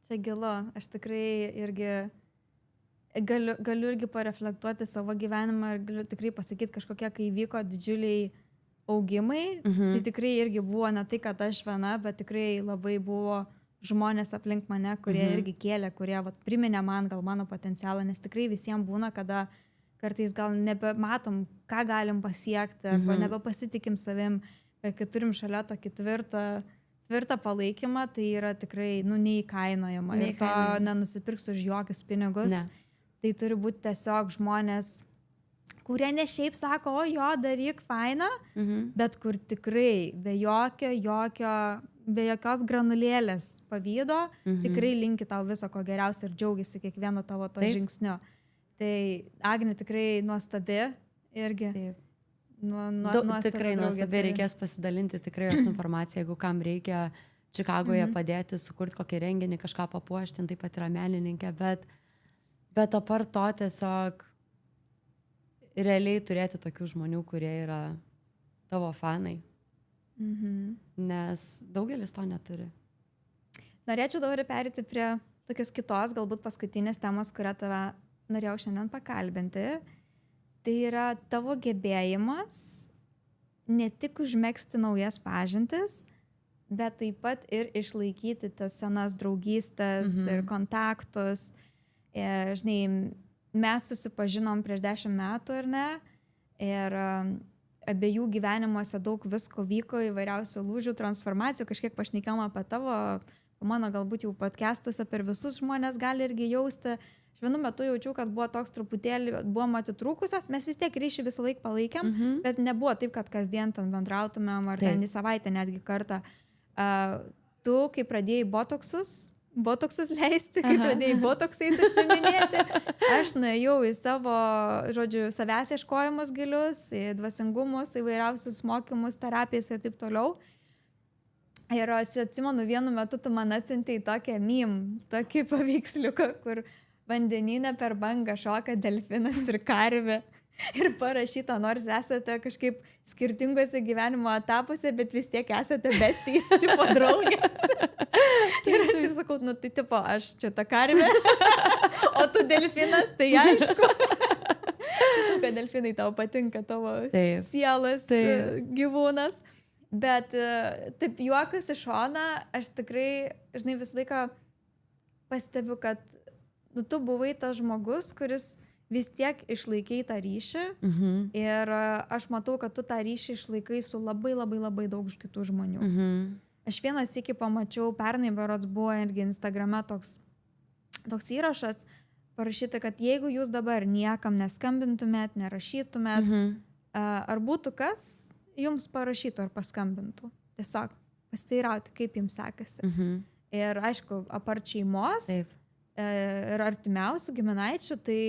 Čia gilu. Aš tikrai irgi galiu irgi pareflektuoti savo gyvenimą ir galiu tikrai pasakyti kažkokie, kai vyko didžiuliai augimai, tai tikrai irgi buvo ne tai, kad aš viena, bet tikrai labai buvo žmonės aplink mane, kurie irgi kėlė, kurie priminė man gal mano potencialą, nes tikrai visiems būna, kada kartais gal nebematom, ką galim pasiekti, arba nebepasitikim savim, bet kai turim šalia tokį tvirtą palaikymą, tai yra tikrai, neįkainojama. Ir to nenusipirks už jokius pinigus. Ne. Tai turi būti tiesiog žmonės, kurie ne šiaip sako, o jo, daryk faina, bet kur tikrai be jokios granulėlės pavydo, tikrai linki tau viso ko geriausio ir džiaugiasi kiekvieno tavo to žingsniu. Tai Agnė tikrai nuostabi irgi. Tikrai nuostabi, reikės pasidalinti tikrai jos informaciją, jeigu kam reikia Čikagoje padėti, sukurti kokį renginį, kažką papuošti, taip pat yra menininkė, bet apart to tiesiog realiai turėti tokių žmonių, kurie yra tavo fanai, nes daugelis to neturi. Norėčiau dabar perėti prie tokios kitos, galbūt paskutinės temos, kurią tave norėjau šiandien pakalbinti. Tai yra tavo gebėjimas ne tik užmegzti naujas pažintis, bet taip pat ir išlaikyti tas senas draugystės ir kontaktus. Žinai, mes susipažinom prieš 10 metų, ar ne? Ir abiejų gyvenimuose daug visko vyko, įvairiausių lūžių, transformacijų, kažkiek pašnekėjom apie tavo, mano galbūt jau podcastuose per visus žmonės gali irgi jausti. Aš vienu metu jaučiau, kad buvo toks truputėlį, buvom atitrūkusios, mes vis tiek ryšį visą laiką palaikėm, bet nebuvo taip, kad kasdien ten bendrautumėm ar ten į savaitę netgi kartą. Tu, kai pradėjai botoksus leisti, kai pradėjai botoksais užsiiminėti, aš nuėjau į savo, savęs ieškojimus gilius, į dvasingumus, įvairiausius mokymus, terapijas ir taip toliau. Ir aš atsimenu, vienu metu tu man atsiuntei tokią tokį paveiksliuką, kur vandenyne per bangą šoka delfinas ir karvė. Ir parašyta, nors esate kažkaip skirtingose gyvenimo etapuose, bet vis tiek esate bestys, tipo draugės. Ir aš taip sakau, tai tipo, aš čia ta karvė, o tu delfinas, tai aišku. Žinau, kad delfinai tau patinka, tavo sielas gyvūnas. Bet taip juokus iš šoną, aš tikrai, žinai, visą laiką pastebiu, kad tu buvai tas žmogus, kuris vis tiek išlaikai tą ryšį ir aš matau, kad tu tą ryšį išlaikai su labai labai labai daug kitų žmonių. Aš vienas iki pamačiau, pernai berods buvo irgi Instagrame toks įrašas, parašyta, kad jeigu jūs dabar niekam neskambintumėt, nerašytumėt, ar būtų kas jums parašytų ar paskambintų. Tiesiog pasiteirauti, kaip jums sekasi. Ir aišku, apart šeimos ir artimiausių giminaičių, tai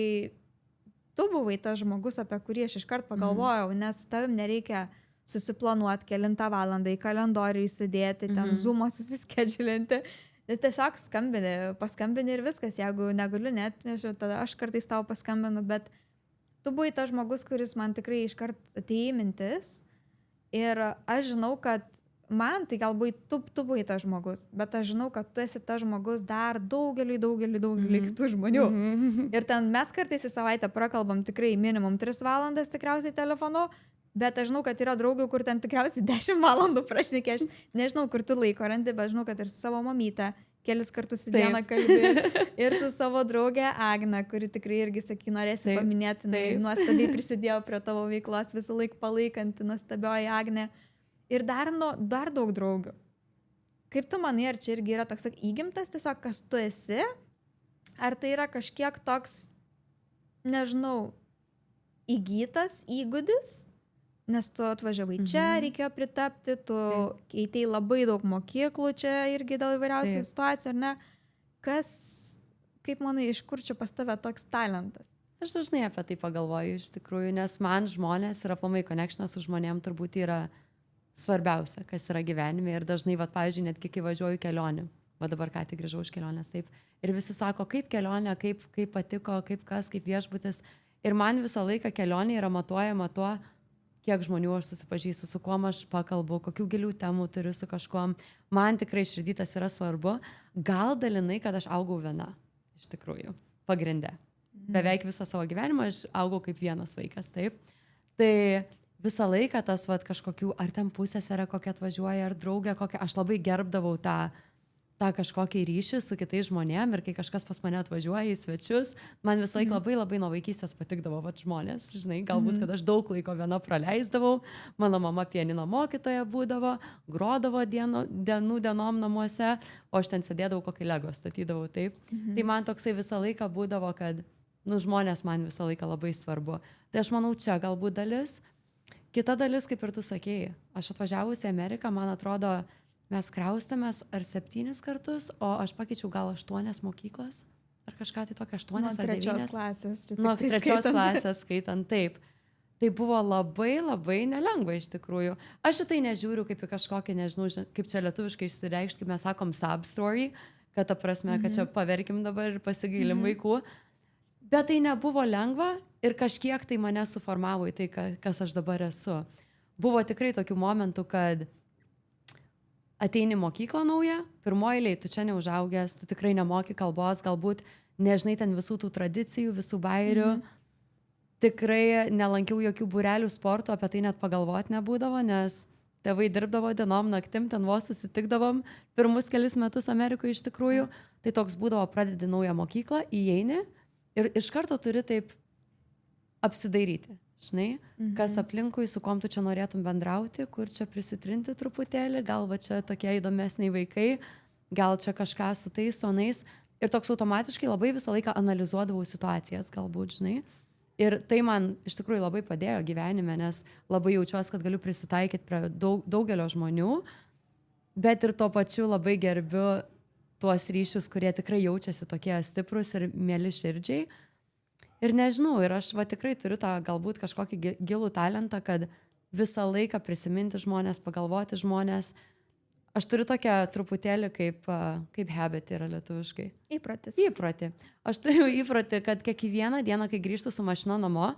tu buvai tas žmogus, apie kurį aš iškart pagalvojau, nes tavim nereikia susiplanuoti kelintą valandą į kalendorių įsidėti, ten Zoom'o susiskedžiulinti. Tiesiog paskambini ir viskas. Jeigu negaliu net, nežinau, tada aš kartais tau paskambinu, bet tu buvai tas žmogus, kuris man tikrai iškart atėjo mintis. Ir aš žinau, kad man tai galbūt tu buvai tas žmogus, bet aš žinau, kad tu esi tas žmogus dar daugelį kitų žmonių. Ir ten mes kartais į savaitę prakalbam tikrai minimum 3 valandas tikriausiai telefonu, bet aš žinau, kad yra draugių, kur ten tikriausiai 10 valandų prašnekė. Aš nežinau, kur tu laiko randi, bet žinau, kad ir su savo mamyte kelis kartus į dieną kalbi. Ir su savo draugė Agne, kuri tikrai irgi, sakai, norėsi paminėti, nuostabiai prisidėjo prie tavo veiklos, visą laiką palaikanti nuostabioji Agnė. Ir dar daug draugių. Kaip tu manai, ar čia irgi yra toks įgimtas tiesiog, kas tu esi, ar tai yra kažkiek toks, nežinau, įgytas įgūdis, nes tu atvažiavai čia, reikėjo pritapti, tu keitei labai daug mokyklų čia irgi dėl įvairiausių situacijų, ar ne? Kaip manai, iš kur čia pas tave toks talentas? Aš dažnai apie tai pagalvoju iš tikrųjų, nes man žmonės ir aplamai connectionas su žmonėm turbūt yra svarbiausia, kas yra gyvenime. Ir dažnai, pavyzdžiui, netgi kai važiuoju kelionį, dabar ką tik grįžau iš kelionės, taip, ir visi sako, kaip kelionė, kaip patiko, kaip viešbutis. Ir man visą laiką kelionė yra matuojama tuo, kiek žmonių aš susipažįstu, su kuo aš pakalbu, kokių gilių temų turiu su kažkuom. Man tikrai širdytas yra svarbu. Gal dalinai, kad aš augau viena, iš tikrųjų, pagrinde. Beveik visą savo gyvenimą aš augau kaip vienas vaikas, taip. Tai visą laiką tas kažkokių, ar ten pusseserė kokia atvažiuoja, ar draugė kokia, aš labai gerbdavau tą kažkokį ryšį su kitais žmonėm ir kai kažkas pas mane atvažiuoja į svečius, man visą laiką labai nuo vaikystės patikdavo žmonės, žinai, galbūt, kad aš daug laiko viena praleisdavau, mano mama pianino mokytoja būdavo, grodavo dienom namuose, o aš ten sėdėdavau kokį Lego statydavau, taip. Tai man toksai visą laiką būdavo, kad, žmonės man visą laiką labai svarbu. Tai aš manau, čia galbūt dalis. Kita dalis, kaip ir tu sakėjai, aš atvažiavusi į Ameriką, man atrodo, mes kraustėmės ar 7 kartus, o aš pakeičiau gal 8 mokyklas, ar kažką tai tokio 8 ar 9. Nuo 3 klasės. Nuo 3 klasės skaitant, taip. Tai buvo labai nelengva iš tikrųjų. Aš šitai nežiūriu kaip į kažkokį, nežinau, kaip čia lietuviškai išsireikšti, kaip mes sakom sub-story, kad ta prasme, kad čia paverkim dabar ir pasigailim vaikų. Bet tai nebuvo lengva ir kažkiek tai mane suformavo į tai, kas aš dabar esu. Buvo tikrai tokių momentų, kad ateini mokyklą naują, pirmoji eilėj, tu čia neužaugęs, tu tikrai nemoki kalbos, galbūt nežinai ten visų tų tradicijų, visų bairių. Tikrai nelankiau jokių būrelių sporto, apie tai net pagalvoti nebūdavo, nes tėvai dirbdavo dienom, naktim, ten vos susitikdavom pirmus kelis metus Amerikoje iš tikrųjų. Tai toks būdavo, pradedi naują mokyklą, įeini ir iš karto turi taip apsidairyti. Žinai, kas aplinkui, su kom tu čia norėtum bendrauti, kur čia prisitrinti truputėlį, gal va čia tokie įdomesniai vaikai, gal čia kažką su tais, su anais. Ir toks automatiškai labai visą laiką analizuodavau situacijas, galbūt, žinai. Ir tai man iš tikrųjų labai padėjo gyvenime, nes labai jaučiuosi, kad galiu prisitaikyti prie daugelio žmonių, bet ir tuo pačiu labai gerbiu tuos ryšius, kurie tikrai jaučiasi tokie stiprus ir mieli širdžiai. Ir nežinau, ir aš tikrai turiu tą galbūt kažkokį gilų talentą, kad visą laiką prisiminti žmonės, pagalvoti žmonės. Aš turiu tokią truputėlį kaip habit yra lietuviškai. Įprotį. Aš turiu įprotį, kad kiekvieną dieną, kai grįžtu su mašina namo,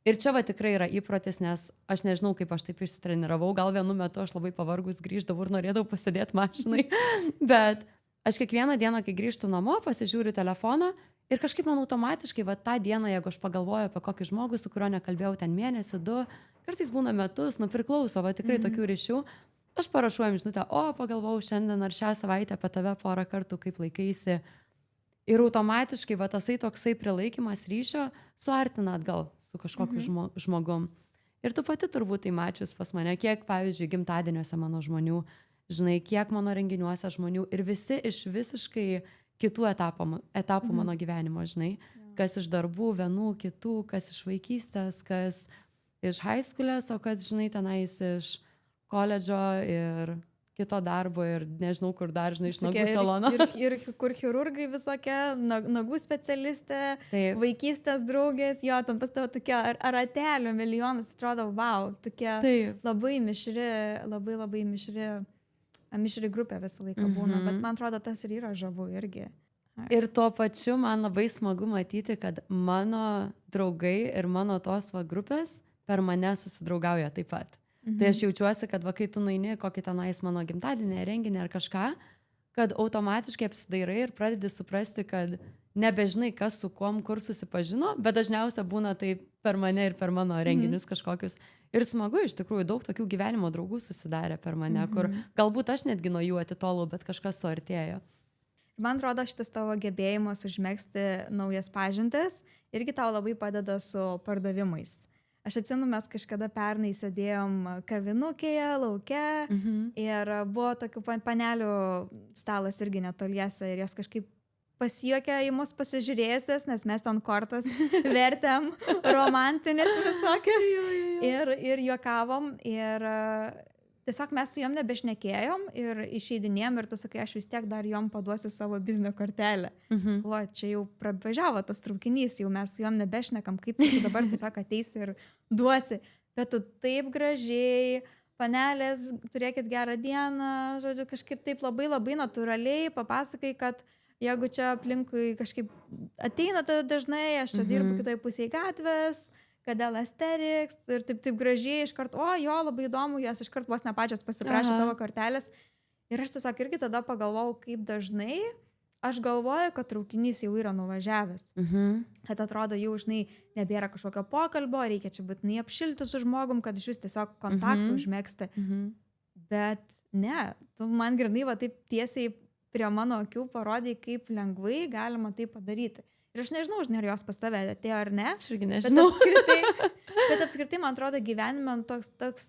ir čia tikrai yra įprotis, nes aš nežinau, kaip aš taip išsitreniravau, gal vienu metu aš labai pavargus grįždavau ir norėdavau pasėdėti mašinai, bet aš kiekvieną dieną, kai grįžtu namo, pasižiūriu telefoną. Ir kažkaip man automatiškai, tą dieną, jeigu aš pagalvoju apie kokį žmogų, su kuriuo nekalbėjau ten mėnesį, 2, kartais būna metus, priklauso, tikrai tokių ryšių, aš parašau jam žinutę, pagalvojau šiandien ar šią savaitę apie tave porą kartų, kaip laikaisi. Ir automatiškai, tasai toksai prilaikymas ryšio suartina atgal su kažkokiu žmogum. Ir tu pati turbūt tai mačius pas mane, kiek, pavyzdžiui, gimtadieniuose mano žmonių, žinai, kiek mano renginiuose žmonių ir visi iš visiškai kitų etapų mano gyvenimo, žinai, kas iš darbų, vienų, kitų, kas iš vaikystės, kas iš high school'ės, o kas, žinai, tenais iš koledžo ir kito darbo ir nežinau, kur dar, žinai, iš nagų salono. Ir kur chirurgai visokie, nagų specialistė, vaikystės draugės, jo, tam pas tavo tokie ratelių milijonas, atrodo, wow, tokie labai mišri grupė visą laiką būna, bet man atrodo, tas ir yra žavu irgi. Ir tuo pačiu man labai smagu matyti, kad mano draugai ir mano tos grupės per mane susidraugauja taip pat. Tai aš jaučiuosi, kad kai tu nueini kokį tenais mano gimtadienį, renginį ar kažką, kad automatiškai apsidairai ir pradedi suprasti, kad nebežinai, kas su kuom, kur susipažino, bet dažniausia būna tai per mane ir per mano renginius kažkokius. Ir smagu, iš tikrųjų, daug tokių gyvenimo draugų susidarė per mane, kur galbūt aš netgi nuo jų atitolau, bet kažkas suartėjo. Man atrodo, šitas tavo gebėjimas užmegzti naujas pažintis irgi tau labai padeda su pardavimais. Aš atsimenu, mes kažkada pernai sėdėjom kavinukėje, lauke ir buvo tokių panelių stalas irgi netoliese ir jos kažkaip pasijuokė į mus pasižiūrėjusias, nes mes ten kortas vertėm romantinės visokias ir juokavom ir tiesiog mes su jom nebešnekėjom ir išeidinėjom ir tu sakai, aš vis tiek dar jom paduosiu savo biznio kortelę. O, čia jau pravažiavo tas traukinys, jau mes su jom nebešnekam, kaip tu čia dabar tiesiog ateisi ir duosi. Bet tu taip gražiai, panelės, turėkit gerą dieną, žodžiu, kažkaip taip labai labai natūraliai papasakai, kad jeigu čia aplinkui kažkaip ateina dažnai, aš čia dirbu kitoje pusėje gatvės, kodėl Asterix ir taip gražiai iškart, o jo, labai įdomu, jos iškart vos ne pačios pasiprašė tavo kortelės. Ir aš tiesiog irgi tada pagalvojau, kaip dažnai aš galvoju, kad traukinys jau yra nuvažiavęs. Kad atrodo, jau, žinai, nebėra kažkokio pokalbio, reikia čia būtinai apšilti su žmogum, kad iš vis tiesiog kontaktų užmėgsti. Bet ne, tu man grynai va taip tiesiai prie mano akių parodai, kaip lengvai galima tai padaryti. Ir aš nežinau, ar jos pas tave atėjo ar ne. Aš irgi nežinau. Bet apskritai, man atrodo, gyvenime toks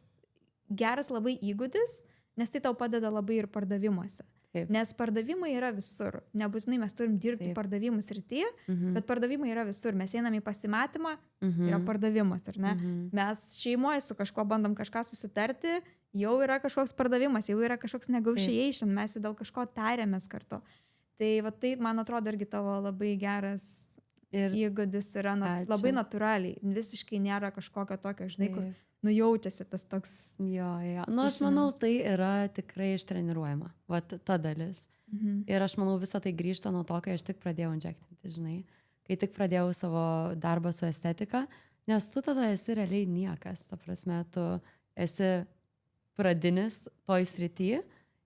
geras labai įgūdis, nes tai tau padeda labai ir pardavimuose. Taip. Nes pardavimai yra visur. Nebūtinai mes turim dirbti pardavimų srityje, bet pardavimai yra visur. Mes einam į pasimatymą, yra pardavimas, ar ne? Mes šeimoje su kažkuo bandom kažką susitarti, jau yra kažkoks pardavimas, jau yra kažkoks negotiation, mes jau dėl kažko tariamės kartu. Tai va taip, man atrodo, irgi tavo labai geras įgūdis yra labai natūraliai. Visiškai nėra kažkokio tokio, žinai, kur nujaučiasi tas toks... Jo. Nu, aš manau, tai yra tikrai ištreniruojama. Va ta dalis. Ir aš manau, visą tai grįžta nuo to, kai aš tik pradėjau injektinti, žinai. Kai tik pradėjau savo darbą su estetika, nes tu tada esi realiai niekas. Ta prasme, tu esi pradinis toj srityje.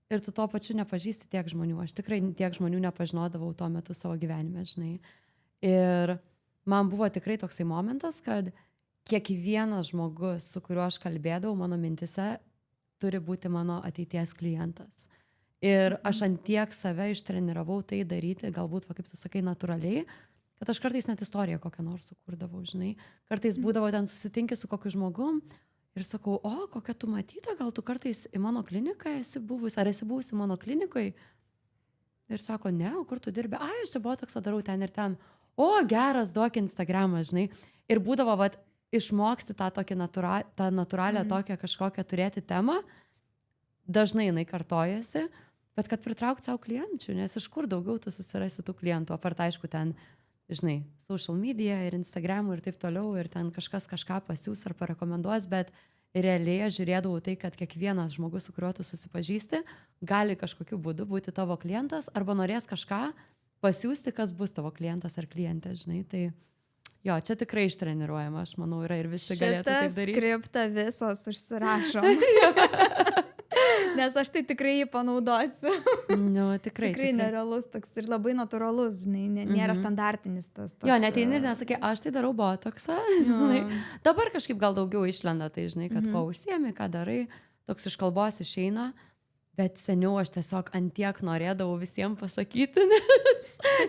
Ir tu tuo pačiu nepažįsti tiek žmonių. Aš tikrai tiek žmonių nepažinodavau tuo metu savo gyvenime, žinai. Ir man buvo tikrai toksai momentas, kad kiekvienas žmogus, su kuriuo aš kalbėdavau mano mintise, turi būti mano ateities klientas. Ir aš ant tiek save ištreniravau tai daryti, galbūt, va, kaip tu sakai, natūraliai, kad aš kartais net istoriją kokią nors sukurdavau, žinai. Kartais būdavo ten susitinki su kokiu žmogum, ir sakau, o, kokia tu matyta, gal tu kartais į mano kliniką esi buvus, ar esi buvusi mano klinikoje? Ir sako, ne, o kur tu dirbi? Ai, aš čia botoksą darau ten ir ten. O, geras, duok Instagramą, žinai. Ir būdavo, vat, išmoksti tą tokią natūralią tokią kažkokią turėti temą. Dažnai jinai kartojasi, bet kad pritraukti savo klienčių, nes iš kur daugiau tu susirasi tų klientų, apart aišku ten, žinai, social media ir Instagramų ir taip toliau, ir ten kažkas kažką pasiūs ar parekomenduos, bet realiai aš žiūrėdavau tai, kad kiekvienas žmogus, su kuriuo tu susipažįsti, gali kažkokiu būdu būti tavo klientas arba norės kažką pasiūsti, kas bus tavo klientas ar klientė, žinai, tai jo, čia tikrai ištreniruojama, aš manau, yra ir visi galėtų taip daryti. Šitą skriptą visos užsirašom. Nes aš tai tikrai jį panaudosiu. Nu, tikrai nerealus toks ir labai natūralus, žinai, nėra standartinis tas. Jo, neteini ir nesakė, aš tai darau botoksą, žinai. Dabar kažkaip gal daugiau išlenda, tai žinai, kad ko užsiemi, ką darai, toks iš kalbos išeina, bet seniau aš tiesiog antiek norėdavau visiems pasakyti,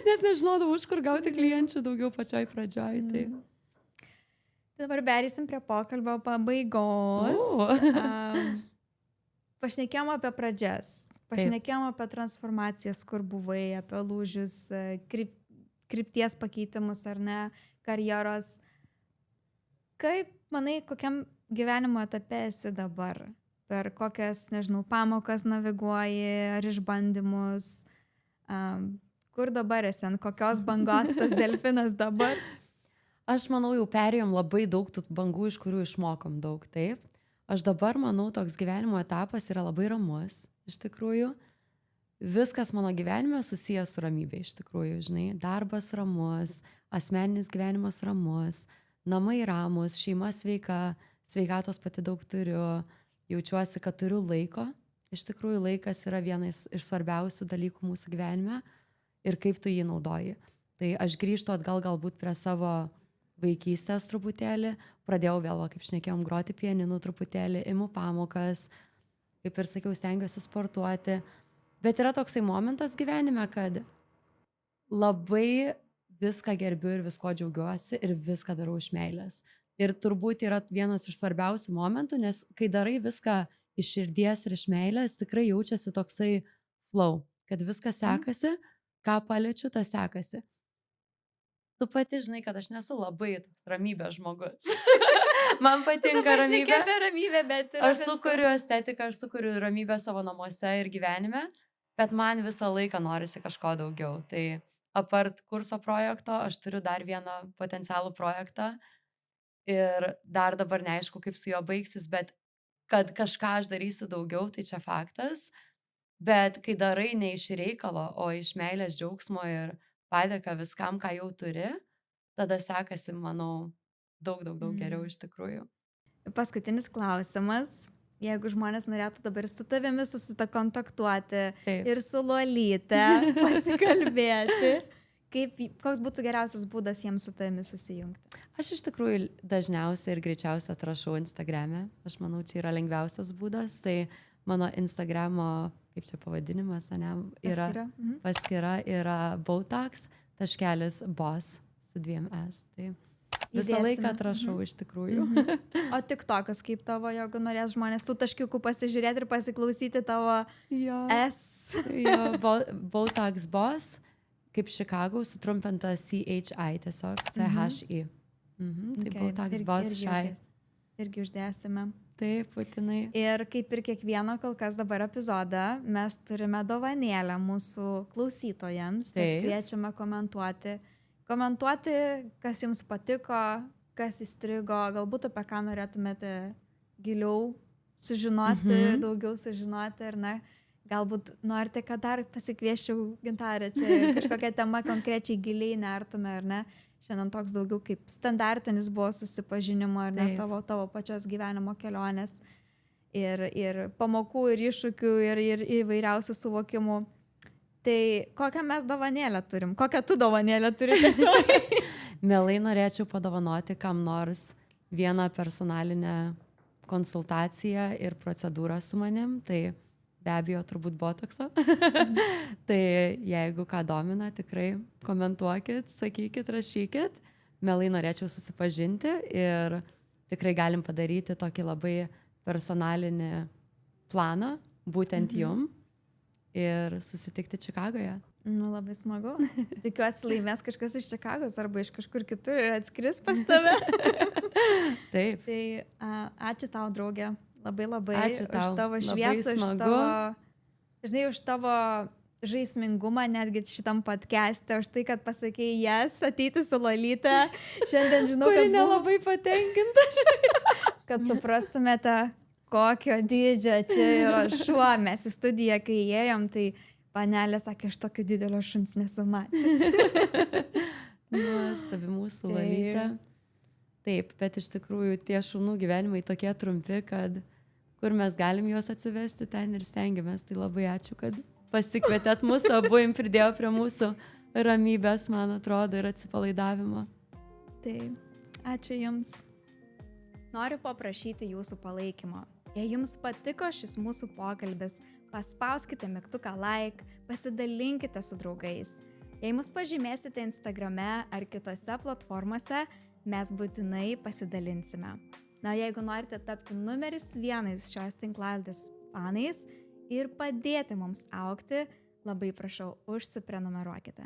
nes nežinodavau, už kur gauti klienčių daugiau pačioj pradžioj. Tai. Dabar perėsim prie pokalbio pabaigos. Pašnekėjom apie pradžias, pašnekėjom apie transformacijas, kur buvai, apie lūžius, krypties pakeitimus ar ne, karjeros. Kaip manai, kokiam gyvenimo etape esi dabar? Per kokias, nežinau, pamokas naviguoji ar išbandymus? Kur dabar esi, ant kokios bangos tas delfinas dabar? Aš manau, jau perėjom labai daug tų bangų, iš kurių išmokom daug, taip. Aš dabar, manau, toks gyvenimo etapas yra labai ramus, iš tikrųjų. Viskas mano gyvenime susijęs su ramybė, iš tikrųjų, žinai. Darbas ramus, asmeninis gyvenimas ramus, namai ramus, šeima sveika, sveikatos pati daug turiu, jaučiuosi, kad turiu laiko. Iš tikrųjų, laikas yra vienas iš svarbiausių dalykų mūsų gyvenime ir kaip tu jį naudoji. Tai aš grįžtu atgal galbūt prie savo vaikystės truputėlį, pradėjau vėl, kaip šnekėjom, groti pianinu truputėlį, imu pamokas, kaip ir sakiau, stengiuosi sportuoti, bet yra toksai momentas gyvenime, kad labai viską gerbiu ir visko džiaugiuosi ir viską darau iš meilės. Ir turbūt yra vienas iš svarbiausių momentų, nes kai darai viską iš širdies ir iš meilės, tikrai jaučiasi toksai flow, kad viskas sekasi, ką paliečiu, tas sekasi. Tu pati žinai, kad aš nesu labai toks ramybės žmogus. Man patinka ramybė. Apie ramybę, bet ir Aš sukuriu estetiką, aš sukuriu ramybę savo namuose ir gyvenime, bet man visą laiką norisi kažko daugiau. Tai apart kurso projekto, aš turiu dar vieną potencialų projektą ir dar dabar neaišku, kaip su juo baigsis, bet kad kažką aš darysiu daugiau, tai čia faktas. Bet kai darai ne iš reikalo, o iš meilės džiaugsmo ir padėka viskam, ką jau turi, tada sekasi, manau, daug geriau iš tikrųjų. Paskutinis klausimas. Jeigu žmonės norėtų dabar su tavimi kontaktuoti ir su Lolyte pasikalbėti, koks būtų geriausias būdas jiems su tavimi susijungti? Aš iš tikrųjų dažniausiai ir greičiausiai atrašau Instagram'e. Aš manau, čia yra lengviausias būdas. Tai mano Instagramo, kaip čia pavadinimas, yra paskyra yra botox.boss su 2 S. Tai visą laiką atrašau iš tikrųjų. O TikTokas kaip tavo, jeigu norės žmonės tų taškiukų pasižiūrėti ir pasiklausyti tavo S? Jo, botox boss, kaip Chicago, sutrumpinta CHI tiesiog, CHI. Tai botox boss šai. Irgi uždėsime. Taip, būtinai. Ir kaip ir kiekvieno kol kas dabar epizodą, mes turime dovanėlę mūsų klausytojams. Tai kviečiame komentuoti, kas jums patiko, kas įstrigo, galbūt apie ką norėtumėte giliau sužinoti, daugiau sužinoti, ar ne. Galbūt norite, kad dar pasikvieščiau Gintarę čia ir kažkokią temą konkrečiai giliai nertume, ar ne. Šiandien toks daugiau kaip standartinis buvo susipažinimo, ar ne, tavo pačios gyvenimo kelionės ir pamokų, ir iššūkių, ir įvairiausių suvokimų. Tai kokią mes dovanėlę turim? Kokią tu dovanėlę turi tiesiog? Mielai norėčiau padovanoti kam nors vieną personalinę konsultaciją ir procedūrą su manim. Tai be abejo turbūt botoksą. Tai jeigu ką domina, tikrai komentuokit, sakykit, rašykit. Mielai norėčiau susipažinti ir tikrai galim padaryti tokį labai personalinį planą, būtent jum, ir susitikti Čikagoje. Nu, labai smagu. Tikiuosi laimės kažkas iš Čikagos arba iš kažkur kitur ir atskris pas tave. Taip. Tai ačiū tau, draugė. Labai ačiū tau. Už tavo šviesą, už tavo žaismingumą netgi šitam podcast'e, už tai, kad pasakei jas, ateiti su Lolyte. Šiandien žinau, kad nelabai patenkinta. Kad suprastumėte, kokio dydžio čia yra šuo. Mes į studiją, kai įėjom, tai panelė sakė, aš tokio didelio šuns nesu mačiusi. Nuostabi mūsų Lolytė. Taip, bet iš tikrųjų tie šunų gyvenimai tokie trumpi, kad kur mes galim juos atsivesti, ten ir stengiamės. Tai labai ačiū, kad pasikvietėt mūsų, abu jums pridėjo prie mūsų ramybės, man atrodo, ir atsipalaidavimo. Tai ačiū jums. Noriu paprašyti jūsų palaikymo. Jei jums patiko šis mūsų pokalbis, paspauskite mygtuką like, pasidalinkite su draugais. Jei mus pažymėsite Instagrame ar kitose platformose, mes būtinai pasidalinsime. Na, jeigu norite tapti numeris 1 šios tinklalaidės fanais ir padėti mums augti, labai prašau, užsiprenumeruokite.